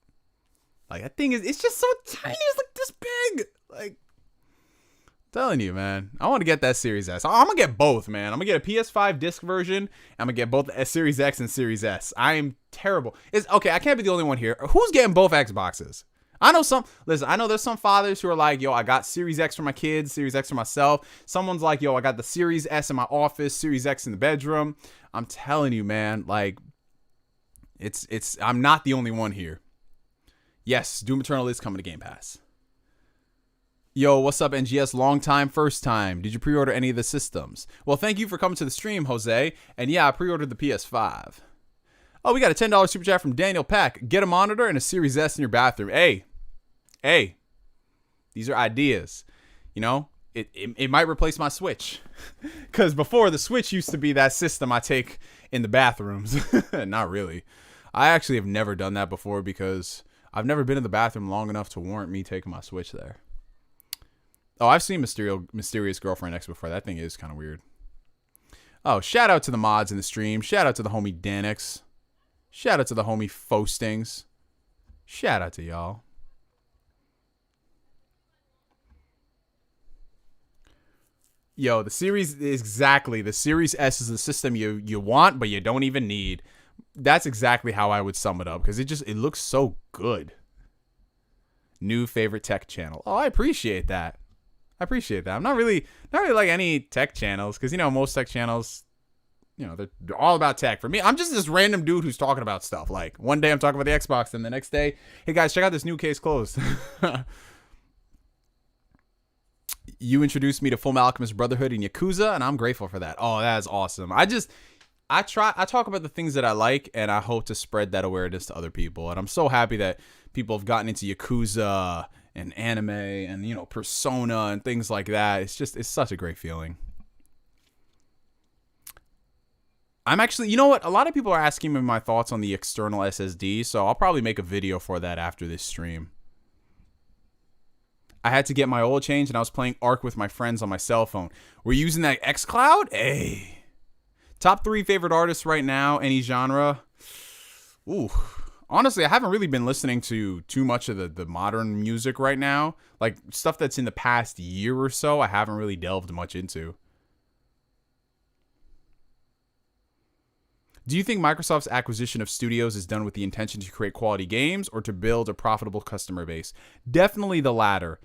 Like, that thing it's just so tiny. It's like this big. Like, I'm telling you, man. I want to get that Series S. I'm going to get both, man. I'm going to get a PS5 disc version. I'm going to get both the Series X and Series S. I am terrible. Okay, I can't be the only one here. Who's getting both Xboxes? I know there's some fathers who are like, yo, I got Series X for my kids, Series X for myself. Someone's like, yo, I got the Series S in my office, Series X in the bedroom. I'm telling you, man, like, I'm not the only one here. Yes, Doom Eternal is coming to Game Pass. Yo, what's up, NGS? Long time, first time. Did you pre-order any of the systems? Well, thank you for coming to the stream, Jose. And yeah, I pre-ordered the PS5. Oh, we got a $10 super chat from Daniel Pack. Get a monitor and a Series S in your bathroom. Hey, these are ideas. You know, it might replace my Switch. Because before, the Switch used to be that system I take in the bathrooms. Not really. I actually have never done that before because I've never been in the bathroom long enough to warrant me taking my Switch there. Oh, I've seen Mysterious Girlfriend X before. That thing is kind of weird. Oh, shout out to the mods in the stream. Shout out to the homie Danix. Shout out to the homie Fostings. Shout out to y'all. Yo, the Series S is the system you want, but you don't even need. That's exactly how I would sum it up because it looks so good. New favorite tech channel. Oh, I appreciate that. I'm not really like any tech channels because, you know, most tech channels, you know, they're all about tech. For me, I'm just this random dude who's talking about stuff. Like one day I'm talking about the Xbox, and the next day, hey guys, check out this new case closed. You introduced me to Full Alchemist Brotherhood and Yakuza, and I'm grateful for that. Oh, that is awesome. I talk about the things that I like, and I hope to spread that awareness to other people. And I'm so happy that people have gotten into Yakuza and anime and, you know, Persona and things like that. It's such a great feeling. I'm actually, you know what? A lot of people are asking me my thoughts on the external SSD, so I'll probably make a video for that after this stream. I had to get my oil changed, and I was playing Ark with my friends on my cell phone. We're using that xCloud? Hey. Top 3 favorite artists right now, any genre? Ooh. Honestly, I haven't really been listening to too much of the modern music right now. Like, stuff that's in the past year or so, I haven't really delved much into. Do you think Microsoft's acquisition of studios is done with the intention to create quality games or to build a profitable customer base? Definitely the latter.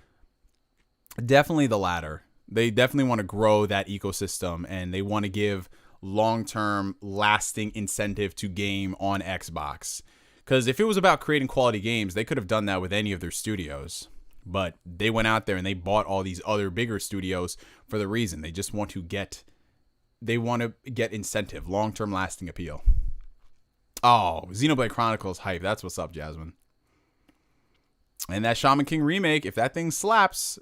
Definitely the latter. They definitely want to grow that ecosystem, and they want to give long-term, lasting incentive to game on Xbox. Because if it was about creating quality games, they could have done that with any of their studios. But they went out there and they bought all these other bigger studios for the reason. They just want to get incentive, long-term lasting appeal. Oh, Xenoblade Chronicles hype. That's what's up, Jasmine. And that Shaman King remake, if that thing slaps,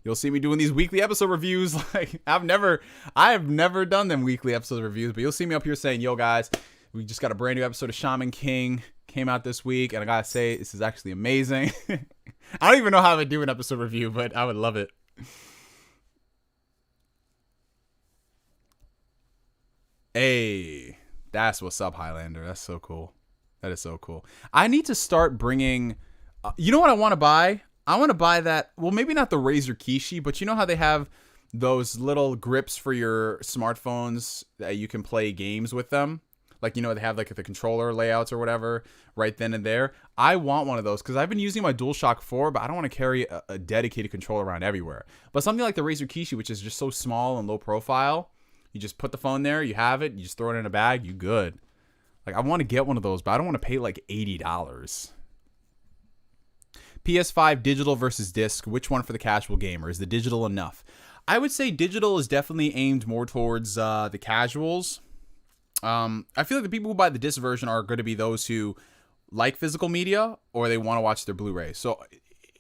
you'll see me doing these weekly episode reviews. Like I have never done them weekly episode reviews, but you'll see me up here saying, yo guys, we just got a brand new episode of Shaman King came out this week, and I gotta say, this is actually amazing. I don't even know how I would do an episode review, but I would love it. Hey, that's what's up, Highlander. That's so cool. That is so cool. I need to start bringing, you know what I want to buy? I want to buy that, well, maybe not the Razer Kishi, but you know how they have those little grips for your smartphones that you can play games with them? Like, you know, they have like the controller layouts or whatever right then and there. I want one of those because I've been using my DualShock 4, but I don't want to carry a dedicated controller around everywhere. But something like the Razer Kishi, which is just so small and low profile, you just put the phone there, you have it, you just throw it in a bag, you good. Like, I want to get one of those, but I don't want to pay like $80. PS5 digital versus disc, which one for the casual gamer? Is the digital enough? I would say digital is definitely aimed more towards the casuals. I feel like the people who buy the disc version are going to be those who like physical media or they want to watch their Blu-ray. So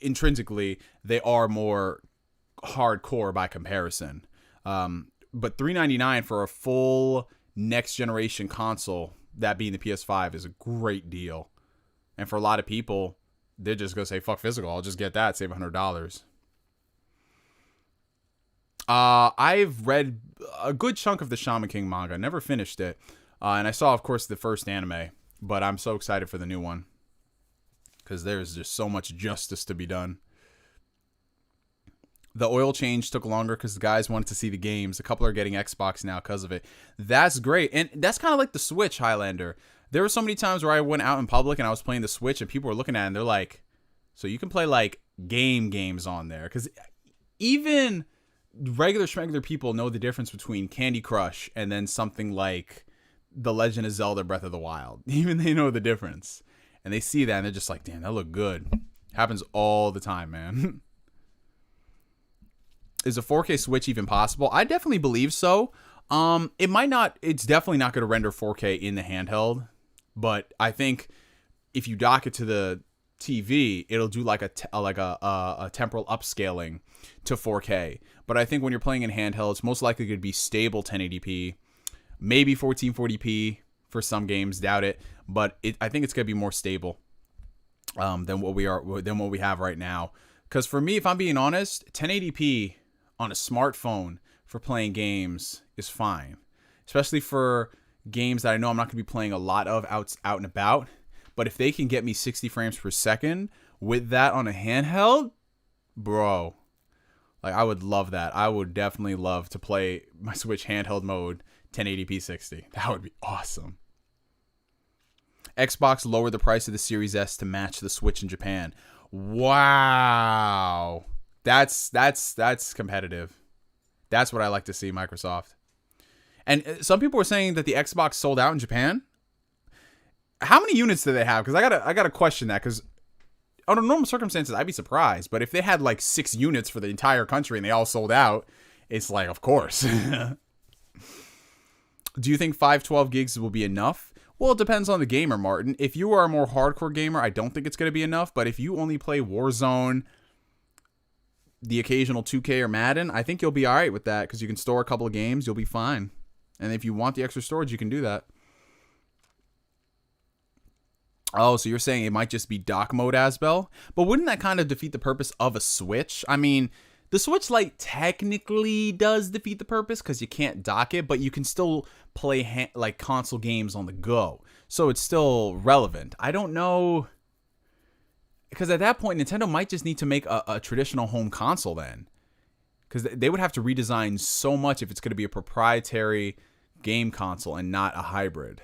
intrinsically, they are more hardcore by comparison. But $399 for a full next generation console, that being the PS5, is a great deal. And for a lot of people, they're just going to say, fuck physical. I'll just get that, save $100. I've read a good chunk of the Shaman King manga. Never finished it. And I saw, of course, the first anime. But I'm so excited for the new one. Because there's just so much justice to be done. The oil change took longer because the guys wanted to see the games. A couple are getting Xbox now because of it. That's great. And that's kind of like the Switch, Highlander. There were so many times where I went out in public and I was playing the Switch and people were looking at it and they're like, so you can play like games on there. Because even regular schmegular people know the difference between Candy Crush and then something like The Legend of Zelda Breath of the Wild. Even they know the difference. And they see that and they're just like, damn, that looked good. Happens all the time, man. Is a 4K Switch even possible? I definitely believe so. It might not, it's definitely not going to render 4K in the handheld. But I think if you dock it to the TV, it'll do like a temporal upscaling to 4K. But I think when you're playing in handheld, it's most likely going to be stable 1080p, maybe 1440p for some games. Doubt it, but I think it's going to be more stable than what we have right now. Because for me, if I'm being honest, 1080p on a smartphone for playing games is fine, especially for games that I know I'm not going to be playing a lot of out and about. But if they can get me 60 frames per second with that on a handheld, bro, like I would love that. I would definitely love to play my Switch handheld mode 1080p 60. That would be awesome. Xbox lowered the price of the Series S to match the Switch in Japan. Wow. That's competitive. That's what I like to see, Microsoft. And some people were saying that the Xbox sold out in Japan. How many units do they have? Because I gotta question that. Because under normal circumstances, I'd be surprised. But if they had like 6 units for the entire country and they all sold out, it's like, of course. Do you think 512 gigs will be enough? Well, it depends on the gamer, Martin. If you are a more hardcore gamer, I don't think it's going to be enough. But if you only play Warzone, the occasional 2K or Madden, I think you'll be all right with that because you can store a couple of games. You'll be fine. And if you want the extra storage, you can do that. Oh, so you're saying it might just be dock mode, Asbel? But wouldn't that kind of defeat the purpose of a Switch? I mean, the Switch Lite technically does defeat the purpose because you can't dock it, but you can still play like console games on the go. So it's still relevant. I don't know. Because at that point, Nintendo might just need to make a traditional home console then. Because they would have to redesign so much if it's going to be a proprietary game console and not a hybrid.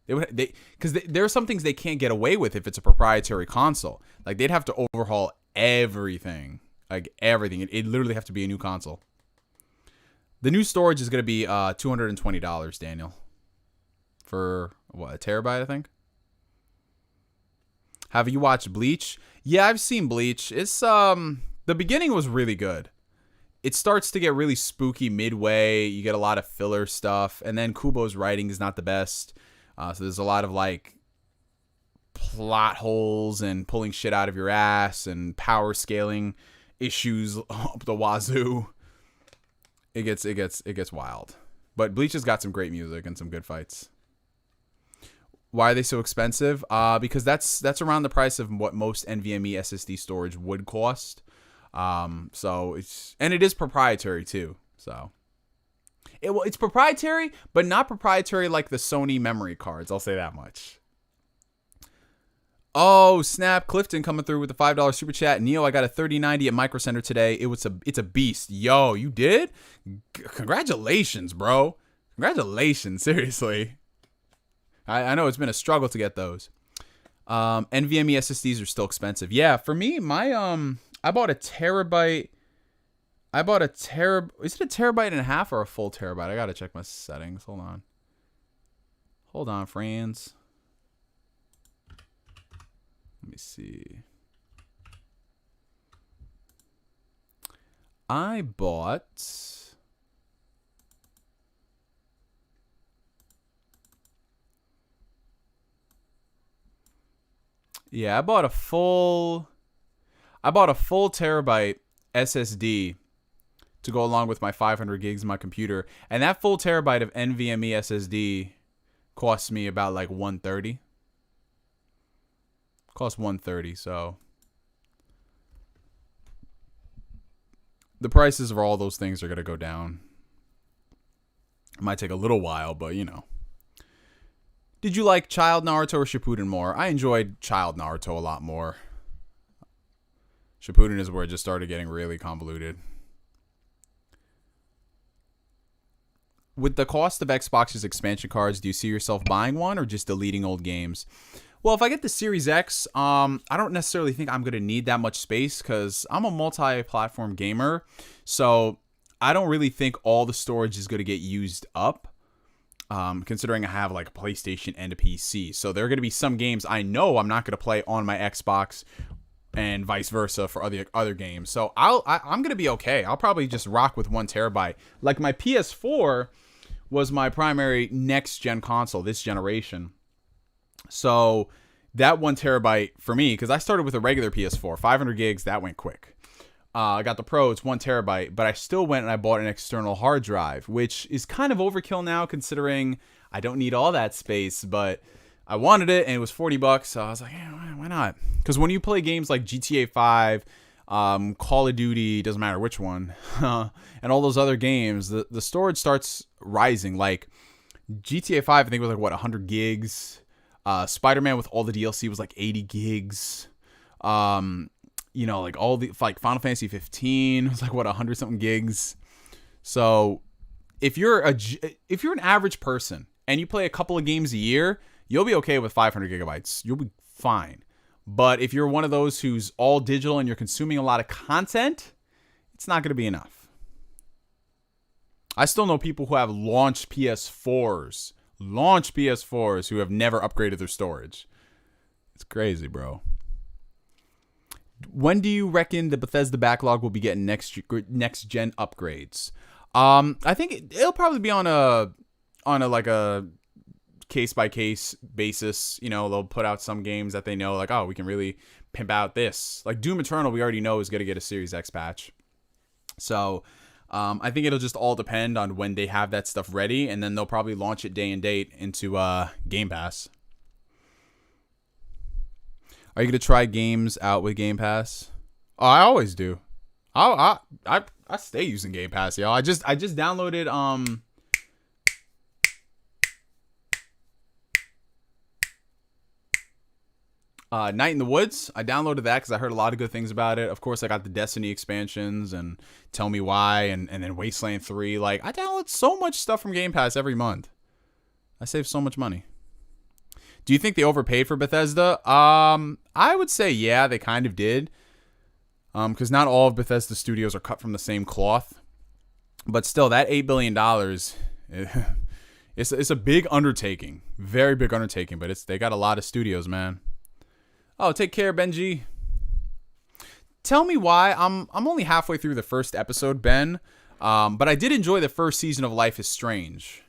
Because there are some things they can't get away with if it's a proprietary console. Like, they'd have to overhaul everything. Like, everything. It'd literally have to be a new console. The new storage is going to be $220, Daniel. For, what, a terabyte, I think? Have you watched Bleach? Yeah, I've seen Bleach. It's, the beginning was really good. It starts to get really spooky midway. You get a lot of filler stuff. And then Kubo's writing is not the best. So there's a lot of, like, plot holes and pulling shit out of your ass and power scaling issues up the wazoo. It gets wild. But Bleach has got some great music and some good fights. Why are they so expensive? Because that's around the price of what most NVMe SSD storage would cost. So it is proprietary too. So it's proprietary, but not proprietary like the Sony memory cards. I'll say that much. Oh, snap. Clifton coming through with the $5 super chat. Neo, I got a 3090 at Micro Center today. It's a beast. Yo, you did? Congratulations, bro. Congratulations. Seriously. I know it's been a struggle to get those. NVMe SSDs are still expensive. Yeah, for me, I bought a terabyte. Is it a terabyte and a half or a full terabyte? I gotta check my settings. Hold on, friends. Let me see. I bought... Yeah, I bought a full terabyte SSD to go along with my 500 gigs in my computer. And that full terabyte of NVMe SSD cost me about like $130. Cost $130, so the prices of all those things are going to go down. It might take a little while, but you know. Did you like Child Naruto or Shippuden more? I enjoyed Child Naruto a lot more. Shippuden is where it just started getting really convoluted. With the cost of Xbox's expansion cards, do you see yourself buying one or just deleting old games? Well, if I get the Series X, I don't necessarily think I'm going to need that much space because I'm a multi-platform gamer. So I don't really think all the storage is going to get used up, considering I have like a PlayStation and a PC. So there are going to be some games I know I'm not going to play on my Xbox and vice versa for other games. So I'm going to be okay. I'll probably just rock with 1 terabyte. Like my PS4 was my primary next-gen console this generation. So that 1 terabyte for me, because I started with a regular PS4, 500 gigs, that went quick. I got the Pro, it's 1 terabyte, but I still went and I bought an external hard drive, which is kind of overkill now considering I don't need all that space, but I wanted it and it was $40, so I was like, yeah, why not? Because when you play games like GTA 5, Call of Duty, doesn't matter which one, and all those other games, the storage starts rising. Like GTA 5, I think was like, what, 100 gigs? Spiderman with all the DLC was like 80 gigs. You know, like all the like Final Fantasy 15 was like what 100 something gigs. So if you're an average person and you play a couple of games a year, you'll be okay with 500 gigabytes. You'll be fine. But if you're one of those who's all digital and you're consuming a lot of content, it's not going to be enough. I still know people who have launch PS4s who have never upgraded their storage. It's crazy, bro. When do you reckon the Bethesda backlog will be getting next gen upgrades? I think it'll probably be on a like a case by case basis. You know, they'll put out some games that they know like, oh, we can really pimp out this. Like Doom Eternal, we already know is going to get a Series X patch. So I think it'll just all depend on when they have that stuff ready, and then they'll probably launch it day and date into Game Pass. Are you gonna try games out with Game Pass? Oh, I always do. I stay using Game Pass, y'all. I just downloaded Night in the Woods. I downloaded that because I heard a lot of good things about it. Of course, I got the Destiny expansions and Tell Me Why and then Wasteland 3. Like, I download so much stuff from Game Pass every month. I saved so much money. Do you think they overpaid for Bethesda? I would say yeah, they kind of did. Because not all of Bethesda studios are cut from the same cloth. But still, that $8 billion, it's a big undertaking. Very big undertaking, but they got a lot of studios, man. Oh, take care, Benji. Tell me why. I'm only halfway through the first episode, Ben. But I did enjoy the first season of Life is Strange.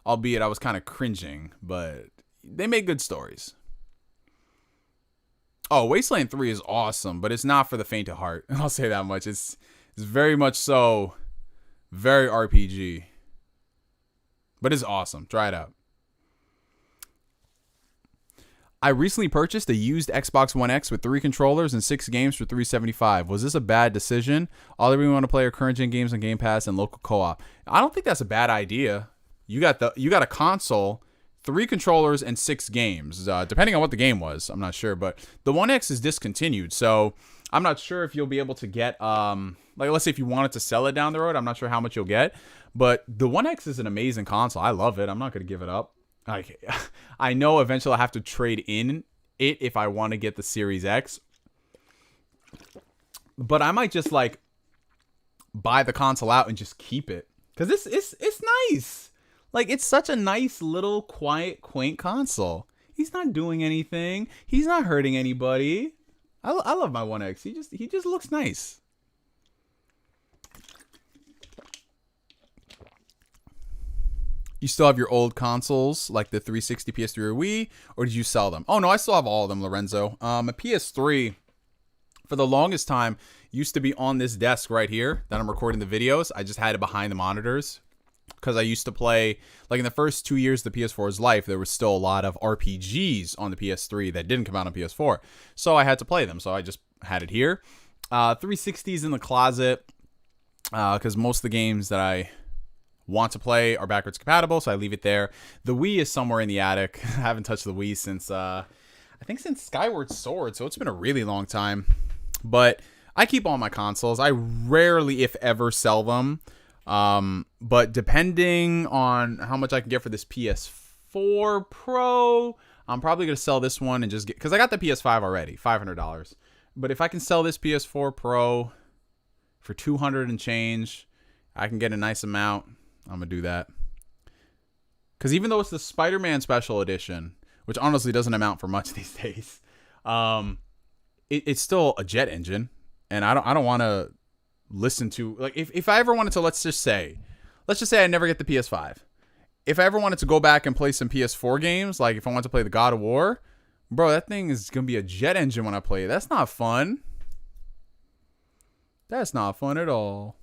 Albeit I was kind of cringing, but they make good stories. Oh, Wasteland 3 is awesome, but it's not for the faint of heart. I'll say that much. It's very much so very RPG. But it's awesome. Try it out. I recently purchased a used Xbox One X with 3 controllers and 6 games for $375. Was this a bad decision? All I really want to play are current gen games on Game Pass and local co-op. I don't think that's a bad idea. You got a console, 3 controllers, and 6 games. Depending on what the game was, I'm not sure. But the One X is discontinued, so I'm not sure if you'll be able to get like, let's say if you wanted to sell it down the road, I'm not sure how much you'll get. But the One X is an amazing console. I love it. I'm not going to give it up. I know eventually I have to trade in it if I want to get the Series X. But I might just like buy the console out and just keep it. Because it's nice. Like, it's such a nice little quiet, quaint console. He's not doing anything. He's not hurting anybody. I love my One X. He just looks nice. You still have your old consoles, like the 360, PS3, or Wii, or did you sell them? Oh, no, I still have all of them, Lorenzo. A PS3, for the longest time, used to be on this desk right here that I'm recording the videos. I just had it behind the monitors because I used to play, like in the first 2 years of the PS4's life, there was still a lot of RPGs on the PS3 that didn't come out on PS4. So I had to play them, so I just had it here. 360s in the closet because most of the games that I want to play are backwards compatible, so I leave it there. The Wii is somewhere in the attic. I haven't touched the Wii since I think since Skyward Sword, so it's been a really long time. But I keep all my consoles. I rarely, if ever, sell them. But depending on how much I can get for this PS4 Pro, I'm probably gonna sell this one and just get, because I got the PS5 already, $500. But if I can sell this PS4 Pro for $200 and change, I can get a nice amount. I'm going to do that. Because even though it's the Spiderman Special Edition, which honestly doesn't amount for much these days, it's still a jet engine. And I don't want to listen to, like, if I ever wanted to, let's just say I never get the PS5. If I ever wanted to go back and play some PS4 games, like if I wanted to play the God of War, bro, that thing is going to be a jet engine when I play it. That's not fun. That's not fun at all.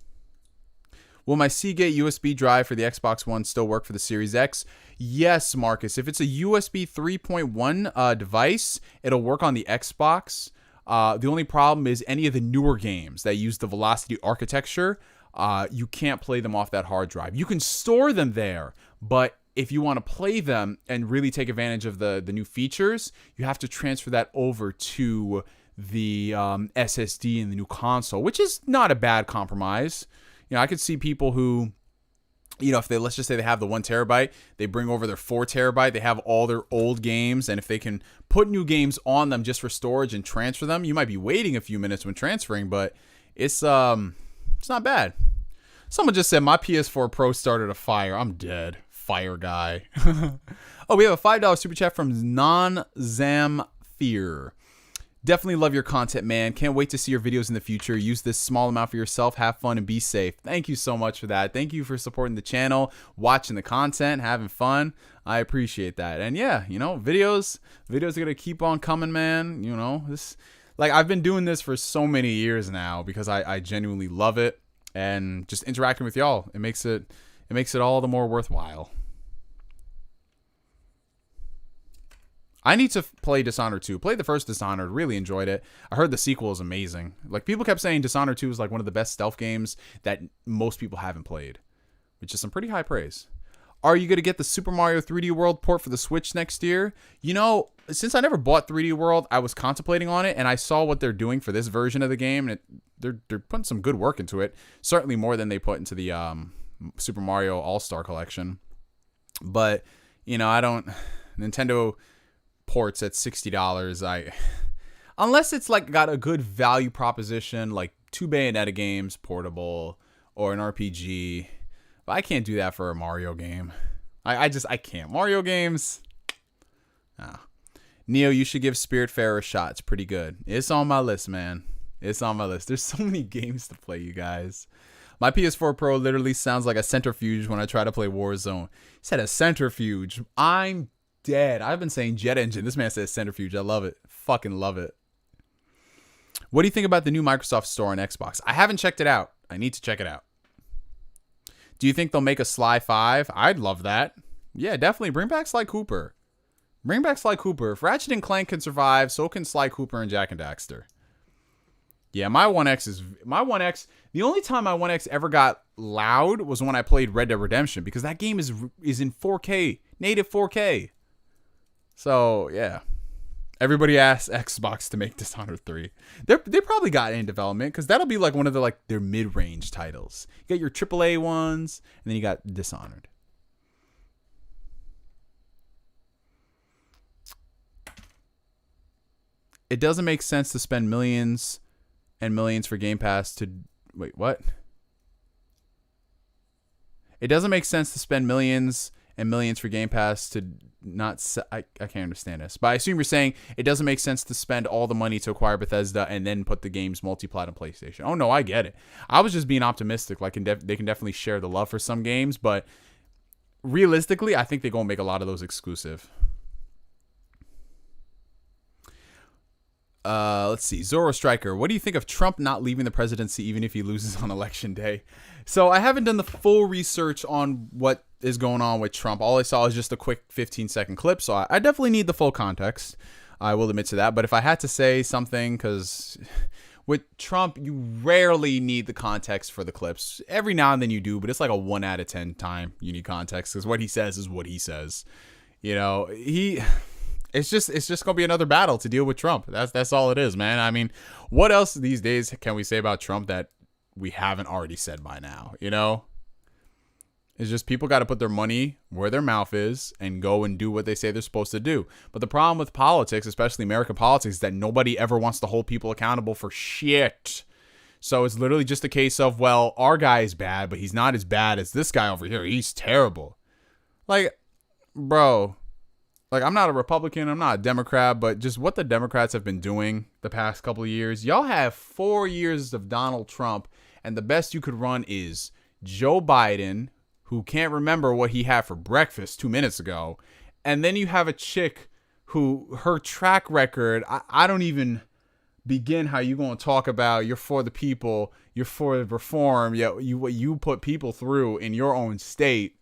Will my Seagate USB drive for the Xbox One still work for the Series X? Yes, Marcus. If it's a USB 3.1 device, it'll work on the Xbox. The only problem is any of the newer games that use the Velocity architecture, you can't play them off that hard drive. You can store them there, but if you want to play them and really take advantage of the new features, you have to transfer that over to the SSD in the new console, which is not a bad compromise. You know, I could see people who, you know, if let's just say they have the 1 terabyte, they bring over their 4 terabyte, they have all their old games, and if they can put new games on them just for storage and transfer them, you might be waiting a few minutes when transferring, but it's not bad. Someone just said my PS4 Pro started a fire. I'm dead. Fire guy. Oh, we have a $5 super chat from Non-Zamfear. Definitely love your content, man. Can't wait to see your videos in the future. Use this small amount for yourself. Have fun and be safe. Thank you so much for that. Thank you for supporting the channel, watching the content, having fun. I appreciate that. And yeah, you know, videos are going to keep on coming, man. You know, like I've been doing this for so many years now because I genuinely love it, and just interacting with y'all, it makes it all the more worthwhile. I need to play Dishonored 2. Played the first Dishonored, really enjoyed it. I heard the sequel is amazing. Like, people kept saying Dishonored 2 is like one of the best stealth games that most people haven't played, which is some pretty high praise. Are you going to get the Super Mario 3D World port for the Switch next year? You know, since I never bought 3D World, I was contemplating on it, and I saw what they're doing for this version of the game, and they're putting some good work into it. Certainly more than they put into the Super Mario All-Star Collection. But I don't Nintendo ports at $60. Unless it's like got a good value proposition, like 2 Bayonetta games portable or an RPG. But I can't do that for a Mario game. I can't. Mario games. Neo, you should give Spiritfarer a shot. It's pretty good. It's on my list, man. It's on my list. There's so many games to play, you guys. My PS4 Pro literally sounds like a centrifuge when I try to play Warzone. He said a centrifuge. I'm dead. I've been saying jet engine. This man says centrifuge. I love it. Fucking love it. What do you think about the new Microsoft Store on Xbox? I haven't checked it out. I need to check it out. Do you think they'll make a Sly 5? I'd love that. Yeah, definitely. Bring back Sly Cooper. Bring back Sly Cooper. If Ratchet and Clank can survive, so can Sly Cooper and Jak and Daxter. Yeah, my One X. The only time my One X ever got loud was when I played Red Dead Redemption, because that game is in 4K, native 4K. So yeah, everybody asks Xbox to make Dishonored 3. They probably got it in development, because that'll be like one of their mid-range titles. You got your AAA ones, and then you got Dishonored. It doesn't make sense to spend millions and millions for Game Pass to... Wait, what? It doesn't make sense to spend millions and millions for Game Pass to not... I can't understand this. But I assume you're saying it doesn't make sense to spend all the money to acquire Bethesda and then put the games multi-plat on PlayStation. Oh, no, I get it. I was just being optimistic. Like, they can definitely share the love for some games. But realistically, I think they're going to make a lot of those exclusive. Let's see. Zoro Striker, what do you think of Trump not leaving the presidency even if he loses on election day? So I haven't done the full research on what is going on with Trump. All I saw is just a quick 15-second clip, so I definitely need the full context. I will admit to that. But if I had to say something, because with Trump, you rarely need the context for the clips. Every now and then you do, but it's like a 1 out of 10 time you need context, because what he says is what he says. It's just gonna be another battle to deal with Trump. That's all it is, man. I mean, what else these days can we say about Trump that we haven't already said by now? It's just people got to put their money where their mouth is and go and do what they say they're supposed to do. But the problem with politics, especially American politics, is that nobody ever wants to hold people accountable for shit. So it's literally just a case of, well, our guy is bad, but he's not as bad as this guy over here. He's terrible. Like, bro. Like, I'm not a Republican, I'm not a Democrat, but just what the Democrats have been doing the past couple of years. Y'all have 4 years of Donald Trump, and the best you could run is Joe Biden, who can't remember what he had for breakfast 2 minutes ago. And then you have a chick who, her track record, I don't even begin how you going to talk about you're for the people, you're for reform, yet you put people through in your own state.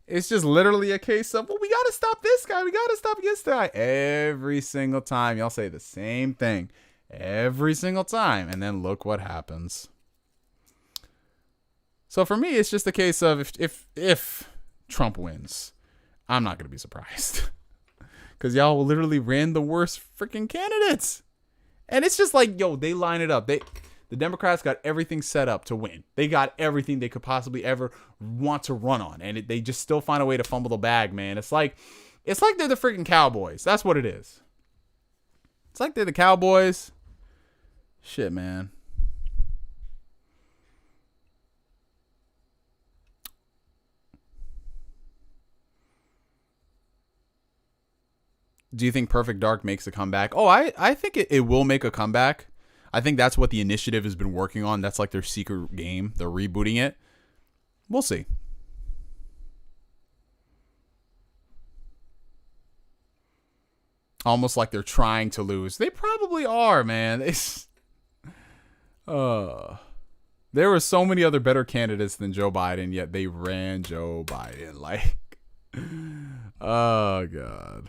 It's just literally a case of, well, we got to stop this guy. We got to stop this guy. Every single time. Y'all say the same thing. Every single time. And then look what happens. So for me, it's just a case of if Trump wins, I'm not going to be surprised. Because y'all literally ran the worst freaking candidates. And it's just like, yo, they line it up. The Democrats got everything set up to win. They got everything they could possibly ever want to run on. And they just still find a way to fumble the bag, man. It's like they're the freaking Cowboys. That's what it is. It's like they're the Cowboys. Shit, man. Do you think Perfect Dark makes a comeback? Oh, I think it will make a comeback. I think that's what the initiative has been working on. That's like their secret game. They're rebooting it. We'll see. Almost like they're trying to lose. They probably are, man. There were so many other better candidates than Joe Biden, yet they ran Joe Biden. Like, oh, God.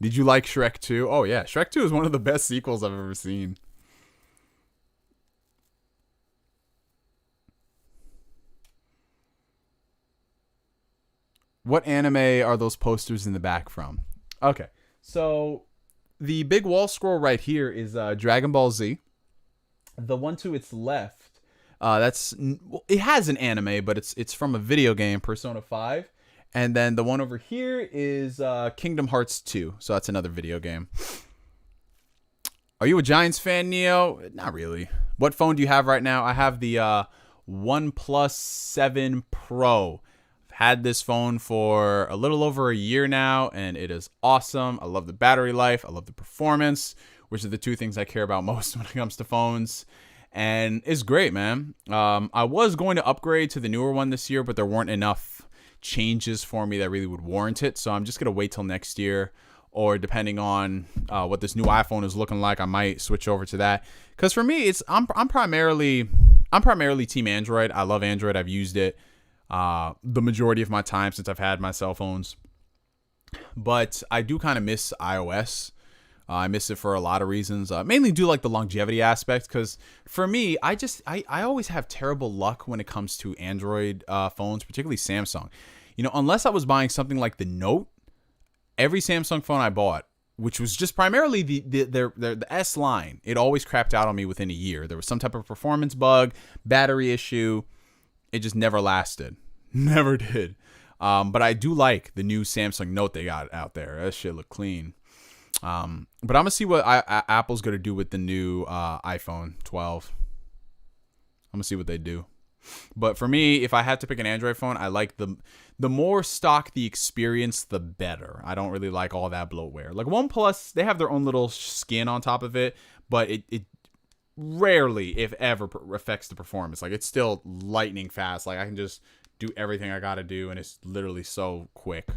Did you like Shrek 2? Oh, yeah. Shrek 2 is one of the best sequels I've ever seen. What anime are those posters in the back from? Okay. So, the big wall scroll right here is Dragon Ball Z. The one to its left, it has an anime, but it's from a video game, Persona 5. And then the one over here is Kingdom Hearts 2. So that's another video game. Are you a Giants fan, Neo? Not really. What phone do you have right now? I have the OnePlus 7 Pro. I've had this phone for a little over a year now, and it is awesome. I love the battery life. I love the performance, which are the two things I care about most when it comes to phones. And it's great, man. I was going to upgrade to the newer one this year, but there weren't enough changes for me that really would warrant it. So I'm just going to wait till next year, or depending on what this new iPhone is looking like, I might switch over to that. Because for me, I'm primarily team Android. I love Android. I've used it the majority of my time since I've had my cell phones. But I do kind of miss iOS. I miss it for a lot of reasons. Mainly due like the longevity aspect, because for me, I always have terrible luck when it comes to Android phones, particularly Samsung. You know, unless I was buying something like the Note, every Samsung phone I bought, which was just primarily the S line, it always crapped out on me within a year. There was some type of performance bug, battery issue. It just never lasted. Never did. But I do like the new Samsung Note they got out there. That shit look clean. But I'm going to see what Apple's going to do with the new iPhone 12. I'm going to see what they do. But for me, if I had to pick an Android phone, I like the more stock the experience, the better. I don't really like all that bloatware. Like OnePlus, they have their own little skin on top of it, but it rarely, if ever, affects the performance. Like, it's still lightning fast. Like, I can just do everything I got to do, and it's literally so quick.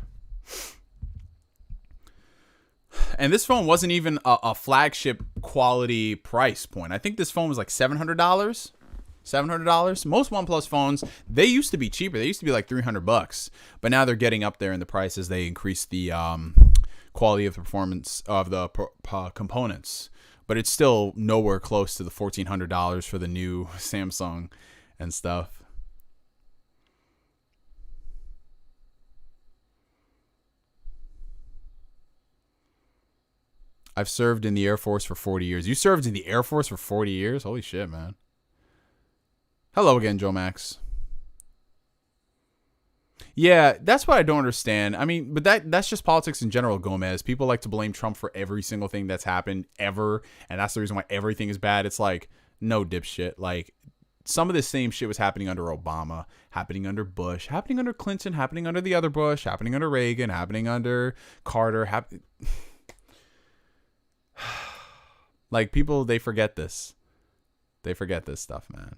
And this phone wasn't even a flagship quality price point. I think this phone was like $700. $700. Most OnePlus phones, they used to be cheaper. They used to be like $300, but now they're getting up there in the price as they increase the quality of the performance of the components. But it's still nowhere close to the $1,400 for the new Samsung and stuff. I've served in the Air Force for 40 years. You served in the Air Force for 40 years? Holy shit, man. Hello again, Joe Max. Yeah, that's what I don't understand. I mean, but that's just politics in general, Gomez. People like to blame Trump for every single thing that's happened ever, and that's the reason why everything is bad. It's like, no, dipshit. Like, some of the same shit was happening under Obama, happening under Bush, happening under Clinton, happening under the other Bush, happening under Reagan, happening under Carter. Like, people, they forget this. They forget this stuff, man.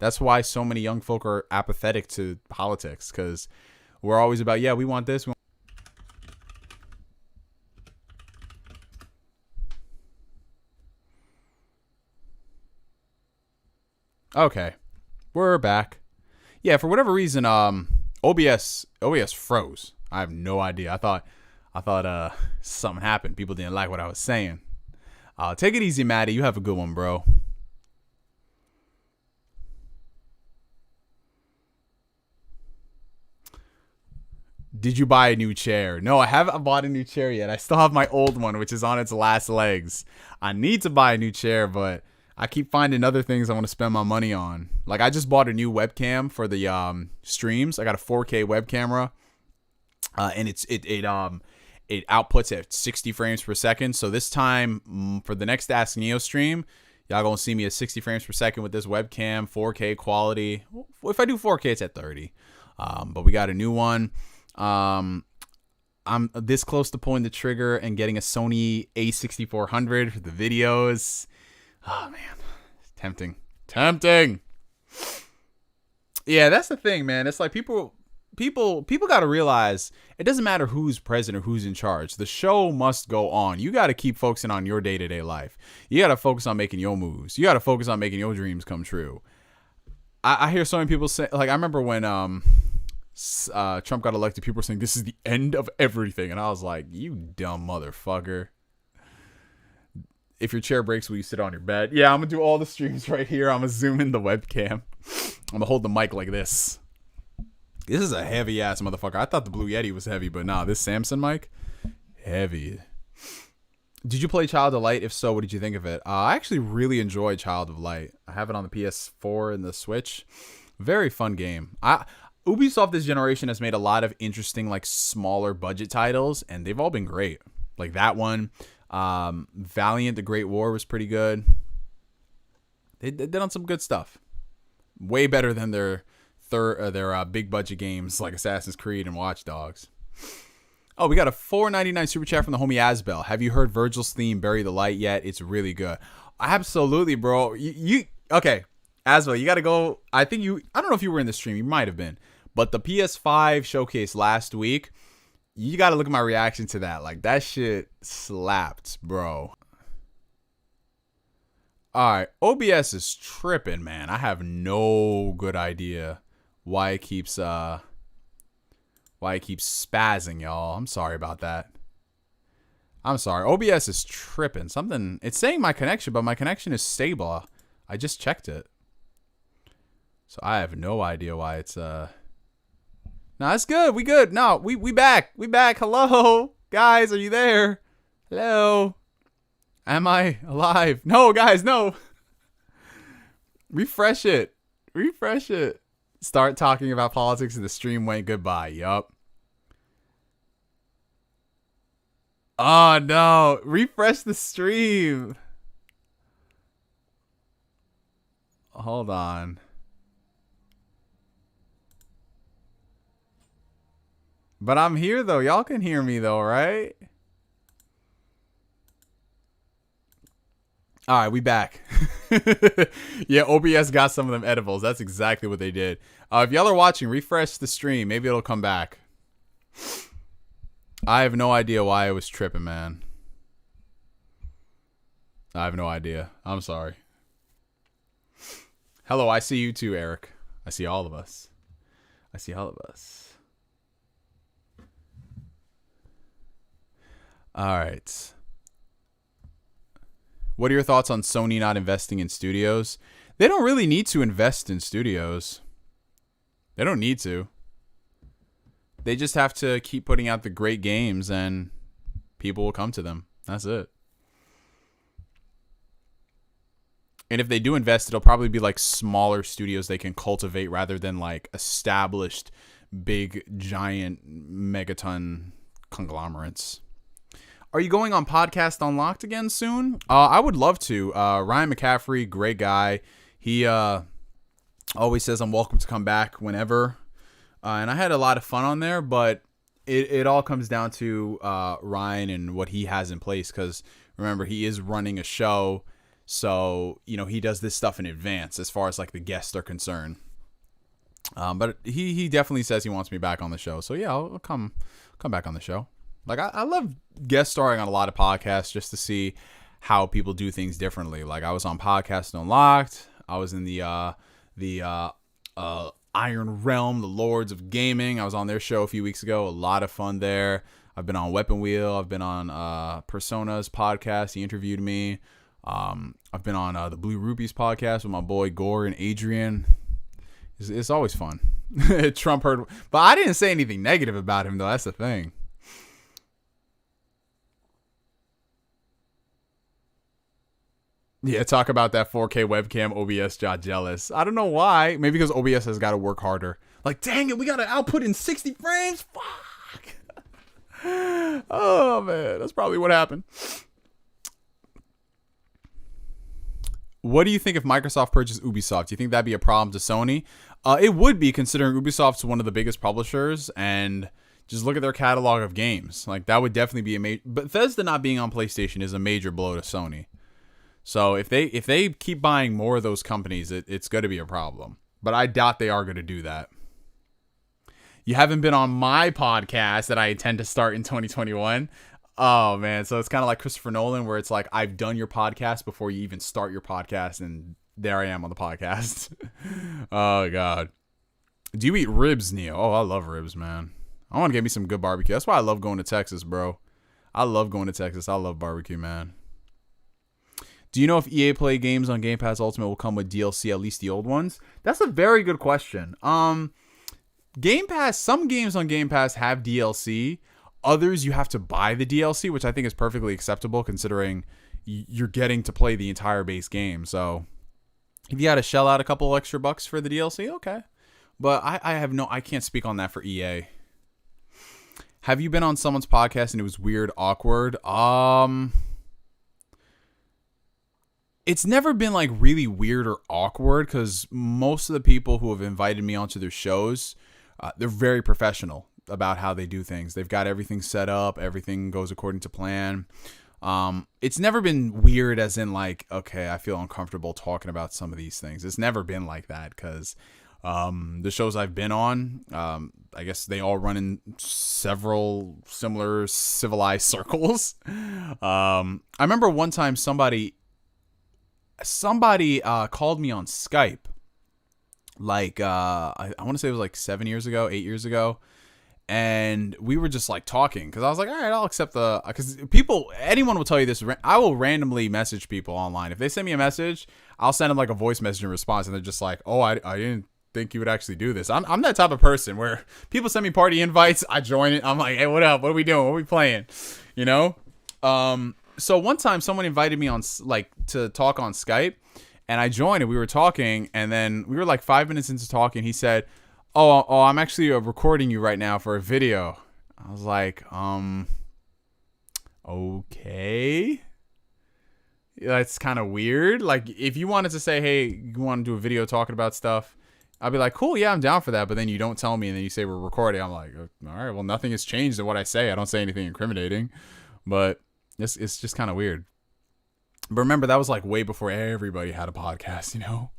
That's why so many young folk are apathetic to politics, because we're always about, yeah, we want this. Okay, we're back. Yeah, for whatever reason, OBS froze. I have no idea. I thought something happened. People didn't like what I was saying. Take it easy, Maddie. You have a good one, bro. Did you buy a new chair? No, I haven't bought a new chair yet. I still have my old one, which is on its last legs. I need to buy a new chair, but I keep finding other things I want to spend my money on. Like, I just bought a new webcam for the streams. I got a 4K web camera, and it outputs at 60 frames per second. So this time for the next Ask Neo stream, y'all gonna see me at 60 frames per second with this webcam, 4K quality. If I do 4K, it's at 30. But we got a new one. I'm this close to pulling the trigger and getting a Sony A6400 for the videos. Oh man, tempting. Yeah, that's the thing, man. It's like people got to realize it doesn't matter who's president or who's in charge. The show must go on. You got to keep focusing on your day-to-day life. You got to focus on making your moves. You got to focus on making your dreams come true. I hear so many people say, like, I remember when Trump got elected, people were saying this is the end of everything, and I was like, you dumb motherfucker. If your chair breaks, will you sit on your bed? Yeah, I'm gonna do all the streams right here. I'm gonna zoom in the webcam. I'm gonna hold the mic like this. This is a heavy ass motherfucker. I thought the Blue Yeti was heavy, but nah, this Samsung mic, heavy. Did you play Child of Light? If so, what did you think of it? I actually really enjoyed Child of Light. I have it on the PS4 and the Switch. Very fun game. Ubisoft this generation has made a lot of interesting, like, smaller budget titles, and they've all been great. Like that one, Valiant: The Great War was pretty good. They did on some good stuff. Way better than their big budget games like Assassin's Creed and Watch Dogs. Oh, we got a $4.99 super chat from the homie Asbel. Have you heard Virgil's theme, Bury the Light, yet? It's really good. Absolutely, bro. You okay, Asbel, you got to go. I don't know if you were in the stream. You might have been. But the PS5 showcase last week, you got to look at my reaction to that. Like, that shit slapped, bro. All right, OBS is tripping, man. I have no good idea why it keeps spazzing, y'all. I'm sorry about that. I'm sorry. OBS is tripping. It's saying my connection, but my connection is stable. I just checked it. So I have no idea why it's No, it's good. We good. No, we back. We back. Hello. Guys, are you there? Hello. Am I alive? No, guys, no. Refresh it. Refresh it. Start talking about politics and the stream went goodbye. Yup. Oh, no. Refresh the stream. Hold on. But I'm here, though. Y'all can hear me, though, right? All right, we back. Yeah, OBS got some of them edibles. That's exactly what they did. If y'all are watching, refresh the stream. Maybe it'll come back. I have no idea why I was tripping, man. I have no idea. I'm sorry. Hello, I see you too, Eric. I see all of us. I see all of us. All right. What are your thoughts on Sony not investing in studios? They don't really need to invest in studios. They don't need to. They just have to keep putting out the great games and people will come to them. That's it. And if they do invest, it'll probably be like smaller studios they can cultivate rather than like established big giant megaton conglomerates. Are you going on Podcast Unlocked again soon? I would love to. Ryan McCaffrey, great guy. He always says I'm welcome to come back whenever. And I had a lot of fun on there, but it all comes down to Ryan and what he has in place. Because remember, he is running a show. So, you know, he does this stuff in advance as far as like the guests are concerned. But he definitely says he wants me back on the show. So, yeah, I'll come back on the show. Like, I love guest starring on a lot of podcasts just to see how people do things differently. Like, I was on Podcast Unlocked. I was in the Iron Realm, the Lords of Gaming. I was on their show a few weeks ago. A lot of fun there. I've been on Weapon Wheel. I've been on Persona's podcast. He interviewed me. I've been on the Blue Rupees podcast with my boy Gore and Adrian. It's always fun. Trump heard, but I didn't say anything negative about him, though. That's the thing. Yeah, talk about that 4K webcam. OBS got jealous. I don't know why. Maybe because OBS has got to work harder. Like, dang it, we got to output in 60 frames? Fuck. Oh, man. That's probably what happened. What do you think if Microsoft purchased Ubisoft? Do you think that'd be a problem to Sony? It would be, considering Ubisoft's one of the biggest publishers, and just look at their catalog of games. Like, that would definitely be a major... Bethesda not being on PlayStation is a major blow to Sony. So if they keep buying more of those companies, it's going to be a problem. But I doubt they are going to do that. You haven't been on my podcast that I intend to start in 2021. Oh, man. So it's kind of like Christopher Nolan, where it's like, I've done your podcast before you even start your podcast, and there I am on the podcast. Oh, God. Do you eat ribs, Neo? Oh, I love ribs, man. I want to get me some good barbecue. That's why I love going to Texas, bro. I love going to Texas. I love barbecue, man. Do you know if EA Play games on Game Pass Ultimate will come with DLC, at least the old ones? That's a very good question. Game Pass, some games on Game Pass have DLC. Others, you have to buy the DLC, which I think is perfectly acceptable considering you're getting to play the entire base game. So if you got to shell out a couple extra bucks for the DLC, okay. But I can't speak on that for EA. Have you been on someone's podcast and it was weird, awkward? It's never been like really weird or awkward because most of the people who have invited me onto their shows, they're very professional about how they do things. They've got everything set up. Everything goes according to plan. It's never been weird as in like, okay, I feel uncomfortable talking about some of these things. It's never been like that because the shows I've been on, I guess they all run in several similar civilized circles. I remember one time somebody called me on Skype. Like, I want to say it was like 8 years ago. And we were just like talking because I was like, all right, I'll accept because anyone will tell you this. I will randomly message people online. If they send me a message, I'll send them like a voice message in response. And they're just like, oh, I didn't think you would actually do this. I'm that type of person where people send me party invites. I join it. I'm like, hey, what up? What are we doing? What are we playing? You know? So one time someone invited me on to talk on Skype and I joined and we were talking and then we were like 5 minutes into talking. He said, oh, I'm actually recording you right now for a video. I was like, okay. That's kind of weird. Like if you wanted to say, hey, you want to do a video talking about stuff, I'd be like, cool, yeah, I'm down for that. But then you don't tell me and then you say we're recording. I'm like, all right, well, nothing has changed in what I say. I don't say anything incriminating, but it's just kind of weird. But remember, that was like way before everybody had a podcast, you know?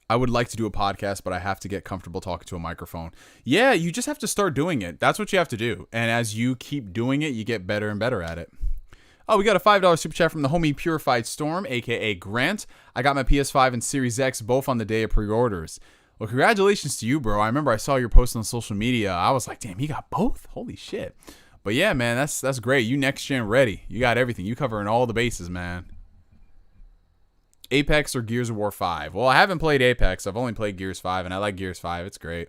I would like to do a podcast, but I have to get comfortable talking to a microphone. Yeah, you just have to start doing it. That's what you have to do. And as you keep doing it, you get better and better at it. Oh, we got a $5 super chat from the homie Purified Storm, a.k.a. Grant. I got my PS5 and Series X both on the day of pre-orders. Well, congratulations to you, bro. I remember I saw your post on social media. I was like, damn, he got both? Holy shit. But yeah, man, that's great. You next gen ready. You got everything. You covering all the bases, man. Apex or Gears of War 5? Well, I haven't played Apex. I've only played Gears 5, and I like Gears 5. It's great.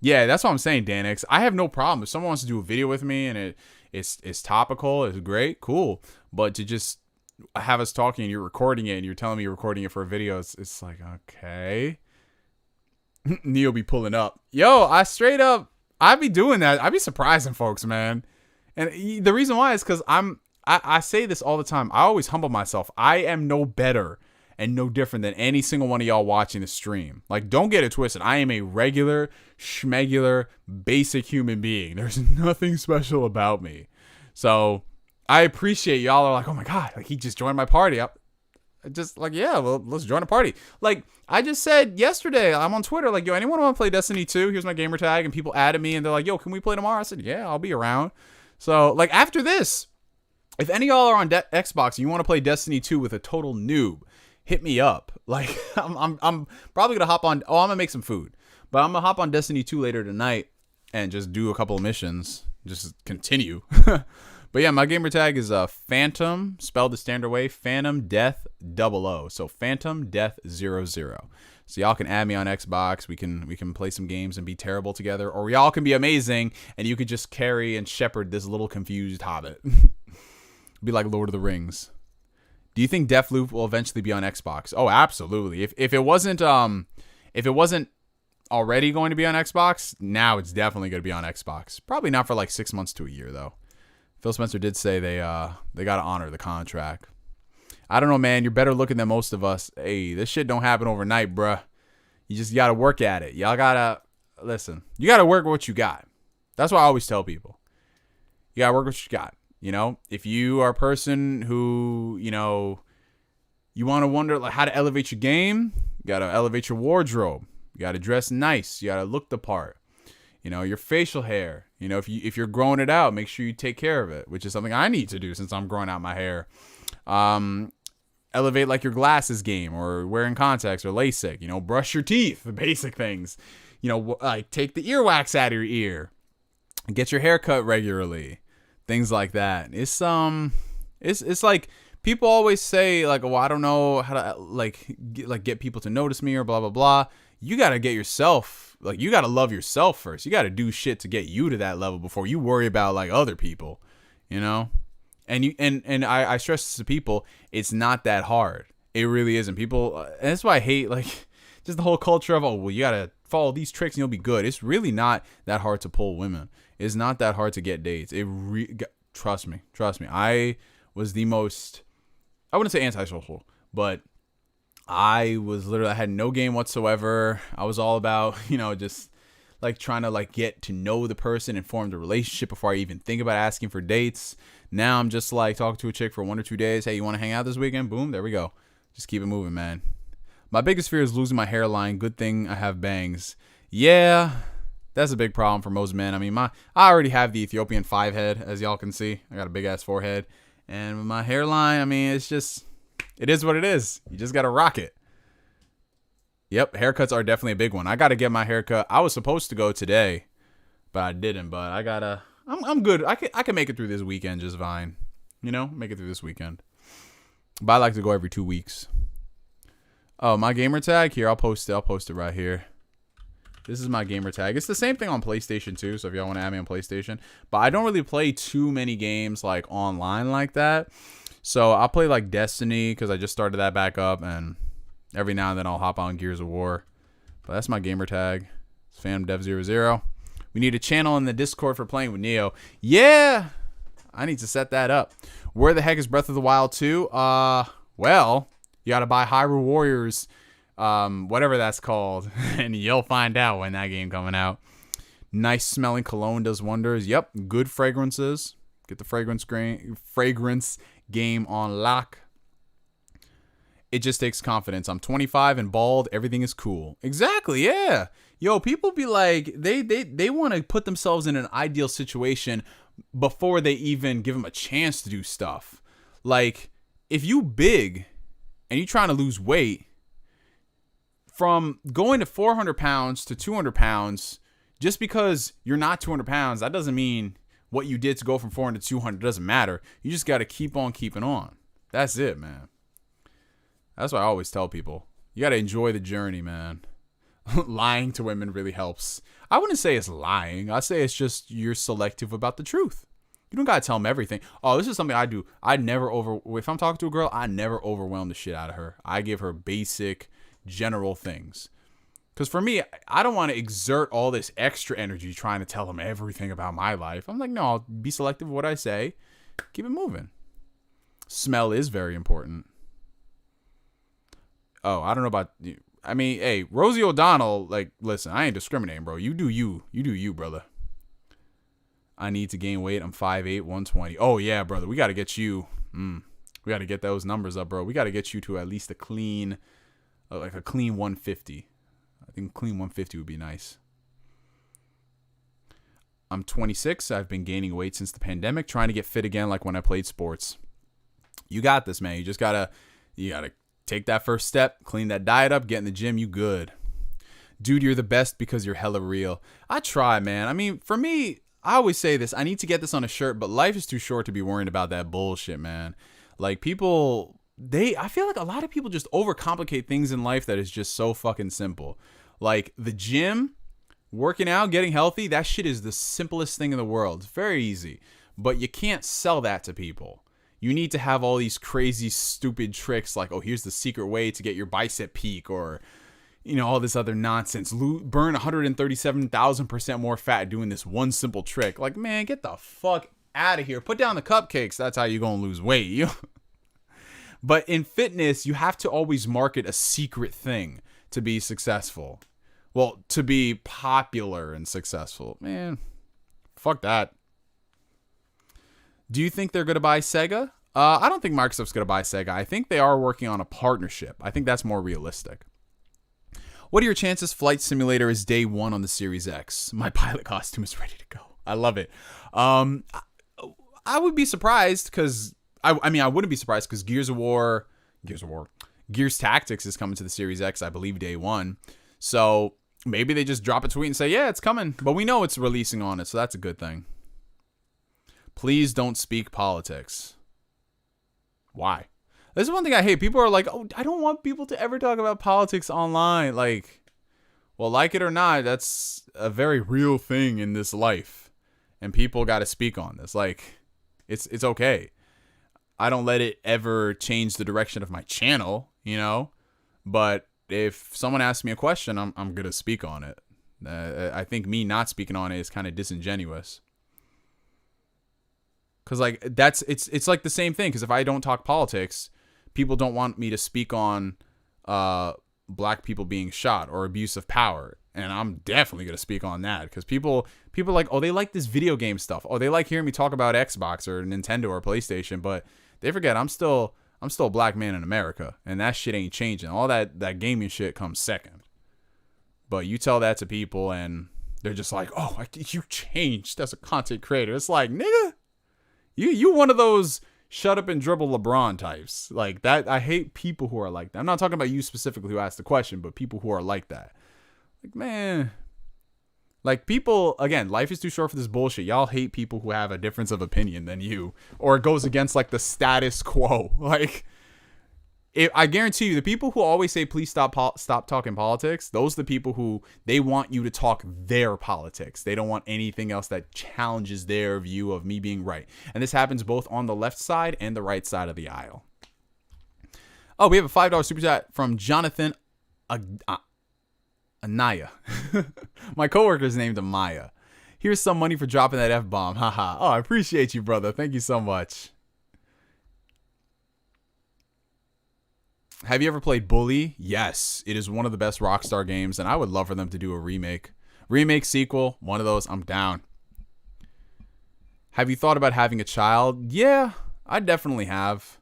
Yeah, that's what I'm saying, Danix. I have no problem. If someone wants to do a video with me and it's topical, it's great, cool. But to just have us talking and you're recording it and you're telling me you're recording it for a video, it's like, okay. Neo be pulling up. Yo, I'd be doing that. I'd be surprising folks, man. And the reason why is because I say this all the time. I always humble myself. I am no better and no different than any single one of y'all watching the stream. Like, don't get it twisted. I am a regular, schmegular, basic human being. There's nothing special about me. So I appreciate y'all are like, oh my God, like he just joined my party. I just like, yeah, well, let's join a party. Like I just said yesterday, I'm on Twitter, like, yo, anyone want to play Destiny 2? Here's my gamer tag. And people added me and they're like, yo, can we play tomorrow? I said, yeah, I'll be around. So like after this, if any of y'all are on Xbox and you want to play Destiny 2 with a total noob, hit me up. Like, I'm probably going to hop on. Oh, I'm going to make some food. But I'm going to hop on Destiny 2 later tonight and just do a couple of missions. Just continue. But yeah, my gamer tag is Phantom, spelled the standard way, Phantom Death 00. So Phantom Death 00. So y'all can add me on Xbox. We can play some games and be terrible together. Or y'all can be amazing and you could just carry and shepherd this little confused hobbit. Be like Lord of the Rings. Do you think Deathloop will eventually be on Xbox? Oh, absolutely. If it wasn't already going to be on Xbox, now it's definitely going to be on Xbox. Probably not for like 6 months to a year though. Phil Spencer did say they got to honor the contract. I don't know, man. You're better looking than most of us. Hey, this shit don't happen overnight, bruh. You just got to work at it. Y'all got to listen. You got to work with what you got. That's what I always tell people. You got to work with what you got. You know, if you are a person who, you know, you want to wonder like how to elevate your game, you got to elevate your wardrobe. You got to dress nice. You got to look the part. You know, your facial hair. You know, if you're growing it out, make sure you take care of it, which is something I need to do since I'm growing out my hair. Elevate like your glasses game or wearing contacts or LASIK. You know, brush your teeth, the basic things. You know, like take the earwax out of your ear. Get your hair cut regularly. Things like that. It's like people always say like, well, I don't know how to get people to notice me or blah blah blah. You gotta get yourself, like, you gotta love yourself first. You gotta do shit to get you to that level before you worry about like other people. You know, And I stress this to people, it's not that hard. It really isn't. People, and that's why I hate like just the whole culture of, oh, well, you gotta follow these tricks and you'll be good. It's really not that hard to pull women. It's not that hard to get dates. Trust me. I was the most, I wouldn't say antisocial, but I had no game whatsoever. I was all about, just like trying to like get to know the person and form the relationship before I even think about asking for dates. Now I'm just like talking to a chick for 1 or 2 days. Hey, you want to hang out this weekend? Boom, there we go. Just keep it moving, man. My biggest fear is losing my hairline. Good thing I have bangs. Yeah, that's a big problem for most men. I mean, I already have the Ethiopian 5 head, as y'all can see. I got a big ass forehead. And with my hairline, I mean, it is what it is. You just got to rock it. Yep, haircuts are definitely a big one. I got to get my haircut. I was supposed to go today, but I didn't. But I got to, I'm good. I can make it through this weekend just fine. Make it through this weekend. But I like to go every 2 weeks. Oh, my gamer tag? Here, I'll post it right here. This is my gamer tag. It's the same thing on PlayStation too, so if y'all want to add me on PlayStation. But I don't really play too many games like online like that. So I'll play like Destiny because I just started that back up, and every now and then I'll hop on Gears of War. But that's my gamer tag. It's FamDev00. We need a channel in the Discord for playing with Neo. Yeah, I need to set that up. Where the heck is Breath of the Wild 2? Well, you got to buy Hyrule Warriors, whatever that's called, and you'll find out when that game coming out. Nice smelling cologne does wonders. Yep, good fragrances. Get the fragrance game on lock. It just takes confidence. I'm 25 and bald. Everything is cool. Exactly, yeah. Yo, people be like, they want to put themselves in an ideal situation before they even give them a chance to do stuff. Like, if you big and you trying to lose weight, from going to 400 pounds to 200 pounds, just because you're not 200 pounds, that doesn't mean what you did to go from 400 to 200 doesn't matter. You just got to keep on keeping on. That's it, man. That's what I always tell people. You got to enjoy the journey, man. Lying to women really helps. I wouldn't say it's lying. I say it's just you're selective about the truth. You don't got to tell them everything. Oh, this is something I do. If I'm talking to a girl, I never overwhelm the shit out of her. I give her basic, general things. Because for me, I don't want to exert all this extra energy trying to tell them everything about my life. I'm like, no, I'll be selective of what I say. Keep it moving. Smell is very important. Oh, I don't know about you. I mean, hey, Rosie O'Donnell, like, listen, I ain't discriminating, bro. You do you. You do you, brother. I need to gain weight. I'm 5'8", 120. Oh, yeah, brother. We got to get you. We got to get those numbers up, bro. We got to get you to at least a clean 150. I think clean 150 would be nice. I'm 26. I've been gaining weight since the pandemic, trying to get fit again like when I played sports. You got this, man. You just got to take that first step, clean that diet up, get in the gym, you good. Dude, you're the best because you're hella real. I try, man. I mean, for me, I always say this. I need to get this on a shirt, but life is too short to be worrying about that bullshit, man. Like, people, I feel like a lot of people just overcomplicate things in life that is just so fucking simple. Like, the gym, working out, getting healthy, that shit is the simplest thing in the world. It's very easy. But you can't sell that to people. You need to have all these crazy, stupid tricks like, oh, here's the secret way to get your bicep peak, or, all this other nonsense. Burn 137,000% more fat doing this one simple trick. Like, man, get the fuck out of here. Put down the cupcakes. That's how you're going to lose weight. But in fitness, you have to always market a secret thing to be successful. Well, to be popular and successful. Man, fuck that. Do you think they're going to buy Sega? I don't think Microsoft's going to buy Sega. I think they are working on a partnership. I think that's more realistic. What are your chances Flight Simulator is day one on the Series X? My pilot costume is ready to go. I love it. I would be surprised because, I wouldn't be surprised because Gears Tactics is coming to the Series X, I believe, day one. So maybe they just drop a tweet and say, yeah, it's coming. But we know it's releasing on it, so that's a good thing. Please don't speak politics. Why? This is one thing I hate. People are like, oh, I don't want people to ever talk about politics online. Like, well, like it or not, that's a very real thing in this life. And people got to speak on this. Like, it's okay. I don't let it ever change the direction of my channel, you know. But if someone asks me a question, I'm gonna speak on it. I think me not speaking on it is kind of disingenuous. Cause like it's like the same thing. Cause if I don't talk politics, people don't want me to speak on black people being shot or abuse of power, and I'm definitely gonna speak on that. Because people are like, oh, they like this video game stuff. Oh, they like hearing me talk about Xbox or Nintendo or PlayStation, but they forget I'm still a black man in America, and that shit ain't changing. All that gaming shit comes second. But you tell that to people, and they're just like, oh, you changed as a content creator. It's like, nigga. You one of those shut up and dribble LeBron types. Like that, I hate people who are like that. I'm not talking about you specifically who asked the question, but people who are like that. Like, man. Like, people, again, life is too short for this bullshit. Y'all hate people who have a difference of opinion than you. Or it goes against, like, the status quo. Like, I guarantee you, the people who always say, please stop talking politics, those are the people who, they want you to talk their politics. They don't want anything else that challenges their view of me being right. And this happens both on the left side and the right side of the aisle. Oh, we have a $5 super chat from Jonathan Anaya. My coworker's named Amaya. Here's some money for dropping that F-bomb. Haha. Oh, I appreciate you, brother. Thank you so much. Have you ever played Bully? Yes. It is one of the best Rockstar games, and I would love for them to do a remake. Remake, sequel, one of those, I'm down. Have you thought about having a child? Yeah, I definitely have.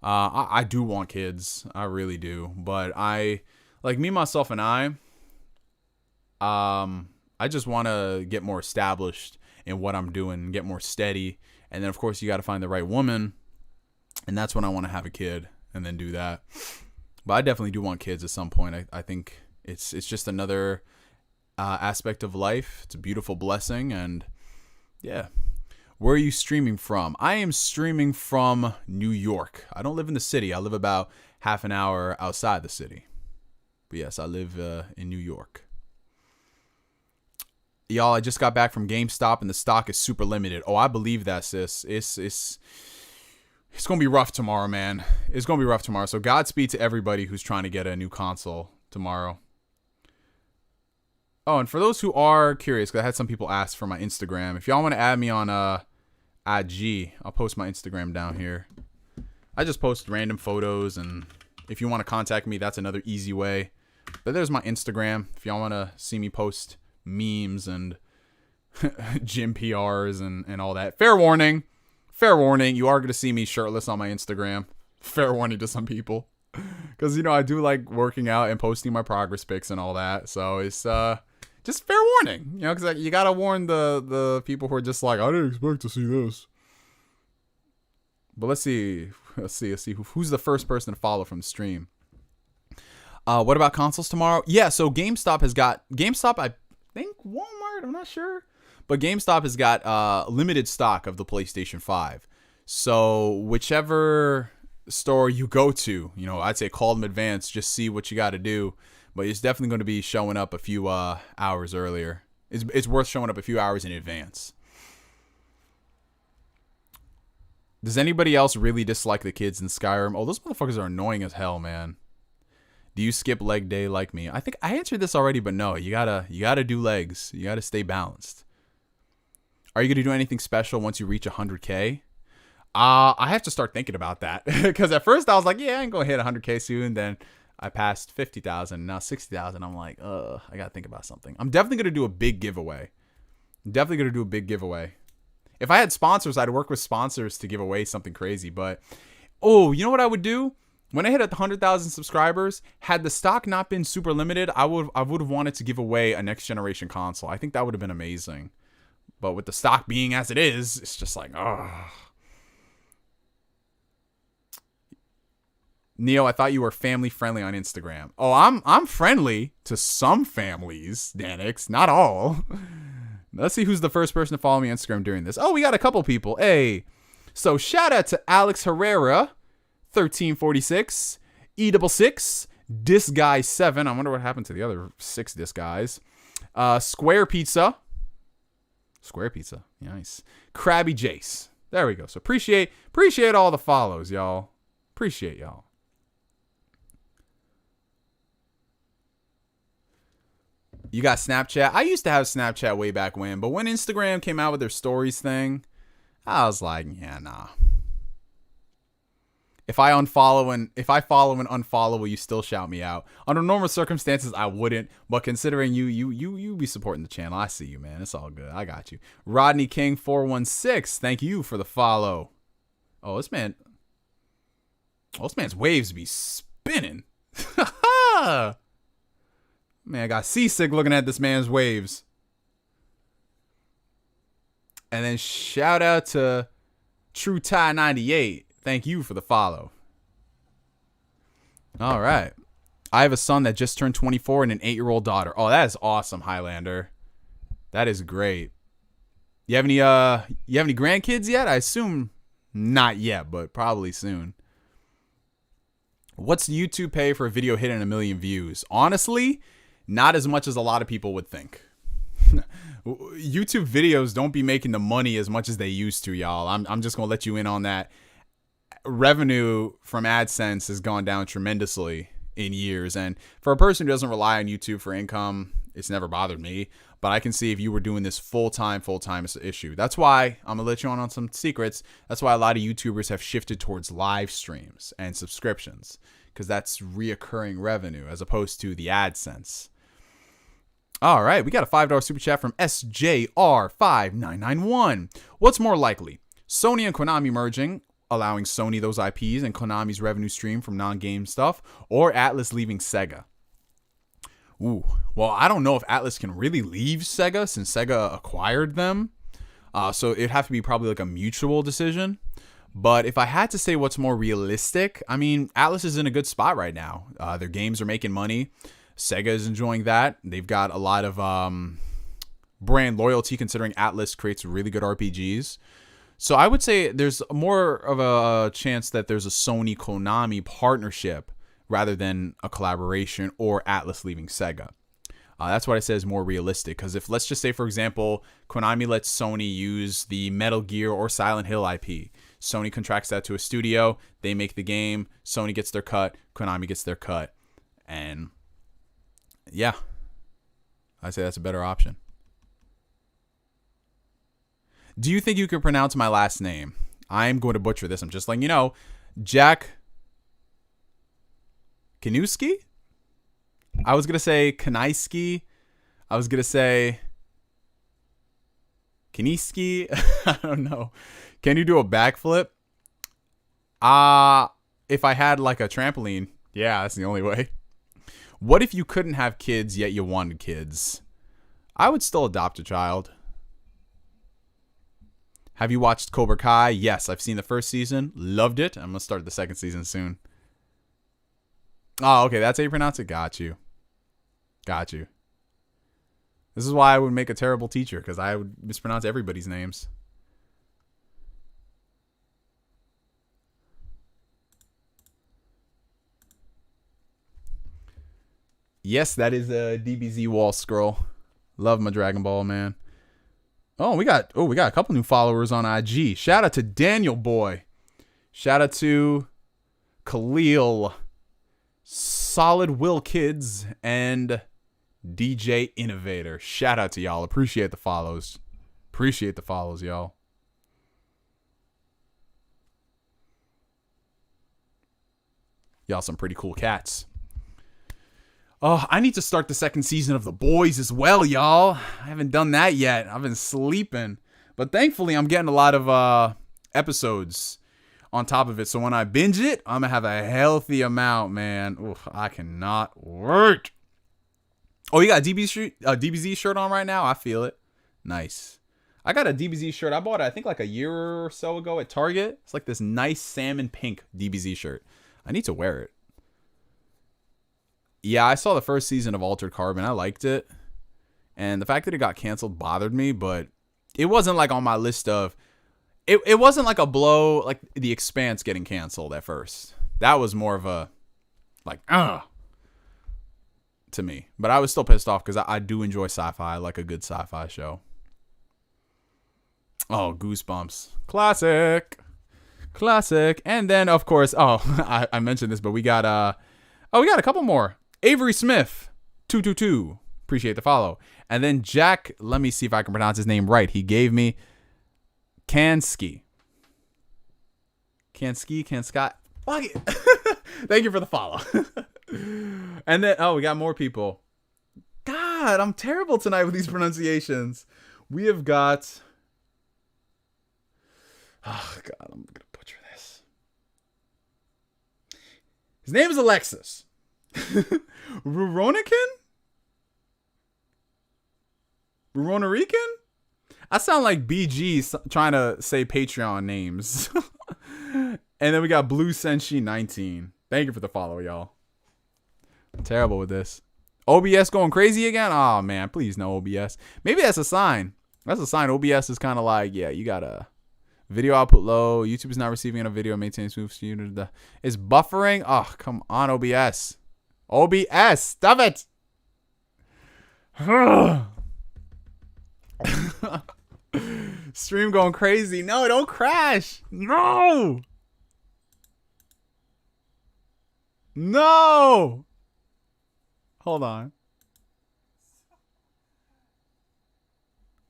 I do want kids. I really do. But like me, myself, and I just want to get more established in what I'm doing, get more steady. And then, of course, you got to find the right woman. And that's when I want to have a kid and then do that. But I definitely do want kids at some point. I think it's just another aspect of life. It's a beautiful blessing. And yeah. Where are you streaming from? I am streaming from New York. I don't live in the city. I live about half an hour outside the city. But yes, I live in New York. Y'all, I just got back from GameStop and the stock is super limited. Oh, I believe that, sis. It's going to be rough tomorrow, man. It's going to be rough tomorrow. So Godspeed to everybody who's trying to get a new console tomorrow. Oh, and for those who are curious, because I had some people ask for my Instagram. If y'all want to add me on IG, I'll post my Instagram down here. I just post random photos, and if you want to contact me, that's another easy way. But there's my Instagram. If y'all want to see me post memes and gym PRs and all that. Fair warning, you are going to see me shirtless on my Instagram. Fair warning to some people. Because, I do like working out and posting my progress pics and all that. So it's just fair warning, because you got to warn the people who are just like, I didn't expect to see this. But let's see who's the first person to follow from the stream. What about consoles tomorrow? Yeah, so GameStop, I think Walmart, I'm not sure. But GameStop has got limited stock of the PlayStation 5. So whichever store you go to, I'd say call them advance, just see what you got to do. But it's definitely going to be showing up a few hours earlier. It's worth showing up a few hours in advance. Does anybody else really dislike the kids in Skyrim? Oh, those motherfuckers are annoying as hell, man. Do you skip leg day like me? I think I answered this already, but no, you gotta do legs. You gotta stay balanced. Are you gonna do anything special once you reach 100K? I have to start thinking about that because at first I was like, yeah, I ain't gonna hit 100K soon. Then I passed 50,000, now 60,000. I'm like, I gotta think about something. I'm definitely gonna do a big giveaway. If I had sponsors, I'd work with sponsors to give away something crazy. But you know what I would do? When I hit 100,000 subscribers, had the stock not been super limited, I would have wanted to give away a next generation console. I think that would have been amazing. But with the stock being as it is, it's just like, Neo, I thought you were family friendly on Instagram. Oh, I'm friendly to some families, Danix, not all. Let's see who's the first person to follow me on Instagram during this. Oh, we got a couple people. Hey, so shout out to Alex Herrera, 1346, E66, Disguy7. I wonder what happened to the other 6 Disguys. Square Pizza, nice. Krabby Jace. There we go. So appreciate all the follows, y'all. Appreciate y'all. You got Snapchat? I used to have Snapchat way back when, but when Instagram came out with their stories thing, I was like, yeah, nah. If I follow and unfollow, will you still shout me out? Under normal circumstances, I wouldn't. But considering you be supporting the channel, I see you, man. It's all good. I got you. Rodney King 416. Thank you for the follow. Oh, this man's waves be spinning. Man, I got seasick looking at this man's waves. And then shout out to True Tie 98. Thank you for the follow. All right. I have a son that just turned 24 and an 8-year-old daughter. Oh, that is awesome, Highlander. That is great. You have any grandkids yet? I assume not yet, but probably soon. What's YouTube pay for a video hitting 1 million views? Honestly, not as much as a lot of people would think. YouTube videos don't be making the money as much as they used to, y'all. I'm just going to let you in on that. Revenue from AdSense has gone down tremendously in years. And for a person who doesn't rely on YouTube for income, it's never bothered me. But I can see if you were doing this full-time, it's an issue. That's why I'm going to let you on some secrets. That's why a lot of YouTubers have shifted towards live streams and subscriptions, because that's reoccurring revenue as opposed to the AdSense. All right, we got a $5 super chat from SJR5991. What's more likely? Sony and Konami merging, allowing Sony those IPs and Konami's revenue stream from non-game stuff, or Atlas leaving Sega? Ooh, well, I don't know if Atlas can really leave Sega since Sega acquired them. So it'd have to be probably like a mutual decision. But if I had to say what's more realistic, I mean, Atlas is in a good spot right now. Their games are making money. Sega is enjoying that. They've got a lot of brand loyalty considering Atlas creates really good RPGs. So I would say there's more of a chance that there's a Sony-Konami partnership rather than a collaboration or Atlas leaving Sega. That's what I say is more realistic. Because if, let's just say, for example, Konami lets Sony use the Metal Gear or Silent Hill IP. Sony contracts that to a studio. They make the game. Sony gets their cut. Konami gets their cut. And yeah, I'd say that's a better option. Do you think you can pronounce my last name? I'm going to butcher this. I'm just letting you know. Jack Kanuski? I was going to say Kanaiski. I was going to say Kaniski. I don't know. Can you do a backflip? If I had like a trampoline, yeah, that's the only way. What if you couldn't have kids yet you wanted kids? I would still adopt a child. Have you watched Cobra Kai? Yes, I've seen the first season. Loved it. I'm going to start the second season soon. Oh, okay. That's how you pronounce it? Got you. Got you. This is why I would make a terrible teacher, because I would mispronounce everybody's names. Yes, that is a DBZ wall scroll. Love my Dragon Ball, man. Oh, we got a couple new followers on IG. Shout out to Daniel Boy. Shout out to Khalil, Solid Will Kids, and DJ Innovator. Shout out to y'all. Appreciate the follows. Appreciate the follows, y'all. Y'all some pretty cool cats. Oh, I need to start the second season of The Boys as well, y'all. I haven't done that yet. I've been sleeping. But thankfully, I'm getting a lot of episodes on top of it. So when I binge it, I'm going to have a healthy amount, man. Oof, I cannot wait. Oh, you got a DBZ shirt on right now? I feel it. Nice. I got a DBZ shirt. I bought it, I think, like a year or so ago at Target. It's like this nice salmon pink DBZ shirt. I need to wear it. Yeah, I saw the first season of Altered Carbon. I liked it. And the fact that it got canceled bothered me, but it wasn't like on my list of... It wasn't like a blow, like The Expanse getting canceled at first. That was more of a, like, to me. But I was still pissed off because I do enjoy sci-fi. I like a good sci-fi show. Oh, Goosebumps. Classic. And then, of course, I mentioned this, but we got we got a couple more. Avery Smith, 222. Appreciate the follow. And then Jack, let me see if I can pronounce his name right. He gave me Kansky. Fuck it. Thank you for the follow. And then, we got more people. God, I'm terrible tonight with these pronunciations. We have got... Oh, God, I'm going to butcher this. His name is Alexis. Ruronican? I sound like BG trying to say Patreon names. And then we got Blue Senshi 19. Thank you for the follow, y'all. I'm terrible with this. OBS going crazy again? Oh, man. Please no OBS. Maybe that's a sign. That's a sign. OBS is kind of like, yeah, you got to... Video output low. YouTube is not receiving enough video. Maintain smooth speed. Is buffering? Oh, come on, OBS. OBS. Stop it. Stream going crazy. No, don't crash. No. Hold on.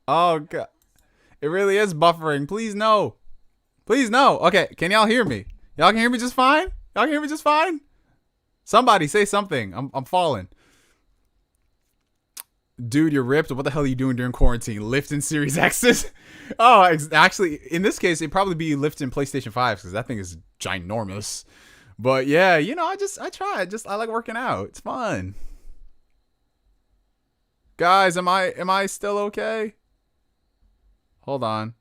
Oh, God. It really is buffering. Please no. Okay, can y'all hear me? Y'all can hear me just fine? Somebody say something. I'm falling. Dude, you're ripped. What the hell are you doing during quarantine? Lifting Series X's? Actually, in this case, it'd probably be lifting PlayStation 5s because that thing is ginormous. But yeah, I try. I like working out. It's fun. Guys, am I still okay? Hold on.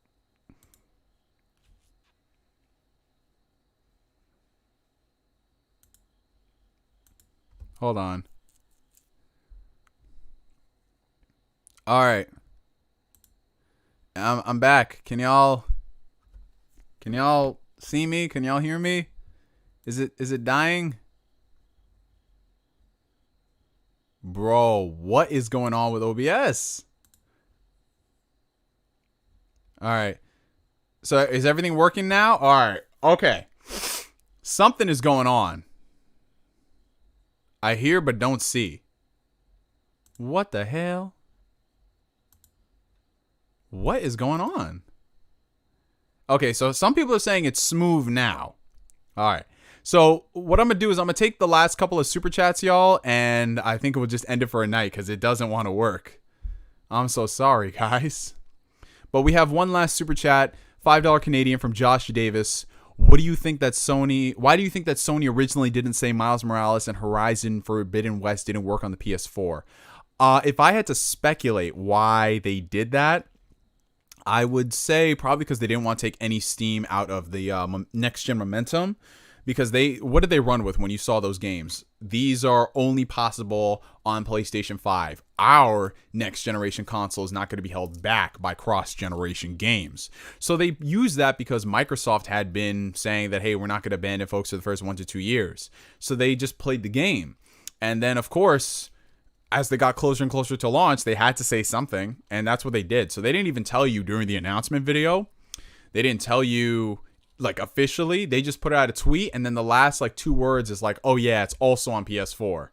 All right. I'm back. Can y'all see me? Can y'all hear me? Is it dying? Bro, what is going on with OBS? All right. So is everything working now? All right. Okay. Something is going on. I hear but don't see. What the hell? What is going on? Okay, so some people are saying it's smooth now. All right. So what I'm going to do is I'm going to take the last couple of super chats, y'all, and I think we'll just end it for a night because it doesn't want to work. I'm so sorry, guys. But we have one last super chat, $5 Canadian from Josh Davis. Why do you think that Sony originally didn't say Miles Morales and Horizon Forbidden West didn't work on the PS4? If I had to speculate why they did that, I would say probably because they didn't want to take any steam out of the next-gen momentum. Because what did they run with when you saw those games? These are only possible on PlayStation 5. Our next generation console is not going to be held back by cross-generation games. So they used that because Microsoft had been saying that, hey, we're not going to abandon folks for the first 1 to 2 years. So they just played the game. And then, of course, as they got closer and closer to launch, they had to say something. And that's what they did. So they didn't even tell you during the announcement video. They didn't tell you... like officially, they just put out a tweet and then the last like 2 words is like, oh yeah, it's also on PS4.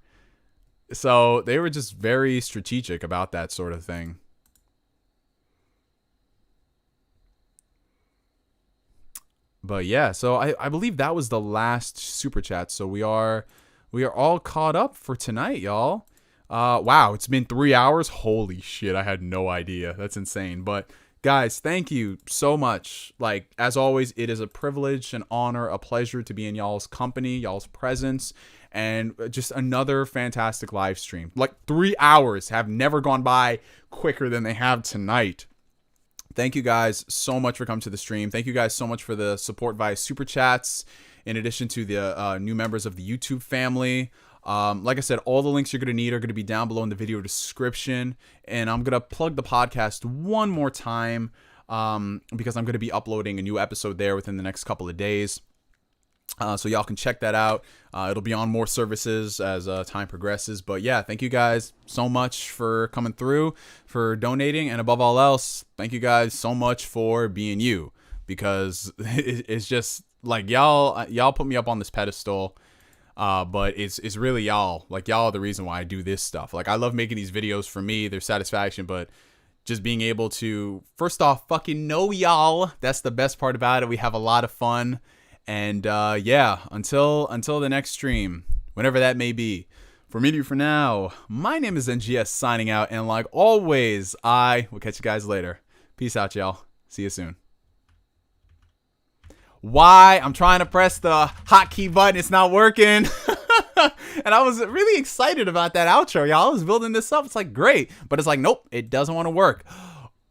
So they were just very strategic about that sort of thing. But yeah, so I believe that was the last super chat. So we are all caught up for tonight, y'all. Wow, it's been 3 hours. Holy shit, I had no idea. That's insane. But guys, thank you so much. Like, as always, it is a privilege, an honor, a pleasure to be in y'all's company, y'all's presence, and just another fantastic live stream. Like, 3 hours have never gone by quicker than they have tonight. Thank you guys so much for coming to the stream. Thank you guys so much for the support via Super Chats, in addition to the new members of the YouTube family. Like I said, all the links you're going to need are going to be down below in the video description. And I'm going to plug the podcast one more time because I'm going to be uploading a new episode there within the next couple of days. So y'all can check that out. It'll be on more services as time progresses. But yeah, thank you guys so much for coming through, for donating, and above all else, thank you guys so much for being you, because it's just like y'all put me up on this pedestal. But it's really y'all. Like, y'all are the reason why I do this stuff. Like, I love making these videos for me, their satisfaction, but just being able to, first off, fucking know y'all. That's the best part about it. We have a lot of fun. And yeah, until the next stream, whenever that may be, for me to for now, my name is NGS signing out. And like always, I will catch you guys later. Peace out, y'all. See you soon. Why? I'm trying to press the hotkey button. It's not working. And I was really excited about that outro, y'all. I was building this up. It's like, great. But it's like, nope, it doesn't want to work.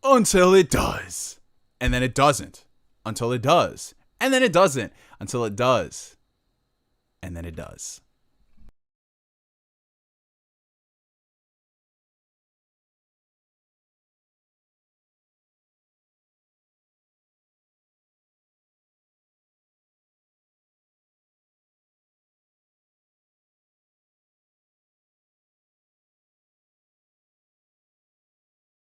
Until it does. And then it doesn't. Until it does. And then it doesn't. Until it does. And then it does.